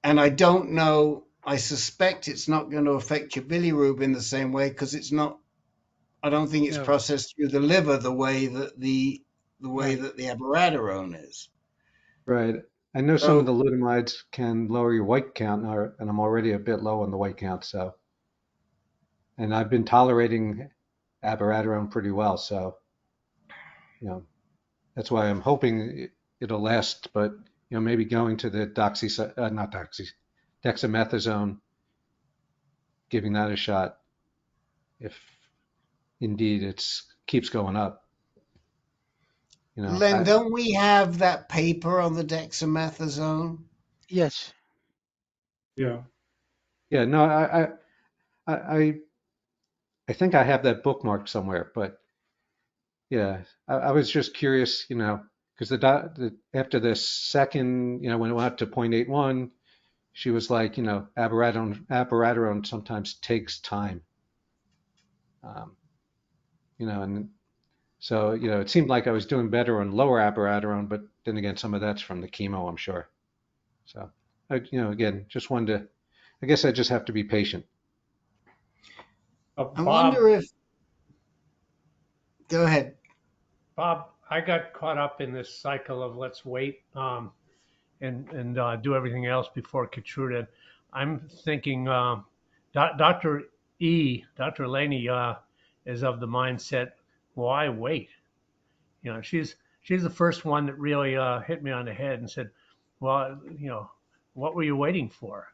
and I don't know, I suspect it's not going to affect your bilirubin the same way because it's not, I don't think it's No. processed through the liver the way that the Right. that the abiraterone is. Right. I know some of the So, lutamides can lower your white count, and I'm already a bit low on the white count. So, and I've been tolerating abiraterone pretty well. So, you know, that's why I'm hoping it'll last. But maybe going to the dexamethasone, giving that a shot if indeed it's keeps going up. Len, don't we have that paper on the dexamethasone? Yes. Yeah. Yeah, no, I think I have that bookmarked somewhere, but yeah, I was just curious, because after the second, when it went up to 0.81, she was like, abiraterone sometimes takes time, um, and so, it seemed like I was doing better on lower abiraterone, but then again, some of that's from the chemo, I'm sure. So, again, just wanted to, I guess I just have to be patient. I Bob, wonder if, go ahead. Bob, I got caught up in this cycle of let's wait and do everything else before Keytruda. I'm thinking Dr. Dr. Laney is of the mindset, why wait? She's the first one that really hit me on the head and said, well, what were you waiting for?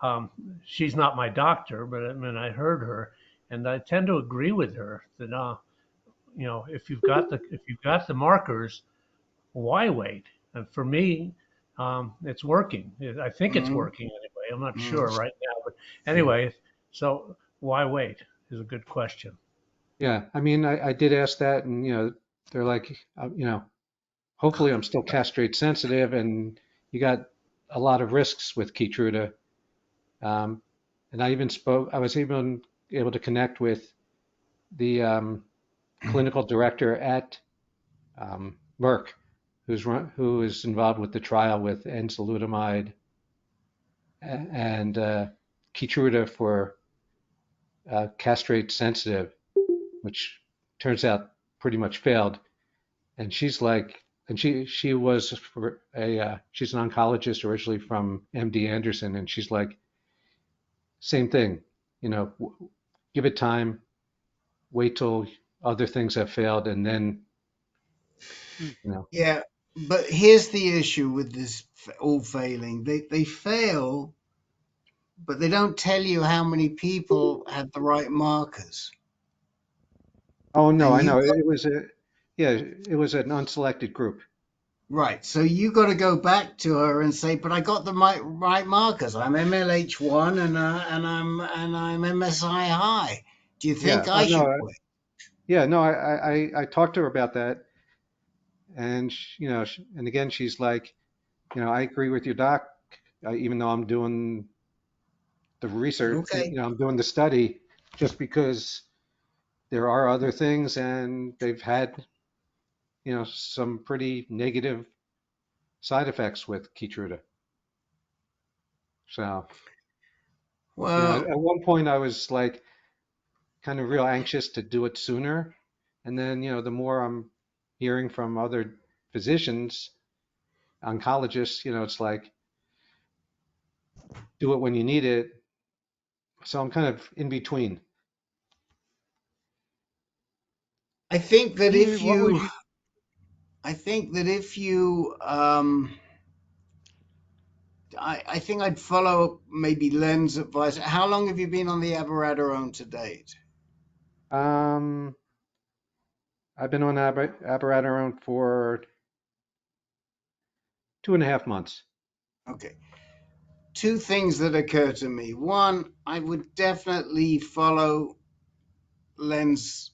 Um, she's not my doctor, but I mean, I heard her, and I tend to agree with her that if you've got the markers, why wait? And for me, it's working. I think it's Mhm. working anyway. I'm not sure Mhm. right now, but anyway, so why wait is a good question. Yeah, I mean, I did ask that, and they're like, hopefully I'm still castrate sensitive, and you got a lot of risks with Keytruda. And I was even able to connect with the clinical director at Merck, who is involved with the trial with enzalutamide and Keytruda for castrate sensitive, which turns out pretty much failed. And she's like, and she was she's an oncologist originally from MD Anderson, and she's like, same thing, give it time, wait till other things have failed, and then, Yeah, but here's the issue with this all failing. They fail, but they don't tell you how many people had the right markers. oh no, And I you know got, it was an unselected group. right, so you got to go back to her and say, "But I got the right markers. I'm MLH1 and I'm MSI high. Do you Yeah, think oh I no, should quit?" yeah, no, I talked to her about that, and and again, she's like, I agree with your doc, even though I'm doing the research, Okay. I'm doing the study, just because there are other things, and they've had, some pretty negative side effects with Keytruda. So, Well, at one point I was like kind of real anxious to do it sooner. And then, the more I'm hearing from other physicians, oncologists, it's like, do it when you need it. So I'm kind of in between. I think that Ian, if what would you, you? I think that if you, I think I'd follow maybe Len's advice. How long have you been on the abiraterone to date? Um, I've been on abiraterone for 2.5 months. Okay. Two things that occur to me. One, I would definitely follow Len's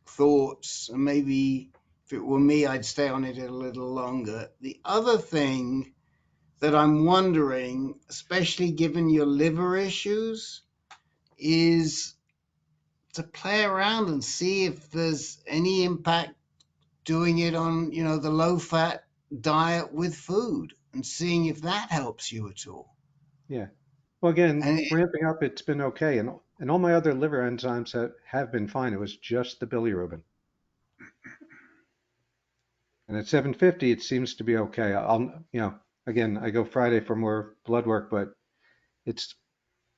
thoughts, and maybe if it were me, I'd stay on it a little longer. The other thing that I'm wondering, especially given your liver issues, is to play around and see if there's any impact doing it on, the low fat diet with food and seeing if that helps you at all. Yeah. Well, again, And ramping up, it's been okay, and all my other liver enzymes have been fine. It was just the bilirubin. And at 750, it seems to be okay. Again, I go Friday for more blood work, but it's,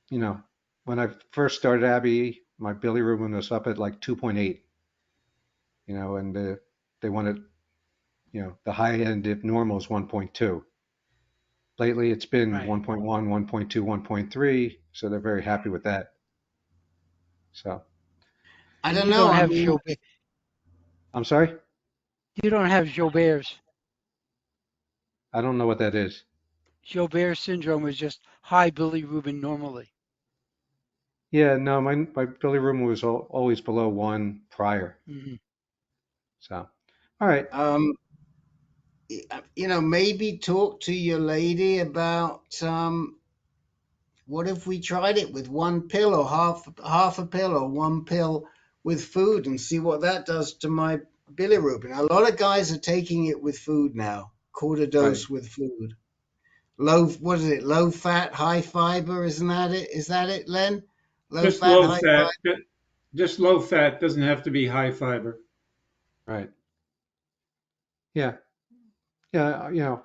when I first started Abby, my bilirubin was up at like 2.8, and they wanted, the high end if normal is 1.2. Lately, it's been Right. 1.1, 1.2, 1.3, so they're very happy with that. So, I And don't you know. don't I have mean, I'm sorry? You don't have Jobert's. I don't know what that is. Joubert syndrome is just high bilirubin normally. Yeah, no, my bilirubin was always below 1 prior. Hmm. So, all right. Maybe talk to your lady about what if we tried it with one pill or half a pill or one pill with food and see what that does to my bilirubin. A lot of guys are taking it with food now, quarter Right. dose with food. What is it? Low fat, high fiber, isn't that it? Is that it, Len? Low Just fat, low high fat. fiber. Just low fat, doesn't have to be high fiber. Right. Yeah. Yeah,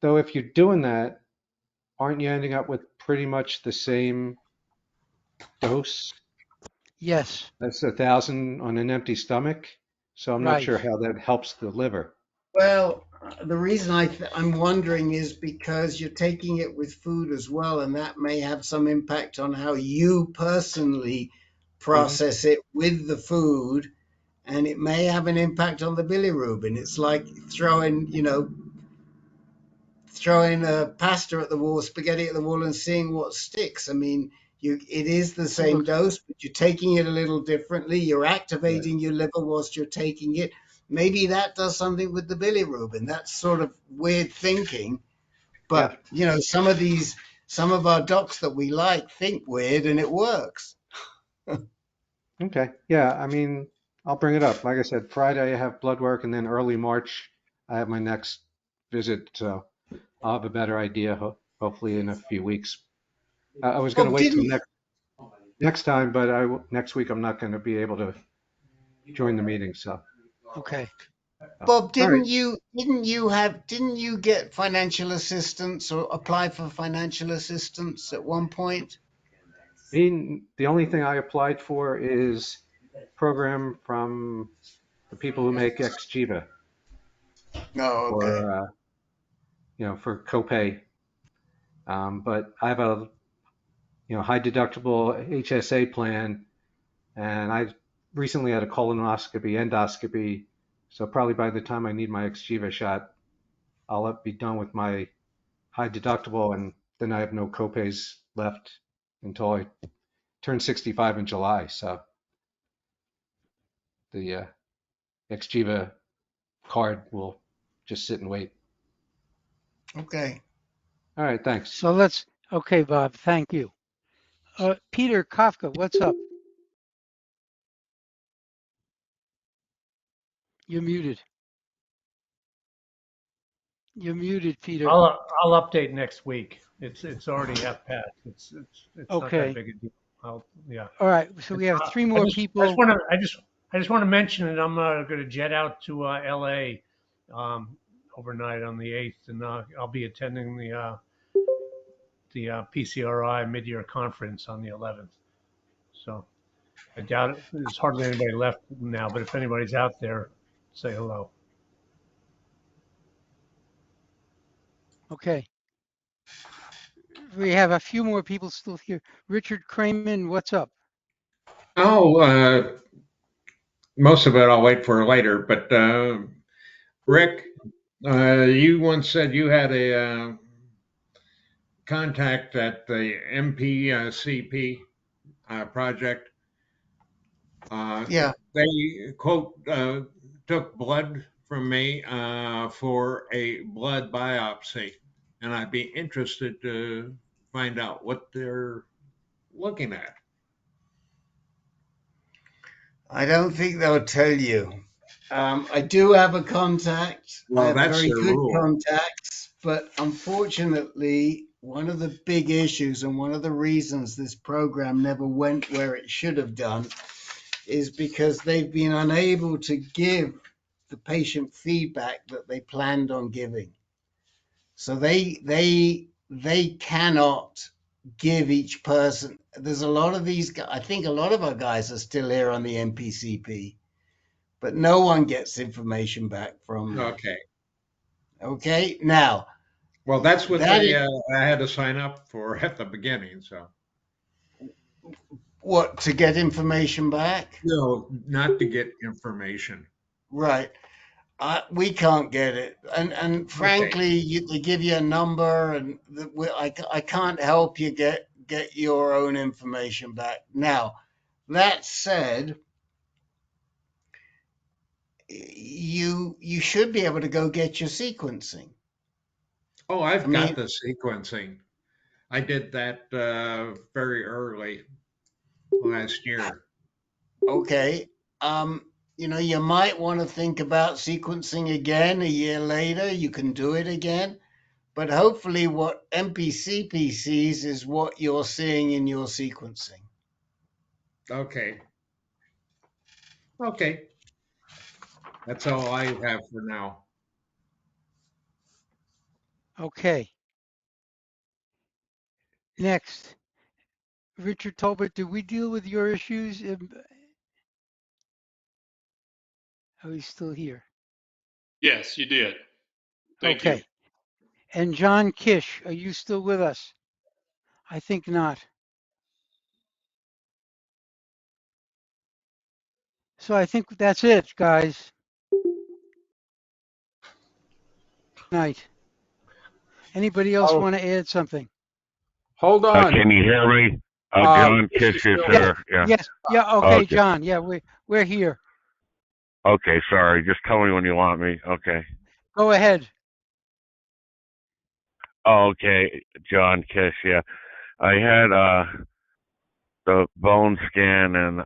though if you're doing that, aren't you ending up with pretty much the same dose Yes, as 1,000 on an empty stomach? So I'm not right. sure how that helps the liver. Well, the reason I'm wondering is because you're taking it with food as well, and that may have some impact on how you personally Hmm. process it with the food, and it may have an impact on the bilirubin. It's like throwing pasta at the wall, spaghetti at the wall, and seeing what sticks. I mean, it is the Well, same dose, but you're taking it a little differently. You're Right. activating your liver whilst you're taking it. Maybe that does something with the bilirubin. That's sort of weird thinking, Yeah. but some of our docs that we like think weird, and it works. Okay. Yeah. I mean, I'll bring it up. Like I said, Friday I have blood work, and then early March I have my next visit. So I'll have a better idea, hopefully in a few weeks. I was going to Bob, wait till didn't next time, but next week I'm not going to be able to join the meeting. So, okay. Bob, all right. didn't you get financial assistance or apply for financial assistance at one point? The only thing I applied for is program from the people who make Xgiva Oh, okay. for for copay. But I have a high deductible HSA plan, and I recently had a colonoscopy, endoscopy. So probably by the time I need my Xgiva shot, I'll be done with my high deductible, and then I have no copays left until I turn 65 in July. So the Xgiva card will just sit and wait. Okay. All right, thanks. So okay, Bob, thank you. Peter Kafka, what's up? You're muted. You're muted, Peter. I'll update next week. It's already half past. It's not that Okay. big a deal. Yeah. All right. So we have three more I just people. want to I just want to mention that I'm going to jet out to LA overnight on the 8th, and I'll be attending the PCRI mid-year conference on the 11th. So I doubt it. There's hardly anybody left now, but if anybody's out there, say hello. Okay. We have a few more people still here. Richard Kramen, what's up? Oh, most of it I'll wait for later. But Rick, you once said you had contact at the MPCP project. Yeah. They quote took blood from me for a blood biopsy, and I'd be interested to find out what they're looking at. I don't think they'll tell you. I do have a contact. I Well, have that's very their good rule. contacts, but unfortunately, one of the big issues and one of the reasons this program never went where it should have done is because they've been unable to give the patient feedback that they planned on giving. So they cannot give each person. There's a lot of these guys. I think a lot of our guys are still here on the MPCP, but no one gets information back from them. Okay. Okay. Now, Well, that's what that they is I had to sign up for at the beginning. So what, to get information back? no, not to get information. Right. We can't get it, and Okay. frankly, they give you a number, and I can't help you get your own information back. Now, that said, you should be able to go get your sequencing. Oh, I've I got mean, the sequencing. I did that very early last year. okay. You might want to think about sequencing again a year later. You can do it again. But hopefully what MPCP sees is what you're seeing in your sequencing. Okay. Okay. That's all I have for now. Okay. Next, Richard Tolbert, did we deal with your issues? Oh, he's still here. Yes, you did. Thank you. Okay. And John Kish, are you still with us? I think not. So I think that's it, guys. Night. Anybody else Oh, want to add something? hold on. Can you hear me? John This Kish is is still Yes. here. Yeah. Yes. Yeah. Okay, Okay. John. Yeah, we're here. Okay. Sorry. Just tell me when you want me. Okay. Go ahead. Okay. John Kish. Yeah. I had the bone scan and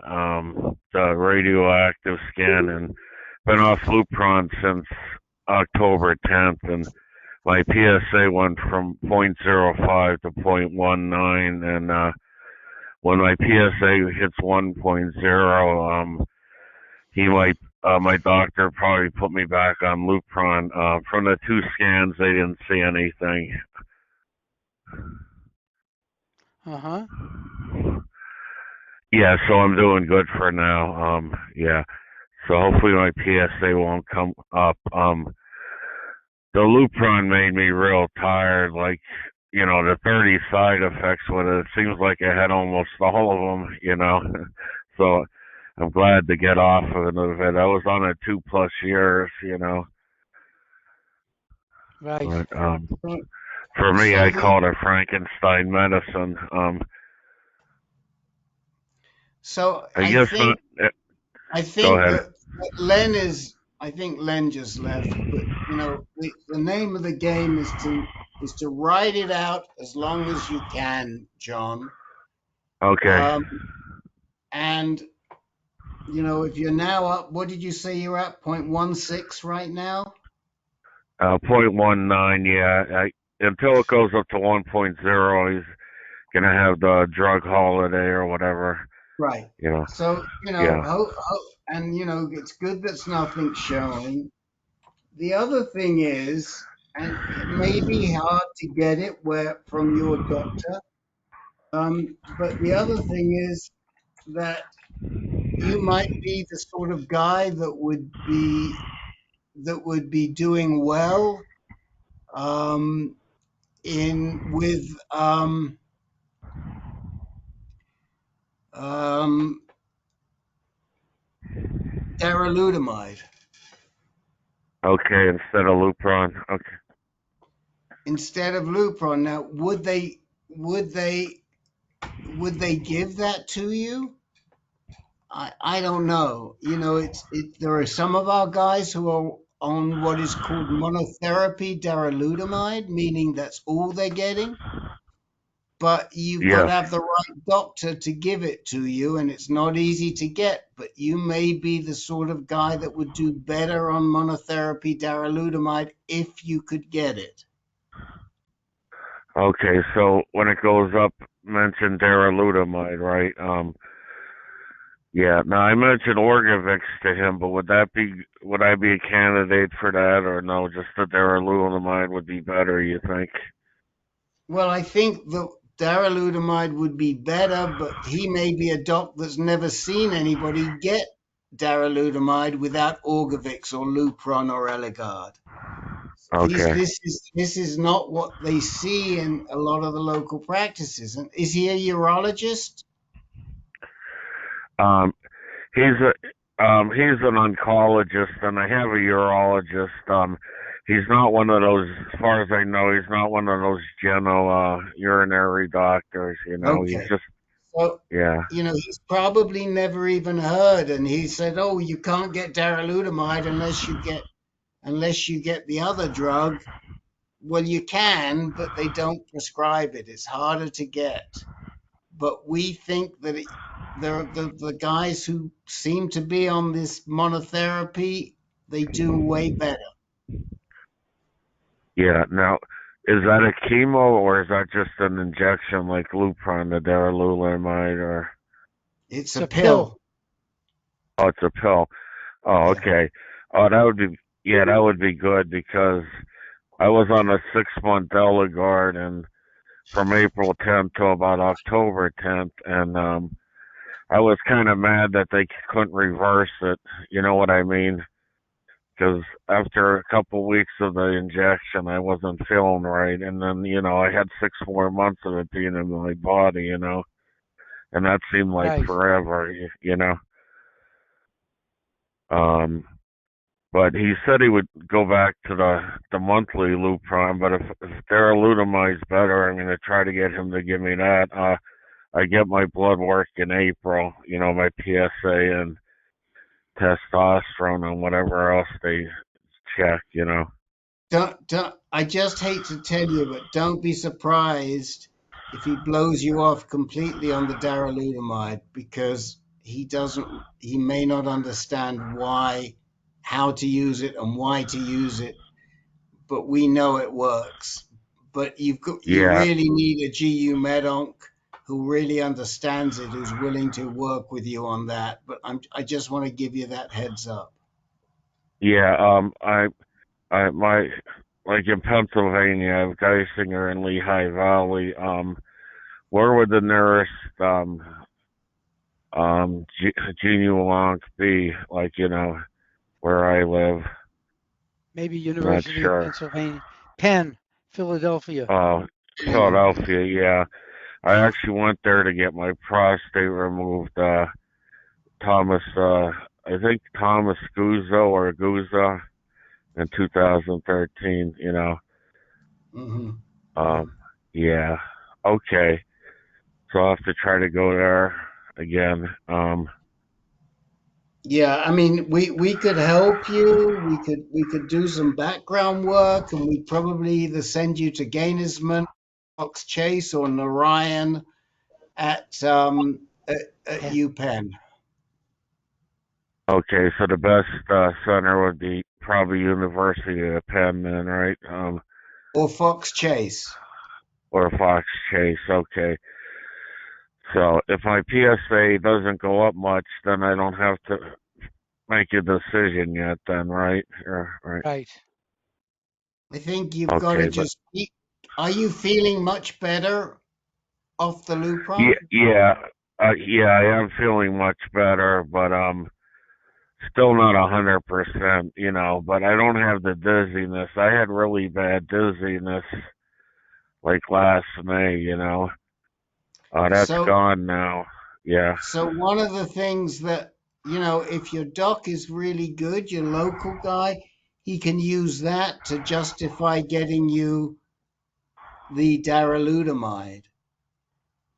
the radioactive scan and been off Lupron since October 10th, and my PSA went from 0.05 to 0.19, and when my PSA hits 1.0, he might, my doctor probably put me back on Lupron. From the 2 scans, they didn't see anything. Uh-huh. Yeah, so I'm doing good for now. Yeah. So hopefully my PSA won't come up. The Lupron made me real tired, like, the 30 side effects with it. It seems like I had almost all of them, So I'm glad to get off of it. I was on it 2+ years, Right. But for me, I call it a Frankenstein medicine. So I I guess think go ahead. that Len is. I think Len just left, but the name of the game is to ride it out as long as you can, John. Okay. And if you're now up, what did you say you're at? 0.16 right now? 0.19, yeah. Until it goes up to 1.0, he's gonna have the drug holiday or whatever. Right. So Yeah. and it's good that's nothing showing. The other thing is, and it may be hard to get it from your doctor, but the other thing is that you might be the sort of guy that would be doing well with darolutamide. Okay, instead of Lupron. Okay. Instead of Lupron. Now, would they would they give that to you? I don't know. You know, there are some of our guys who are on what is called monotherapy darolutamide, meaning that's all they're getting. But you've got Yes. to have the right doctor to give it to you, and it's not easy to get. But you may be the sort of guy that would do better on monotherapy darolutamide if you could get it. Okay, so when it goes up, mention darolutamide, right? Yeah. Now I mentioned Orgovix to him, but would I be a candidate for that, or no? Just the darolutamide would be better, you think? Well, I think the darolutamide would be better, but he may be a doc that's never seen anybody get darolutamide without Orgovix or Lupron or Eligard. Okay. This is not what they see in a lot of the local practices. And is he a urologist? Um, he's an oncologist, and I have a urologist. He's not one of those, as far as I know, he's not one of those general urinary doctors. You know, he's Okay. just So, yeah. you know, he's probably never even heard. And he said, oh, you can't get darolutamide unless you get the other drug. Well, you can, but they don't prescribe it. It's harder to get. But we think that the guys who seem to be on this monotherapy, they do way better. Yeah. Now, is that a chemo or is that just an injection like Lupron, the darolutamide, or? It's a pill. Oh, it's a pill. Oh, okay. Oh, that would be good because I was on a 6-month Eligard and from April 10th to about October 10th, and I was kind of mad that they couldn't reverse it. You know what I mean? Because after a couple weeks of the injection, I wasn't feeling right, and then I had 6 more months of it being in my body, and that seemed like Right. forever, you know. But he said he would go back to the monthly Lupron, but if darolutamide's better, I'm going to try to get him to give me that. I get my blood work in April, my PSA and testosterone and whatever else they check. Don't, I just hate to tell you, but don't be surprised if he blows you off completely on the darolutamide because he may not understand how to use it and why to use it, but we know it works. But you Yeah, really need a GU med onc who really understands it, who's willing to work with you on that. But I just want to give you that heads up. yeah. My like in Pennsylvania, I have Geisinger and Lehigh Valley. Where would the nearest Genuonc be? Like where I live. Maybe Not University of sure. Pennsylvania, Penn, Philadelphia. Philadelphia. Yeah, I actually went there to get my prostate removed. Thomas, I think Thomas Guzzo or Guzza in 2013. Mm-hmm. Yeah. Okay. So I'll have to try to go there again. Yeah, I mean, we could help you. We could do some background work, and we'd probably either send you to Gainesman, Fox Chase, or Narayan at UPenn. Okay, so the best center would be probably University of Penn, then, right? Or Fox Chase. Or Fox Chase. Okay. So if my PSA doesn't go up much, then I don't have to make a decision yet. Then, right? Right. Right. I think you've got to just. Are you feeling much better off the Lupron? Yeah. I am feeling much better, but still not 100%. But I don't have the dizziness. I had really bad dizziness like last May. That's gone now. Yeah. So one of the things that, if your doc is really good, your local guy, he can use that to justify getting you the darolutamide.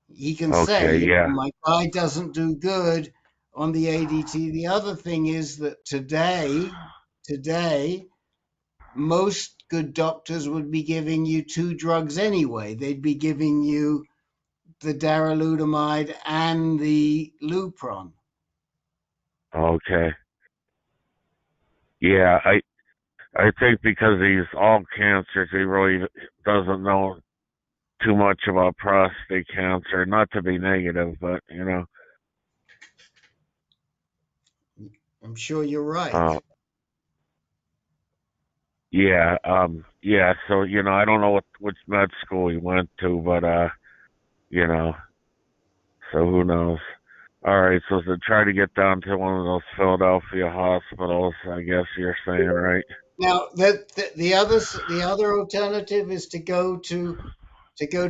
He can Okay, say, yeah. my guy doesn't do good on the ADT. The other thing is that today, most good doctors would be giving you two drugs anyway. They'd be giving you the darolutamide and the Lupron. Okay. Yeah, I think because he's all cancers, he really doesn't know too much about prostate cancer. Not to be negative, but you know. I'm sure you're right. Yeah, yeah. So you know, I don't know which med school he went to, but you know, so who knows? All right, so to try to get down to one of those Philadelphia hospitals, I guess you're saying, right? Now, the other alternative is to go to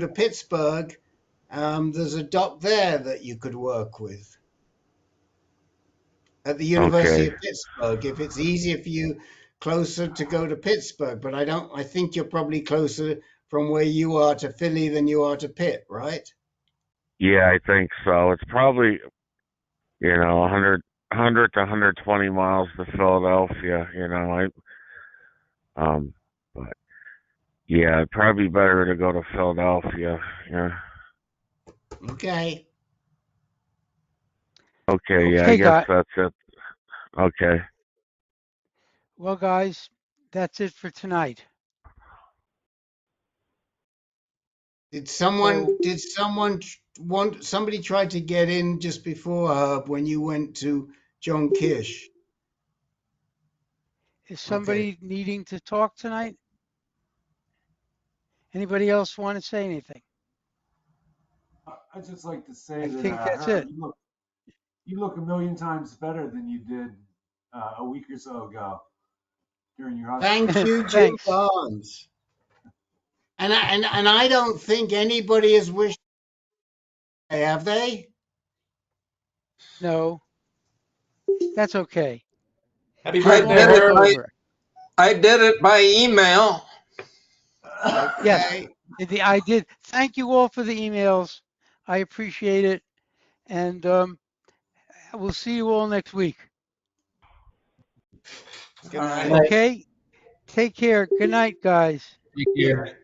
Pittsburgh. There's a doc there that you could work with at the University Okay. of Pittsburgh. If it's easier for you, closer to go to Pittsburgh, but I think you're probably closer from where you are to Philly than you are to Pitt, right? Yeah, I think so. It's probably, you know, 100 to 120 miles to Philadelphia, you know. But yeah, it'd probably be better to go to Philadelphia. Yeah. Okay. Okay, yeah, I Okay, guess guys. that's it. Okay. Well, guys, that's it for tonight. Did someone somebody tried to get in just before, Herb, when you went to John Kish? Is somebody needing to talk tonight? Anybody else want to say anything? I'd just like to say I that, think that's Herb, it. you look a million times better than you did a week or so ago during your hospital. Thank you, Jim Thanks. Barnes. And I don't think anybody has wished, have they? No, that's okay. Happy Jim will look over it. I did it by email. Yes, Okay. I did. Thank you all for the emails. I appreciate it. And we'll see you all next week. Good night. Okay? Take care. Good night, guys. Take care.